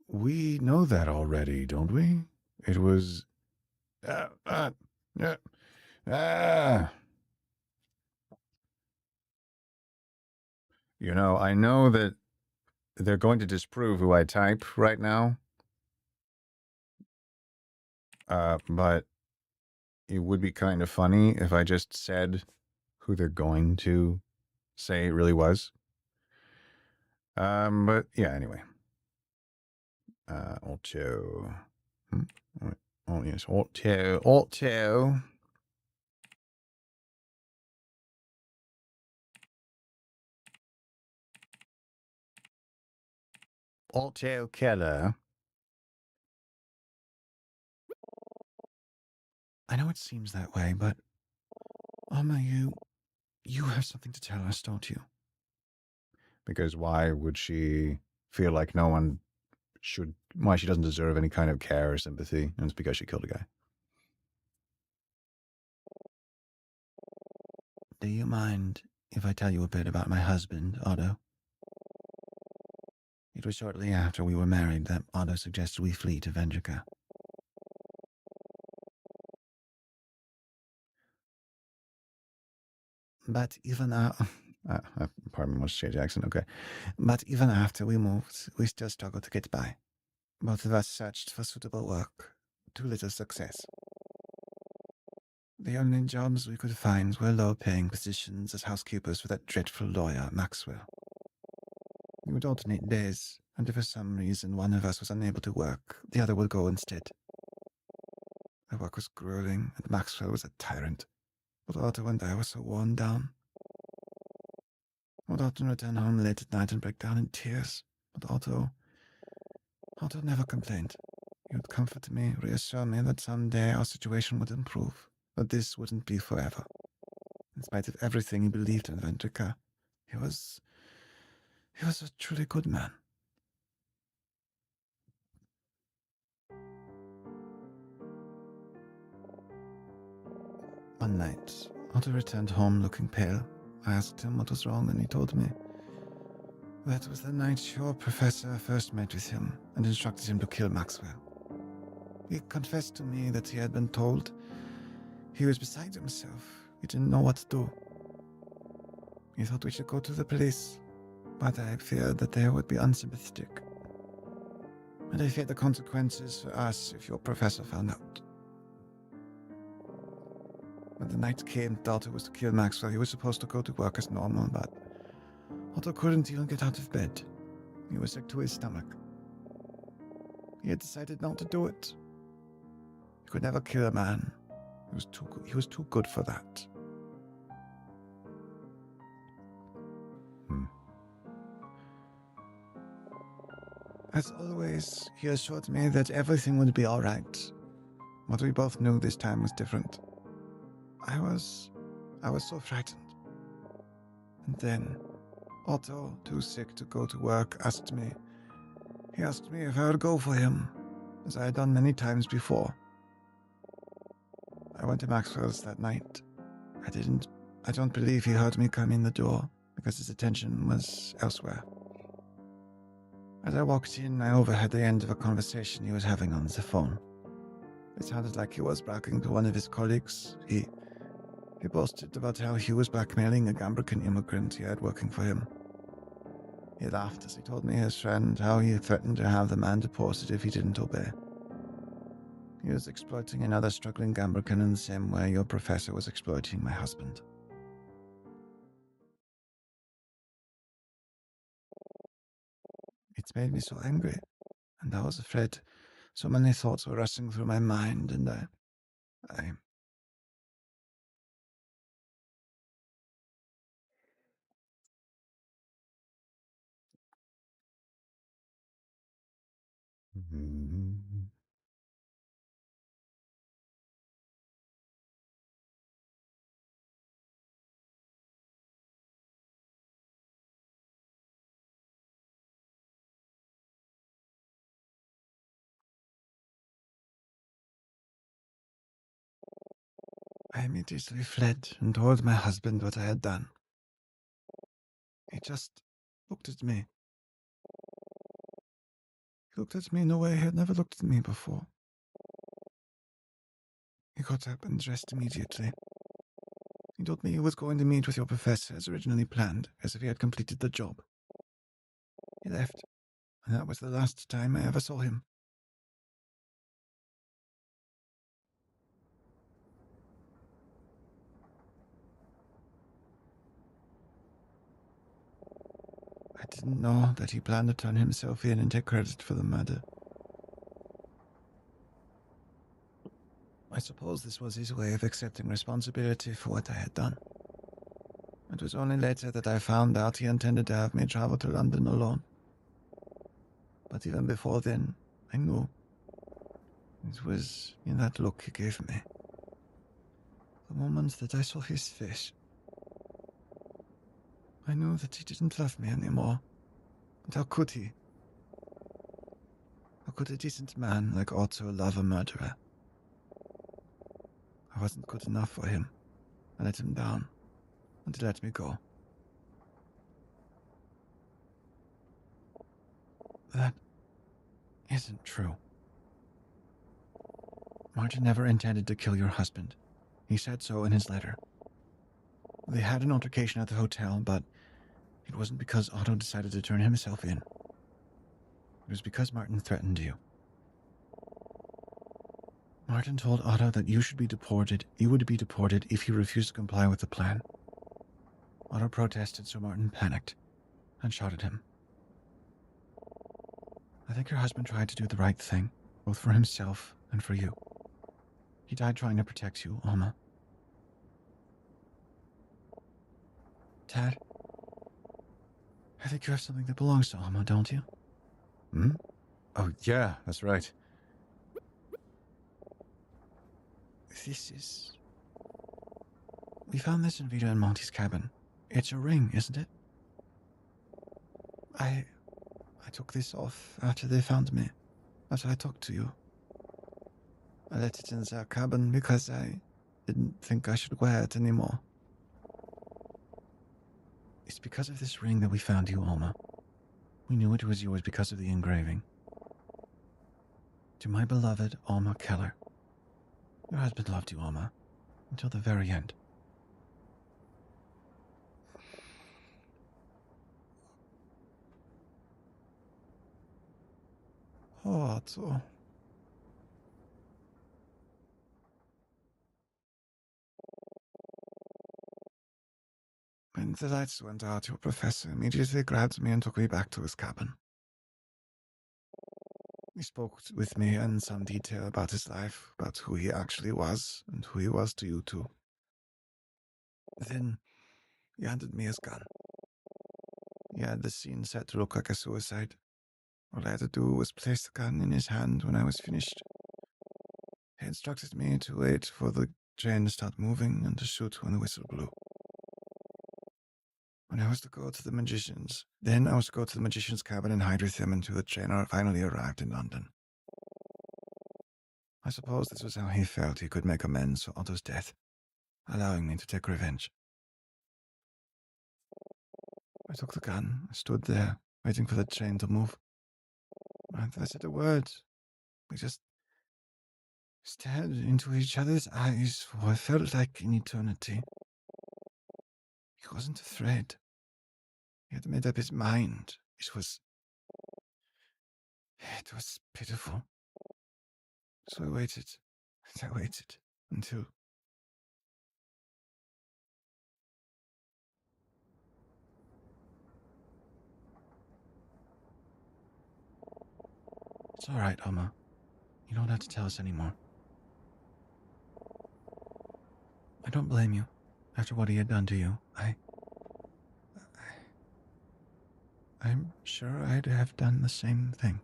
We know that already, don't we? It was... uh, uh, ah. You know, I know that they're going to disprove who I type right now. But it would be kind of funny if I just said who they're going to say it really was. But yeah, anyway. Alt-2. Oh, yes, Alt-2. Alt-2. Alt-2 killer. I know it seems that way, but Alma, you have something to tell us, don't you? Because why would she feel like no one should... Why she doesn't deserve any kind of care or sympathy, and it's because she killed a guy. Do you mind if I tell you a bit about my husband, Otto? It was shortly after we were married that Otto suggested we flee to Vendrica. But even Pardon me, what's change accent? Okay. But even after we moved, we still struggled to get by. Both of us searched for suitable work, to little success. The only jobs we could find were low-paying positions as housekeepers for that dreadful lawyer, Maxwell. We would alternate days, and if for some reason one of us was unable to work, the other would go instead. The work was grueling, and Maxwell was a tyrant. But Otto and I were so worn down. Would often return home late at night and break down in tears. But Otto never complained. He would comfort me, reassure me that someday our situation would improve, that this wouldn't be forever. In spite of everything he believed in Vendrica, he was a truly good man. One night, Otto returned home looking pale. I asked him what was wrong, and he told me. That was the night your professor first met with him and instructed him to kill Maxwell. He confessed to me that he had been told. He was beside himself. He didn't know what to do. He thought we should go to the police, but I feared that they would be unsympathetic. And I feared the consequences for us if your professor found out. When the night came that Otto was to kill Maxwell, he was supposed to go to work as normal, but Otto couldn't even get out of bed. He was sick to his stomach. he had decided not to do it. He could never kill a man. He was too good for that. As always, he assured me that everything would be all right. But we both knew this time was different. I was so frightened. And then, Otto, too sick to go to work, asked me if I would go for him, as I had done many times before. I went to Maxwell's that night. I don't believe he heard me come in the door, because his attention was elsewhere. As I walked in, I overheard the end of a conversation he was having on the phone. It sounded like he was bragging to one of his colleagues. He boasted about how he was blackmailing a Gambrican immigrant he had working for him. He laughed as he told me his friend how he threatened to have the man deported if he didn't obey. He was exploiting another struggling Gambrican in the same way your professor was exploiting my husband. It made me so angry, and I was afraid. So many thoughts were rushing through my mind, and I immediately fled and told my husband what I had done. He just looked at me. He looked at me in a way he had never looked at me before. He got up and dressed immediately. He told me he was going to meet with your professor as originally planned, as if he had completed the job. He left, and that was the last time I ever saw him. I didn't know that he planned to turn himself in and take credit for the murder. I suppose this was his way of accepting responsibility for what I had done. It was only later that I found out he intended to have me travel to London alone. But even before then, I knew. It was in that look he gave me. The moment that I saw his face, I knew that he didn't love me anymore. And how could he? How could a decent man like Otto love a murderer? I wasn't good enough for him. I let him down, and he let me go. That isn't true. Martin never intended to kill your husband. He said so in his letter. They had an altercation at the hotel, but it wasn't because Otto decided to turn himself in. It was because Martin threatened you. Martin told Otto that you would be deported if he refused to comply with the plan. Otto protested, so Martin panicked and shot at him. I think your husband tried to do the right thing, both for himself and for you. He died trying to protect you, Alma. Tad, I think you have something that belongs to Alma, don't you? Hmm? Oh, yeah, that's right. We found this in Vito and Monty's cabin. It's a ring, isn't it? I took this off after they found me, after I talked to you. I let it in their cabin because I didn't think I should wear it anymore. It's because of this ring that we found you, Alma. We knew it was yours because of the engraving. To my beloved Alma Keller. Your husband loved you, Alma, until the very end. Oh, Otto. When the lights went out, your professor immediately grabbed me and took me back to his cabin. He spoke with me in some detail about his life, about who he actually was, and who he was to you two. Then he handed me his gun. He had the scene set to look like a suicide. All I had to do was place the gun in his hand when I was finished. He instructed me to wait for the train to start moving and to shoot when the whistle blew. When I was to go to the magician's, then I was to go to the magician's cabin and hide with him until the train finally arrived in London. I suppose this was how he felt he could make amends for Otto's death, allowing me to take revenge. I took the gun, I stood there, waiting for the train to move. And I said a word. We just stared into each other's eyes for what felt like an eternity. He wasn't afraid. He had made up his mind. It was pitiful. So I waited, and I waited, until... It's all right, Alma. You don't have to tell us anymore. I don't blame you. After what he had done to you, I'm sure I'd have done the same thing.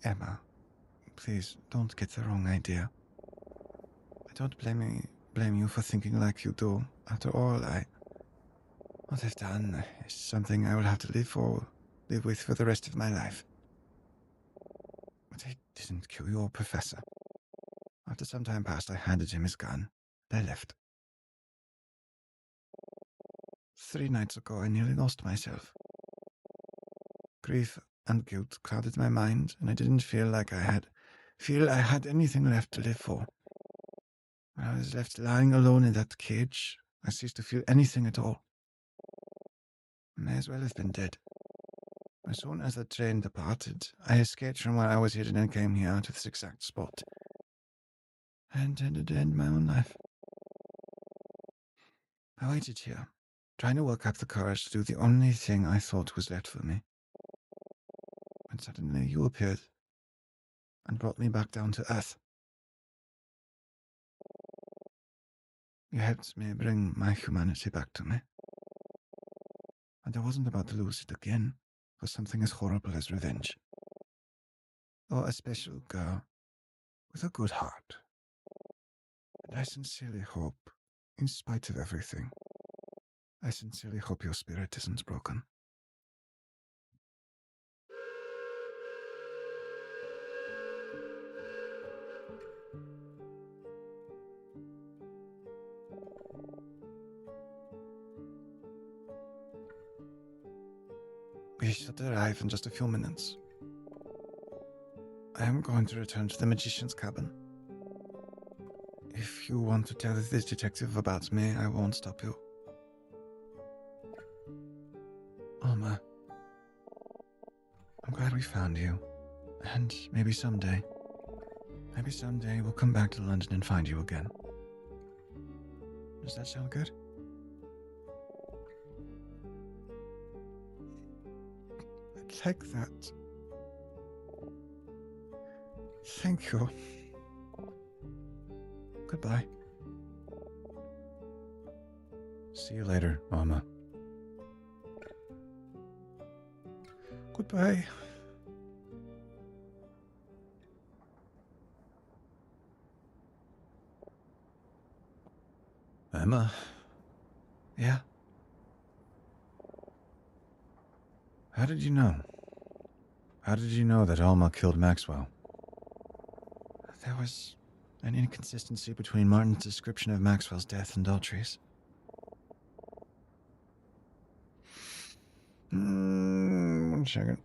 Emma, please don't get the wrong idea. I don't blame you for thinking like you do. After all, what I've done is something I will have to live with for the rest of my life. But I didn't kill your professor. After some time passed, I handed him his gun, and I left. 3 nights ago, I nearly lost myself. Grief and guilt clouded my mind, and I didn't feel I had anything left to live for. When I was left lying alone in that cage, I ceased to feel anything at all. I may as well have been dead. As soon as the train departed, I escaped from where I was hidden and came here to this exact spot. I intended to end my own life. I waited here, trying to work up the courage to do the only thing I thought was left for me. When suddenly you appeared and brought me back down to earth. You helped me bring my humanity back to me. And I wasn't about to lose it again for something as horrible as revenge. Or a special girl with a good heart. And I sincerely hope, in spite of everything, I sincerely hope your spirit isn't broken. We should arrive in just a few minutes. I am going to return to the magician's cabin. If you want to tell this detective about me, I won't stop you. Alma, I'm glad we found you. And maybe someday we'll come back to London and find you again. Does that sound good? I'd like that. Thank you. Goodbye. See you later, Mama. Goodbye. Emma? Yeah? How did you know? How did you know that Alma killed Maxwell? There was an inconsistency between Martin's description of Maxwell's death and Daltrey's. 1 second.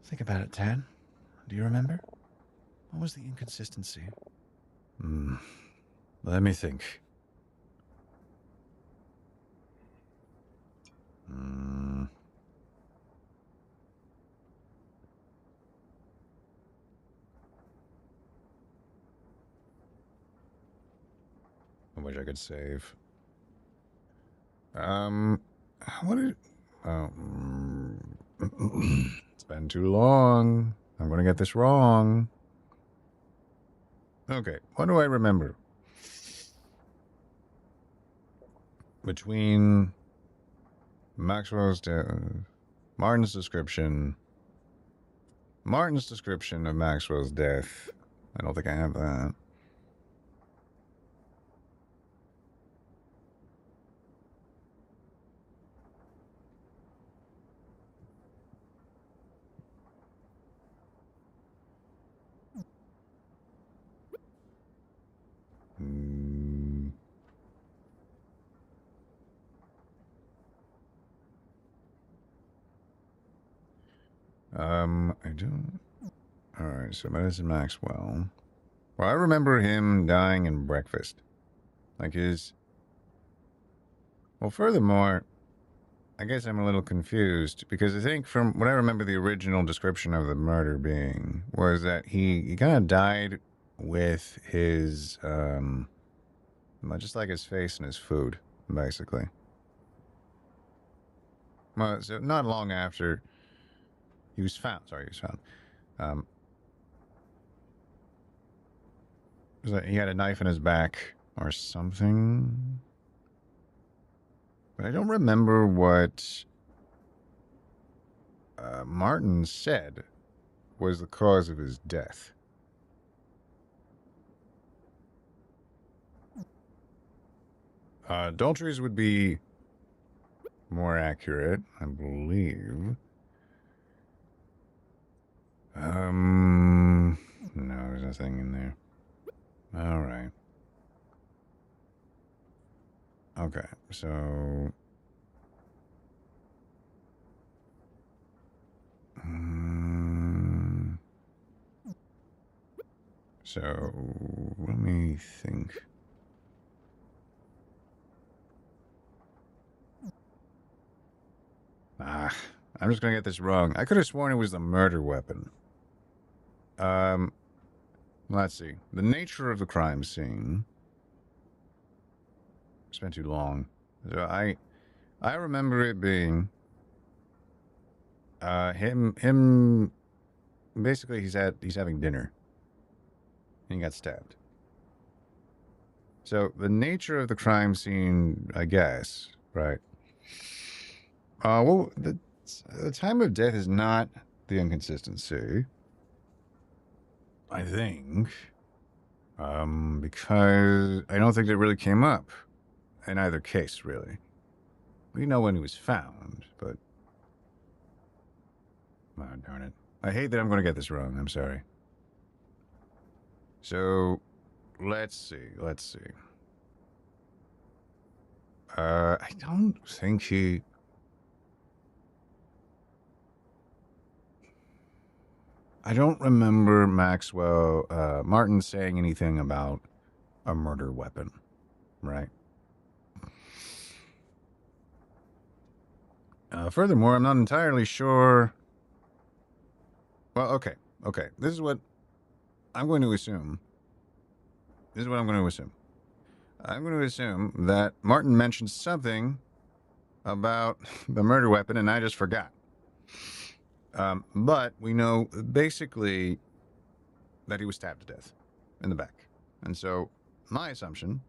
Think about it, Tad. Do you remember? What was the inconsistency? Let me think. wish I could save. What did... Oh, it's been too long. I'm gonna get this wrong. Okay, what do I remember? Between Maxwell's death, Martin's description of Maxwell's death. I don't think I have that. I don't. Alright, so Medicine Maxwell. Well, I remember him dying in Breakfast. Like his... Well, furthermore, I guess I'm a little confused, because I think from what I remember the original description of the murder being, was that he kind of died with his, just like his face and his food, basically. Well, so not long after he was found. Was that he had a knife in his back or something? But I don't remember what Martin said was the cause of his death. Adulteries would be more accurate, I believe. No, there's nothing in there. All right. Okay, so... So, let me think. I'm just gonna get this wrong. I could have sworn it was the murder weapon. Let's see. The nature of the crime scene. Spent too long. So I remember it being him basically he's having dinner and he got stabbed. So the nature of the crime scene, I guess, right? Well, the time of death is not the inconsistency, I think, because I don't think it really came up in either case, really. We know when he was found, but... Oh, darn it. I hate that I'm going to get this wrong. I'm sorry. So, let's see. I don't think he... I don't remember Martin saying anything about a murder weapon, right? Furthermore, I'm not entirely sure... Well, okay. This is what I'm going to assume. I'm going to assume that Martin mentioned something about the murder weapon, and I just forgot. But we know basically that he was stabbed to death in the back. And so my assumption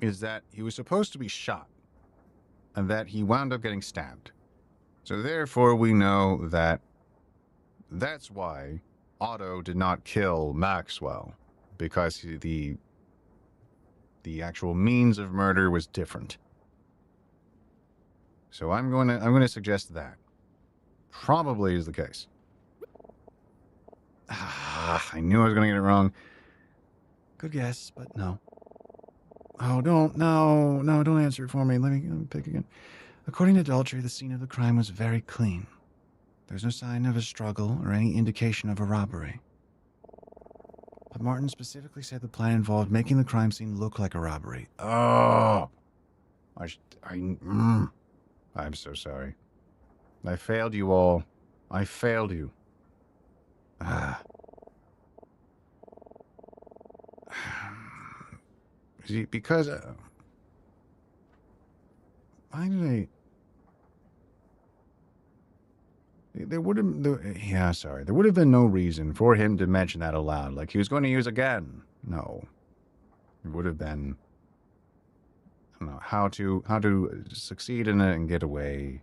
is that he was supposed to be shot and that he wound up getting stabbed. So therefore we know that that's why Otto did not kill Maxwell, because the actual means of murder was different. So I'm going to suggest that probably is the case. I knew I was going to get it wrong. Good guess, but no. Oh, don't answer it for me. Let me pick again. According to adultery, the scene of the crime was very clean. There's no sign of a struggle or any indication of a robbery. But Martin specifically said the plan involved making the crime scene look like a robbery. Oh! I'm so sorry. I failed you all. I failed you. See, because Why did I... There would have... Yeah, sorry. There would have been no reason for him to mention that aloud, like he was going to use again. No. It would have been... I don't know, how to succeed in it and get away.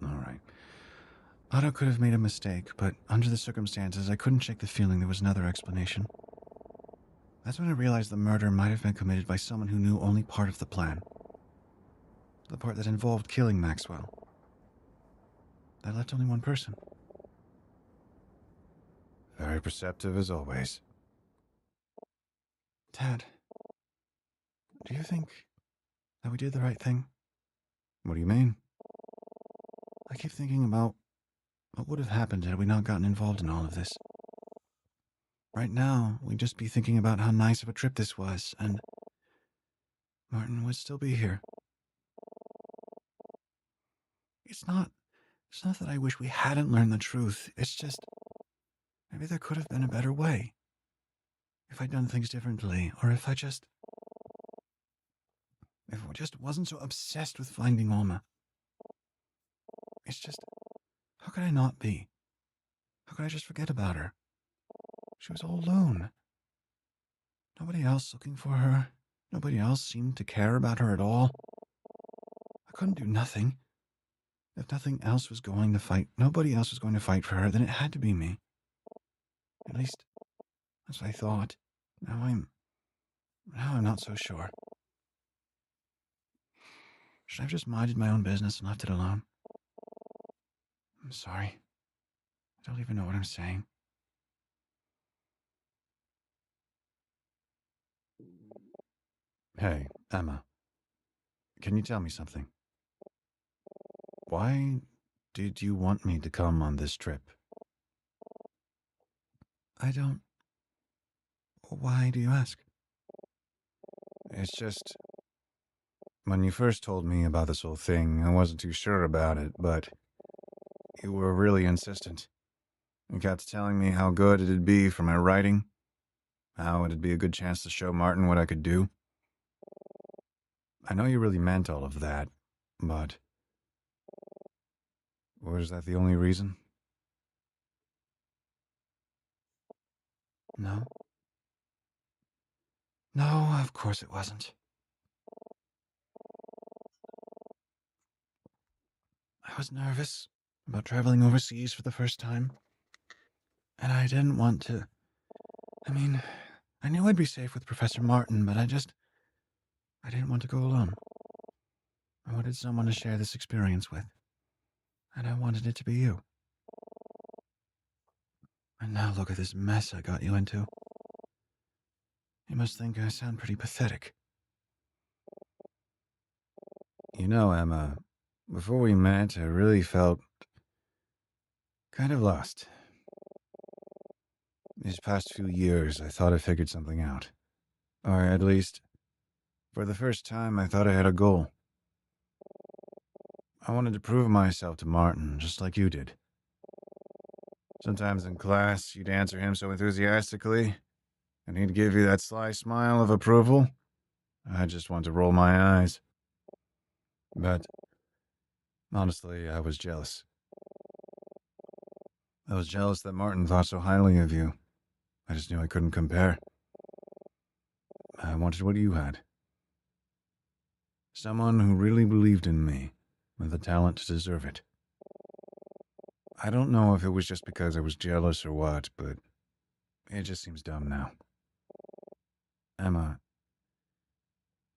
All right. Otto could have made a mistake, but under the circumstances, I couldn't shake the feeling there was another explanation. That's when I realized the murder might have been committed by someone who knew only part of the plan. The part that involved killing Maxwell. That left only one person. Very perceptive as always. Tad, do you think that we did the right thing? What do you mean? I keep thinking about what would have happened had we not gotten involved in all of this. Right now, we'd just be thinking about how nice of a trip this was, and Martin would still be here. It's not that I wish we hadn't learned the truth. It's just, maybe there could have been a better way. If I'd done things differently, or if I just wasn't so obsessed with finding Alma. It's just, how could I not be? How could I just forget about her? She was all alone. Nobody else looking for her. Nobody else seemed to care about her at all. I couldn't do nothing. If nothing else was going to fight, nobody else was going to fight for her, then it had to be me. At least, that's what I thought. Now I'm not so sure. Should I have just minded my own business and left it alone? I'm sorry. I don't even know what I'm saying. Hey, Emma. Can you tell me something? Why did you want me to come on this trip? I don't... Why do you ask? It's just... When you first told me about this whole thing, I wasn't too sure about it, but you were really insistent. You kept telling me how good it'd be for my writing, how it'd be a good chance to show Martin what I could do. I know you really meant all of that, but... Was that the only reason? No. No, of course it wasn't. I was nervous about traveling overseas for the first time. And I didn't want to... I knew I'd be safe with Professor Martin, but I didn't want to go alone. I wanted someone to share this experience with. And I wanted it to be you. And now look at this mess I got you into. You must think I sound pretty pathetic. You know, Emma, before we met, I really felt kind of lost. These past few years, I thought I figured something out. Or at least, for the first time, I thought I had a goal. I wanted to prove myself to Martin, just like you did. Sometimes in class, you'd answer him so enthusiastically, and he'd give you that sly smile of approval. I just wanted to roll my eyes. But, honestly, I was jealous. I was jealous that Martin thought so highly of you. I just knew I couldn't compare. I wanted what you had. Someone who really believed in me, with the talent to deserve it. I don't know if it was just because I was jealous or what, but it just seems dumb now. Emma,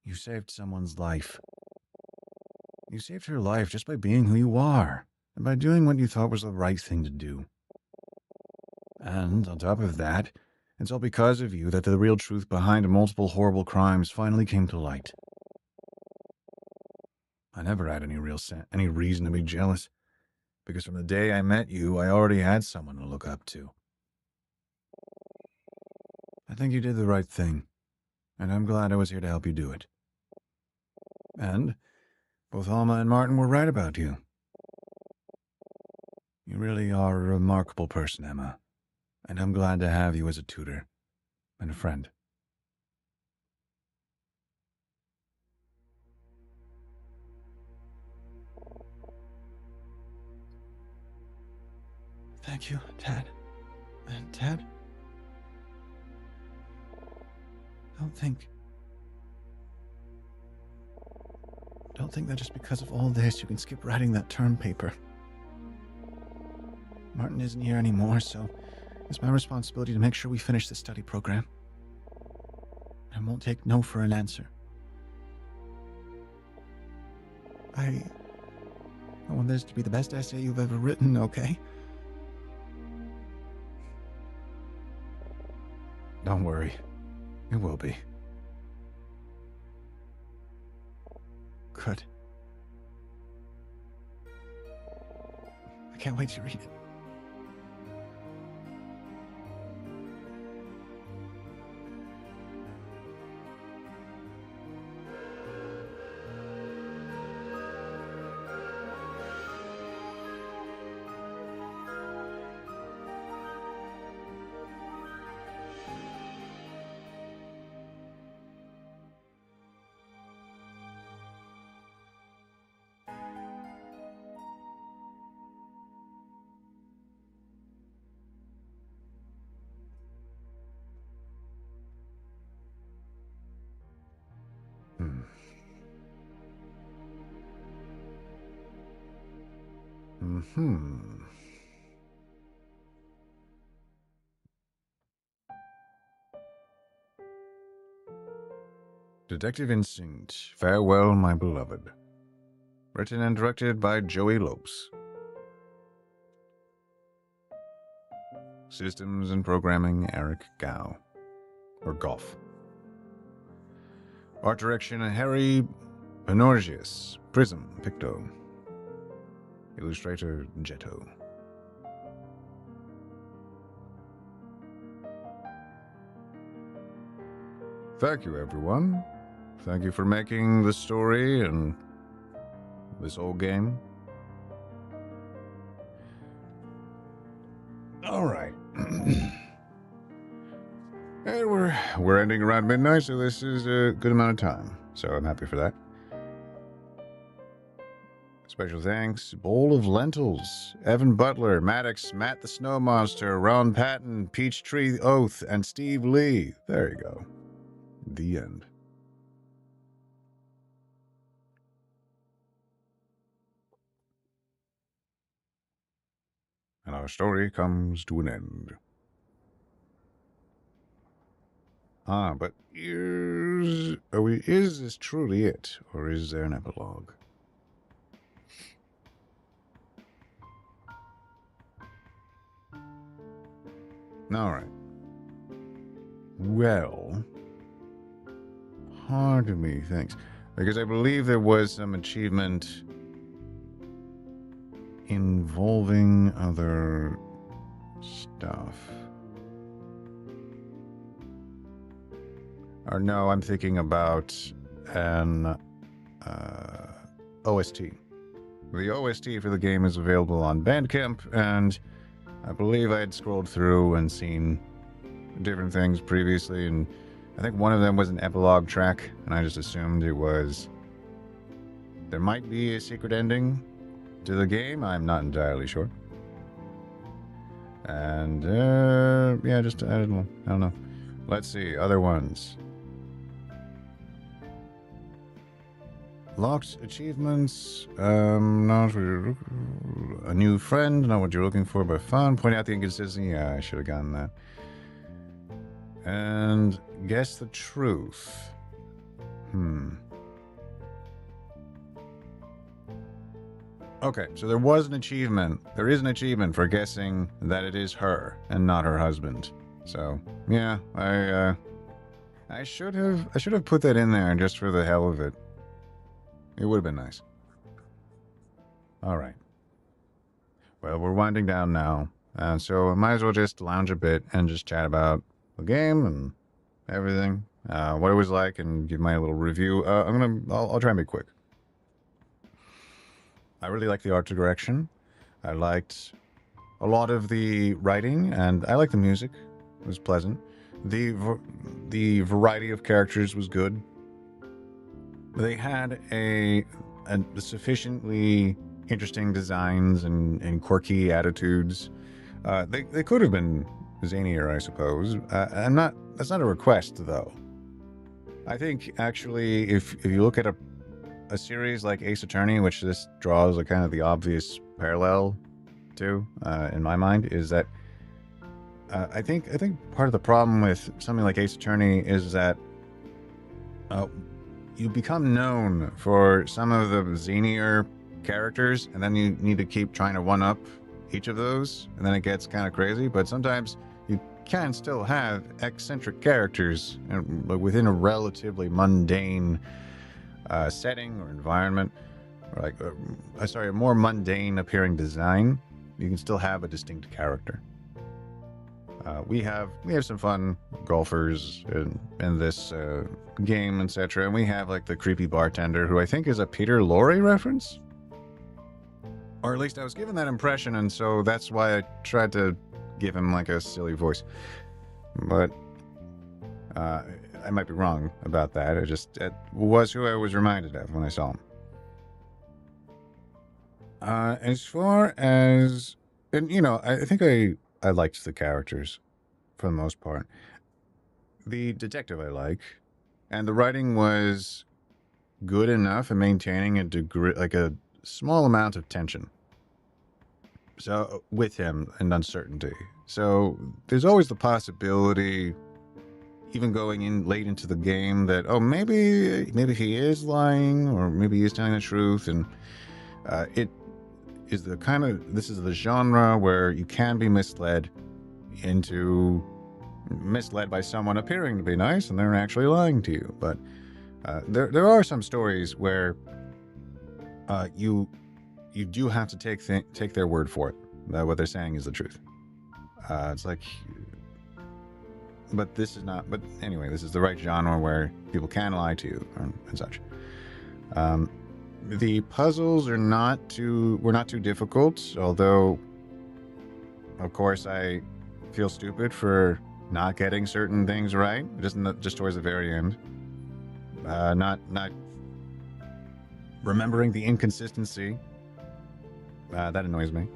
you saved someone's life. You saved her life just by being who you are, and by doing what you thought was the right thing to do. And on top of that, it's all because of you that the real truth behind multiple horrible crimes finally came to light. I never had any reason to be jealous, because from the day I met you, I already had someone to look up to. I think you did the right thing, and I'm glad I was here to help you do it. And both Alma and Martin were right about you. You really are a remarkable person, Emma, and I'm glad to have you as a tutor and a friend. Thank you, Dad. And Dad? Don't think that just because of all this you can skip writing that term paper. Martin isn't here anymore, so it's my responsibility to make sure we finish the study program. I won't take no for an answer. I want this to be the best essay you've ever written, okay? Don't worry. It will be. Good. I can't wait to read it. Detective Instinct, Farewell, My Beloved. Written and directed by Joey Lopes. Systems and Programming, Eric Gao. Or Goff. Art direction, Harry Panorgius. Prism, Picto. Illustrator, Jetto. Thank you, everyone. Thank you for making the story and this whole game. All right. And we're ending around midnight, so this is a good amount of time. So I'm happy for that. Special thanks, Bowl of Lentils, Evan Butler, Maddox, Matt the Snow Monster, Ron Patton, Peachtree Oath, and Steve Lee. There you go. The end. And our story comes to an end. But is this truly it, or is there an epilogue? All right. Well, part of me thinks, because I believe there was some achievement involving other stuff. Or no, I'm thinking about an OST. The OST for the game is available on Bandcamp, and I believe I had scrolled through and seen different things previously, and I think one of them was an epilogue track, and I just assumed it was... There might be a secret ending to the game, I'm not entirely sure. And, yeah, just, I don't know. Let's see, other ones. Locked achievements, not a new friend, not what you're looking for, but fun. Point out the inconsistency, yeah, I should have gotten that. And guess the truth. Okay, so there was an achievement. There is an achievement for guessing that it is her and not her husband. So, yeah, I should have put that in there just for the hell of it. It would have been nice. All right. Well, we're winding down now, so I might as well just lounge a bit and just chat about the game and everything, what it was like, and give my little review. I'll try and be quick. I really liked the art direction. I liked a lot of the writing, and I liked the music. It was pleasant. The variety of characters was good. They had a sufficiently interesting designs and quirky attitudes. They could have been zanier, I suppose. That's not a request, though. I think, actually, if you look at a series like Ace Attorney, which this draws a kind of the obvious parallel to, in my mind, is that I think part of the problem with something like Ace Attorney is that you become known for some of the zanier characters, and then you need to keep trying to one up each of those, and then it gets kind of crazy. But sometimes you can still have eccentric characters within a relatively mundane setting or environment, or like a more mundane appearing design. You can still have a distinct character. We have some fun golfers in this game, etc. And we have like the creepy bartender, who I think is a Peter Lorre reference, or at least I was given that impression, and so that's why I tried to give him like a silly voice. But I might be wrong about that. It was who I was reminded of when I saw him. As far as, and I think I liked the characters for the most part. The detective I like, and the writing was good enough in maintaining a degree, like a small amount of tension. So with him and uncertainty. So there's always the possibility, even going in late into the game, that maybe he is lying, or maybe he is telling the truth, and it is this is the genre where you can be misled by someone appearing to be nice and they're actually lying to you. But there are some stories where you do have to take their word for it, that what they're saying is the truth. It's like, but this is not. But anyway, this is the right genre where people can lie to you and such. The puzzles were not too difficult, although, of course, I feel stupid for not getting certain things right, just towards the very end. Not remembering the inconsistency. That annoys me.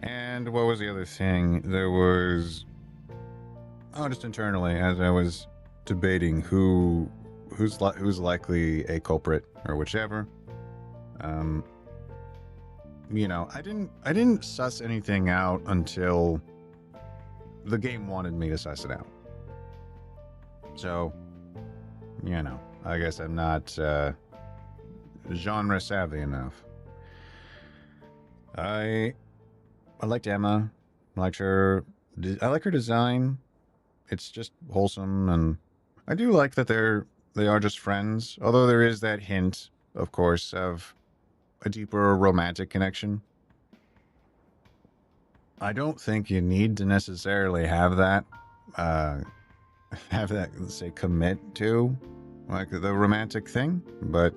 And what was the other thing? There was, just internally, as I was debating who's likely a culprit or whichever. I didn't suss anything out until the game wanted me to suss it out. So, I guess I'm not genre savvy enough. I liked Emma. I like her design. It's just wholesome, and I do like that they are just friends. Although there is that hint, of course, of a deeper romantic connection. I don't think you need to necessarily have that, let's say, commit to, like, the romantic thing. But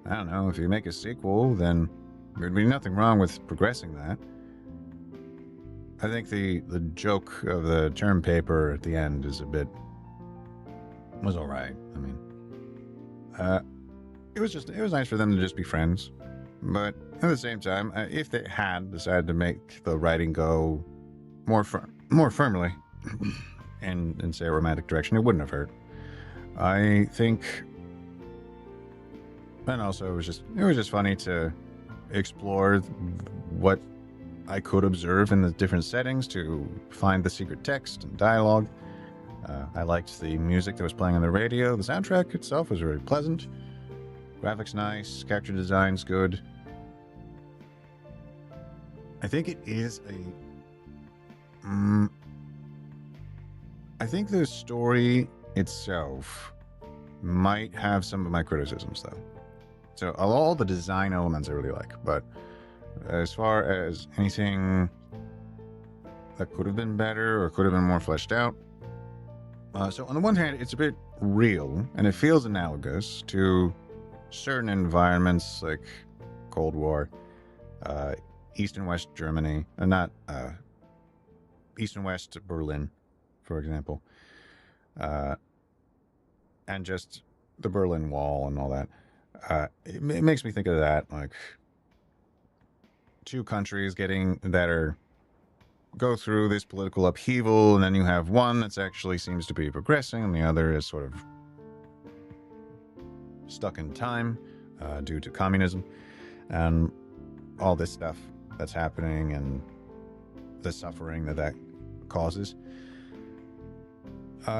I don't know, if you make a sequel, then there'd be nothing wrong with progressing that. I think the joke of the term paper at the end was all right. I mean, it was nice for them to just be friends. But at the same time, if they had decided to make the writing go more firmly in say a romantic direction, it wouldn't have hurt. I think, and also it was just funny to explore what I could observe in the different settings to find the secret text and dialogue. I liked the music that was playing on the radio. The soundtrack itself was very pleasant. Graphics nice, character design's good. I think it is I think the story itself might have some of my criticisms, though. So all the design elements I really like, but as far as anything that could have been better or could have been more fleshed out. So on the one hand, it's a bit real, and it feels analogous to certain environments like Cold War, East and West Germany, and not East and West Berlin, for example, and just the Berlin Wall and all that. It makes me think of that, like two countries that are go through this political upheaval, and then you have one that actually seems to be progressing, and the other is sort of stuck in time due to communism and all this stuff that's happening and the suffering that causes.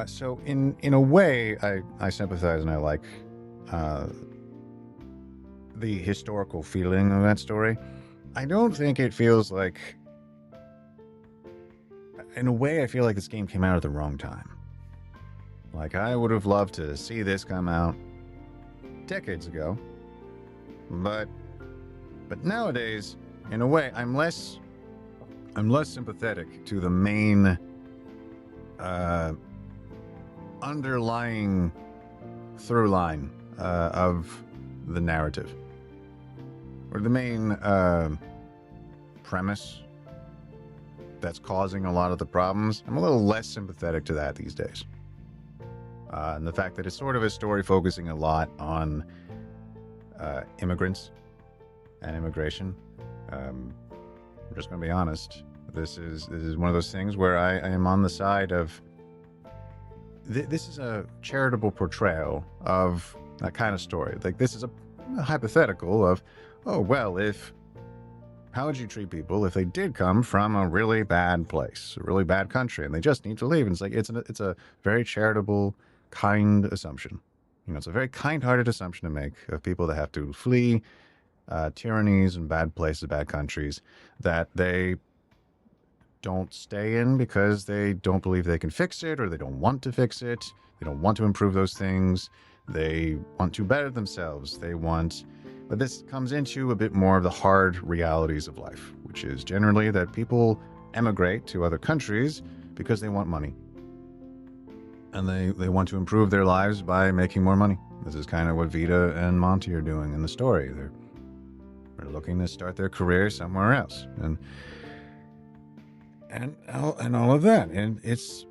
So in a way, I sympathize and I like the historical feeling of that story. I don't think it feels like... In a way, I feel like this game came out at the wrong time. Like, I would have loved to see this come out decades ago. But nowadays, in a way, I'm less sympathetic to the main underlying through line of the narrative, or the main premise that's causing a lot of the problems. I'm a little less sympathetic to that these days. And the fact that it's sort of a story focusing a lot on immigrants and immigration. I'm just going to be honest. This is one of those things where I am on the side of... This is a charitable portrayal of that kind of story. Like, this is a hypothetical of, oh, well, how would you treat people if they did come from a really bad place, a really bad country, and they just need to leave? And it's like, it's a very charitable, kind assumption. You know, it's a very kind-hearted assumption to make of people that have to flee tyrannies and bad places, bad countries, that they don't stay in because they don't believe they can fix it, or they don't want to fix it. They don't want to improve those things. They want to better themselves. But this comes into a bit more of the hard realities of life, which is generally that people emigrate to other countries because they want money. And they want to improve their lives by making more money. This is kind of what Vita and Monty are doing in the story. They're looking to start their career somewhere else. And all of that. And it's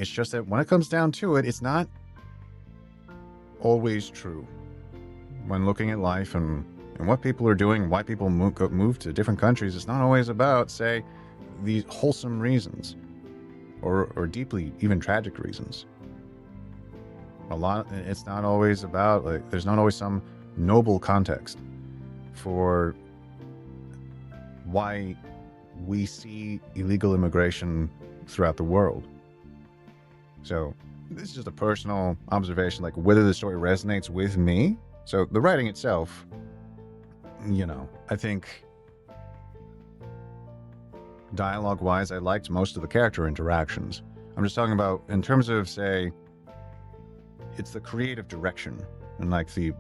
just that when it comes down to it, it's not always true. When looking at life and what people are doing, why people move to different countries, it's not always about, say, these wholesome reasons or deeply even tragic reasons. It's not always about, like, there's not always some noble context for why we see illegal immigration throughout the world. So this is just a personal observation, like whether the story resonates with me. So the writing itself, you know, I think dialogue-wise, I liked most of the character interactions. I'm just talking about in terms of, say, it's the creative direction and like the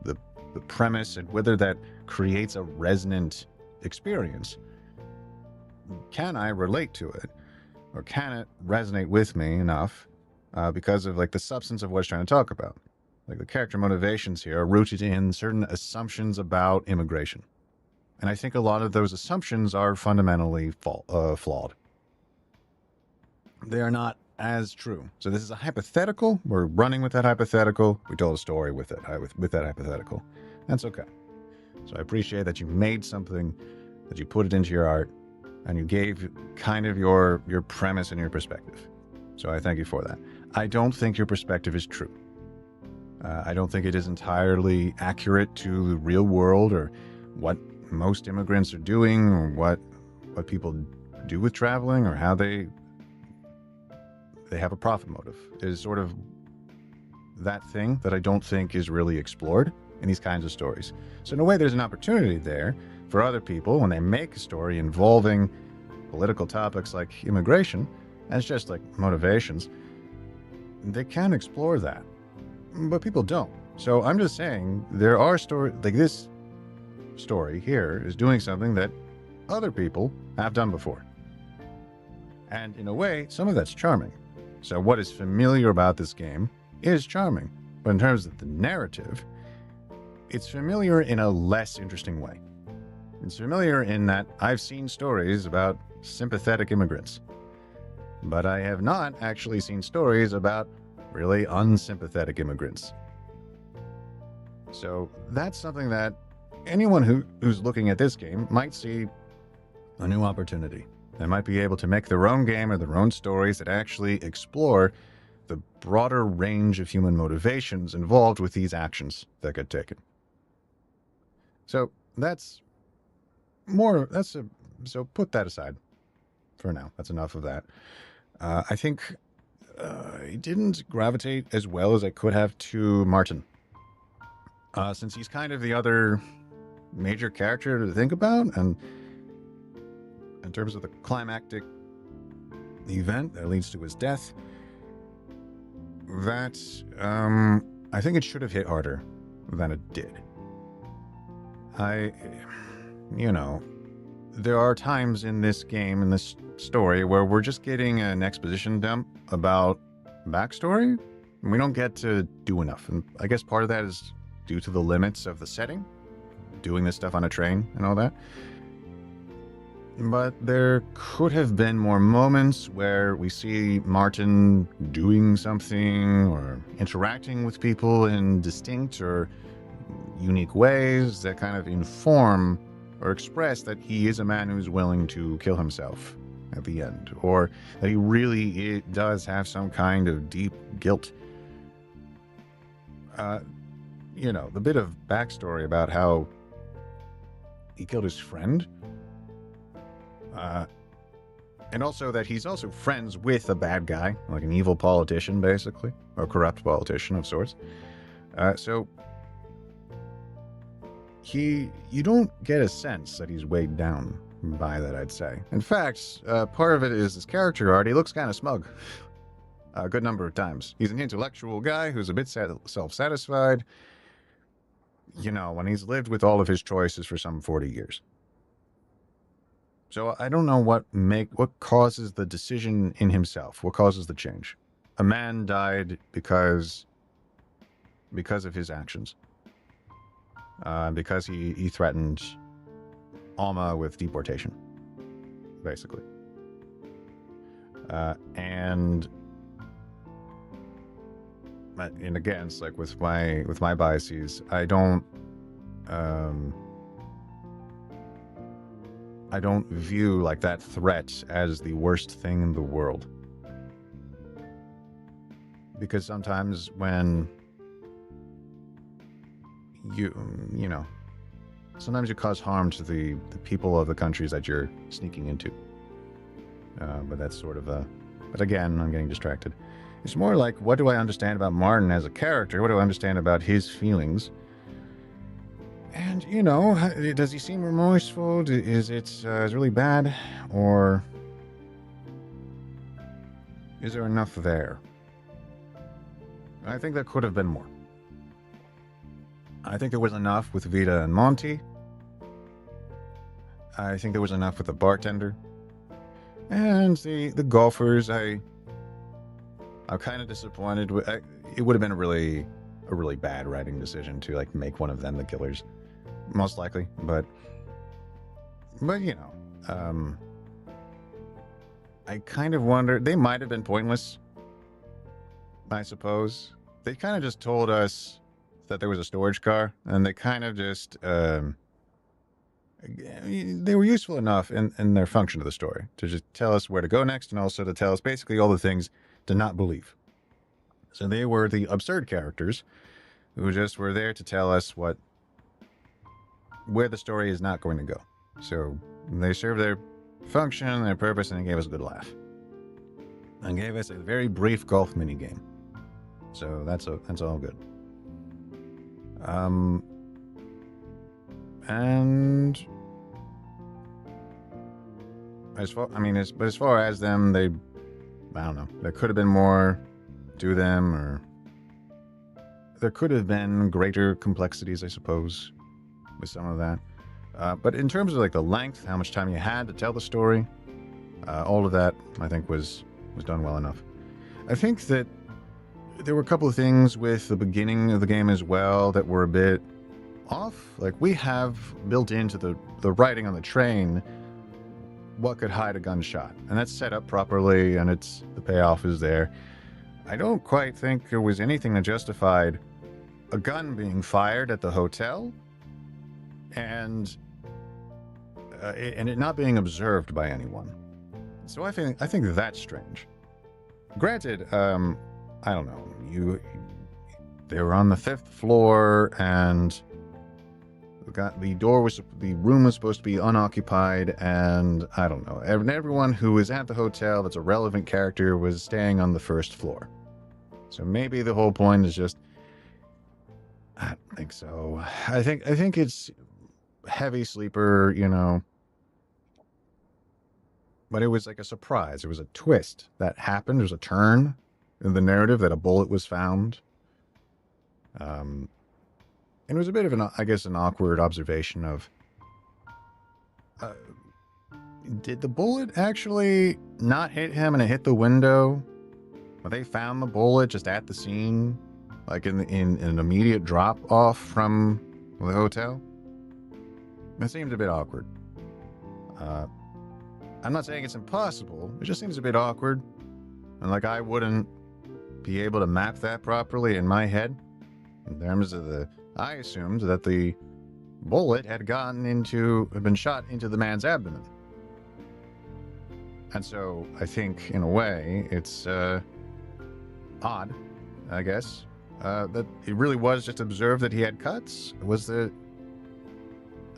premise and whether that creates a resonant experience. Can I relate to it, or can it resonate with me enough because of like the substance of what it's trying to talk about? Like the character motivations here are rooted in certain assumptions about immigration. And I think a lot of those assumptions are fundamentally flawed. They are not as true. So this is a hypothetical. We're running with that hypothetical. We told a story with it, with that hypothetical. That's okay. So I appreciate that you made something, that you put it into your art, and you gave kind of your premise and your perspective. So I thank you for that. I don't think your perspective is true. I don't think it is entirely accurate to the real world or what most immigrants are doing, or what people do with traveling, or how they have a profit motive. It is sort of that thing that I don't think is really explored in these kinds of stories. So in a way, there's an opportunity there for other people when they make a story involving political topics like immigration, and it's just like motivations, they can explore that. But people don't. So I'm just saying there are stories like this story here is doing something that other people have done before. And in a way, some of that's charming. So what is familiar about this game is charming. But in terms of the narrative, it's familiar in a less interesting way. It's familiar in that I've seen stories about sympathetic immigrants, but I have not actually seen stories about really unsympathetic immigrants. So that's something that anyone who's looking at this game might see a new opportunity. They might be able to make their own game or their own stories that actually explore the broader range of human motivations involved with these actions that get taken. So so put that aside for now. That's enough of that. I think I didn't gravitate as well as I could have to Martin. Since he's kind of the other major character to think about, and in terms of the climactic event that leads to his death, that I think it should have hit harder than it did. There are times in this game, in this story, where we're just getting an exposition dump about backstory, and we don't get to do enough. And I guess part of that is due to the limits of the setting, doing this stuff on a train and all that. But there could have been more moments where we see Martin doing something or interacting with people in distinct or unique ways that kind of inform or express that he is a man who's willing to kill himself at the end, or that he really does have some kind of deep guilt. The bit of backstory about how he killed his friend, and also that he's also friends with a bad guy, like an evil politician, basically, or corrupt politician of sorts. So you don't get a sense that he's weighed down by that, I'd say. In fact, part of it is his character art. He looks kind of smug a good number of times. He's an intellectual guy who's a bit self-satisfied, when he's lived with all of his choices for some 40 years. So I don't know what causes the decision in himself, what causes the change. A man died because of his actions. Because he threatened Alma with deportation, basically. And again, it's like with my biases, I don't view like that threat as the worst thing in the world. Because sometimes when sometimes you cause harm to the people of the countries that you're sneaking into. But that's sort of but again, I'm getting distracted. It's more like, what do I understand about Martin as a character? What do I understand about his feelings? And, does he seem remorseful? Is it really bad? Or is there enough there? I think there could have been more. I think there was enough with Vita and Monty. I think there was enough with the bartender. And the golfers, I'm kind of disappointed with. It would have been a really bad writing decision to make one of them the killers, most likely. But I kind of wonder, they might have been pointless, I suppose. They kind of just told us that there was a storage car, and they kind of just they were useful enough in their function of the story to just tell us where to go next, and also to tell us basically all the things to not believe. So they were the absurd characters who just were there to tell us where the story is not going to go. So they served their function, their purpose, and they gave us a good laugh. And gave us a very brief golf minigame. So that's all good. And as far as them, I don't know. There could have been more to them, or there could have been greater complexities, I suppose, with some of that. But in terms of the length, how much time you had to tell the story, all of that, I think, was done well enough. I think that there were a couple of things with the beginning of the game as well that were a bit off. We have built into the writing on the train what could hide a gunshot, and that's set up properly, and the payoff is there. I don't quite think there was anything that justified a gun being fired at the hotel and it not being observed by anyone. So I think that's strange. Granted, I don't know. They were on the 5th floor, and the room was supposed to be unoccupied, and I don't know. Everyone who was at the hotel that's a relevant character was staying on the 1st floor. So maybe the whole point is just, I don't think so. I think it's heavy sleeper, you know. But it was like a surprise. It was a twist that happened. There was a turn in the narrative that a bullet was found. And it was a bit of an awkward observation of, did the bullet actually not hit him and it hit the window? Well, they found the bullet just at the scene, like in an immediate drop off from the hotel. It seemed a bit awkward. I'm not saying it's impossible. It just seems a bit awkward, and like I wouldn't be able to map that properly in my head. In terms of I assumed that the bullet had been shot into the man's abdomen. And so I think, in a way, it's odd, I guess, that it really was just observed that he had cuts. I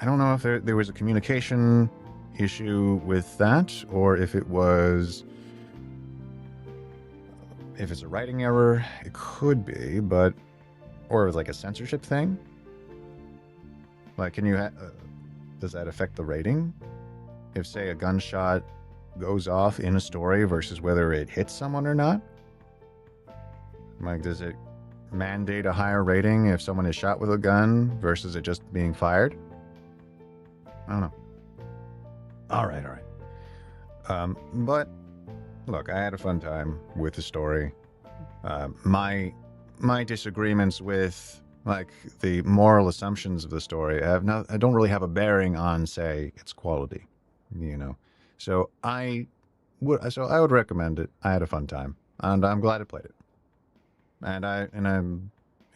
don't know if there was a communication issue with that, or if it's a writing error. It could be, or it was like a censorship thing. Like, does that affect the rating? If, say, a gunshot goes off in a story versus whether it hits someone or not? Like, does it mandate a higher rating if someone is shot with a gun versus it just being fired? I don't know. All right. But look, I had a fun time with the story. My disagreements with like the moral assumptions of the story I don't really have a bearing on, say, its quality, you know. So I would recommend it. I had a fun time, and I'm glad I played it. And I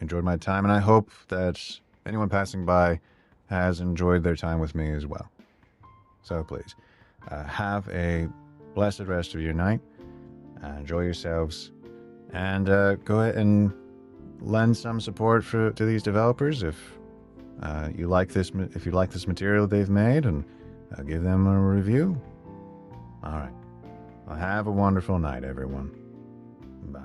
enjoyed my time, and I hope that anyone passing by has enjoyed their time with me as well. So please, have a blessed rest of your night. Enjoy yourselves, and go ahead and lend some support to these developers if you like this material they've made, and give them a review. All right. Well, have a wonderful night, everyone. Bye.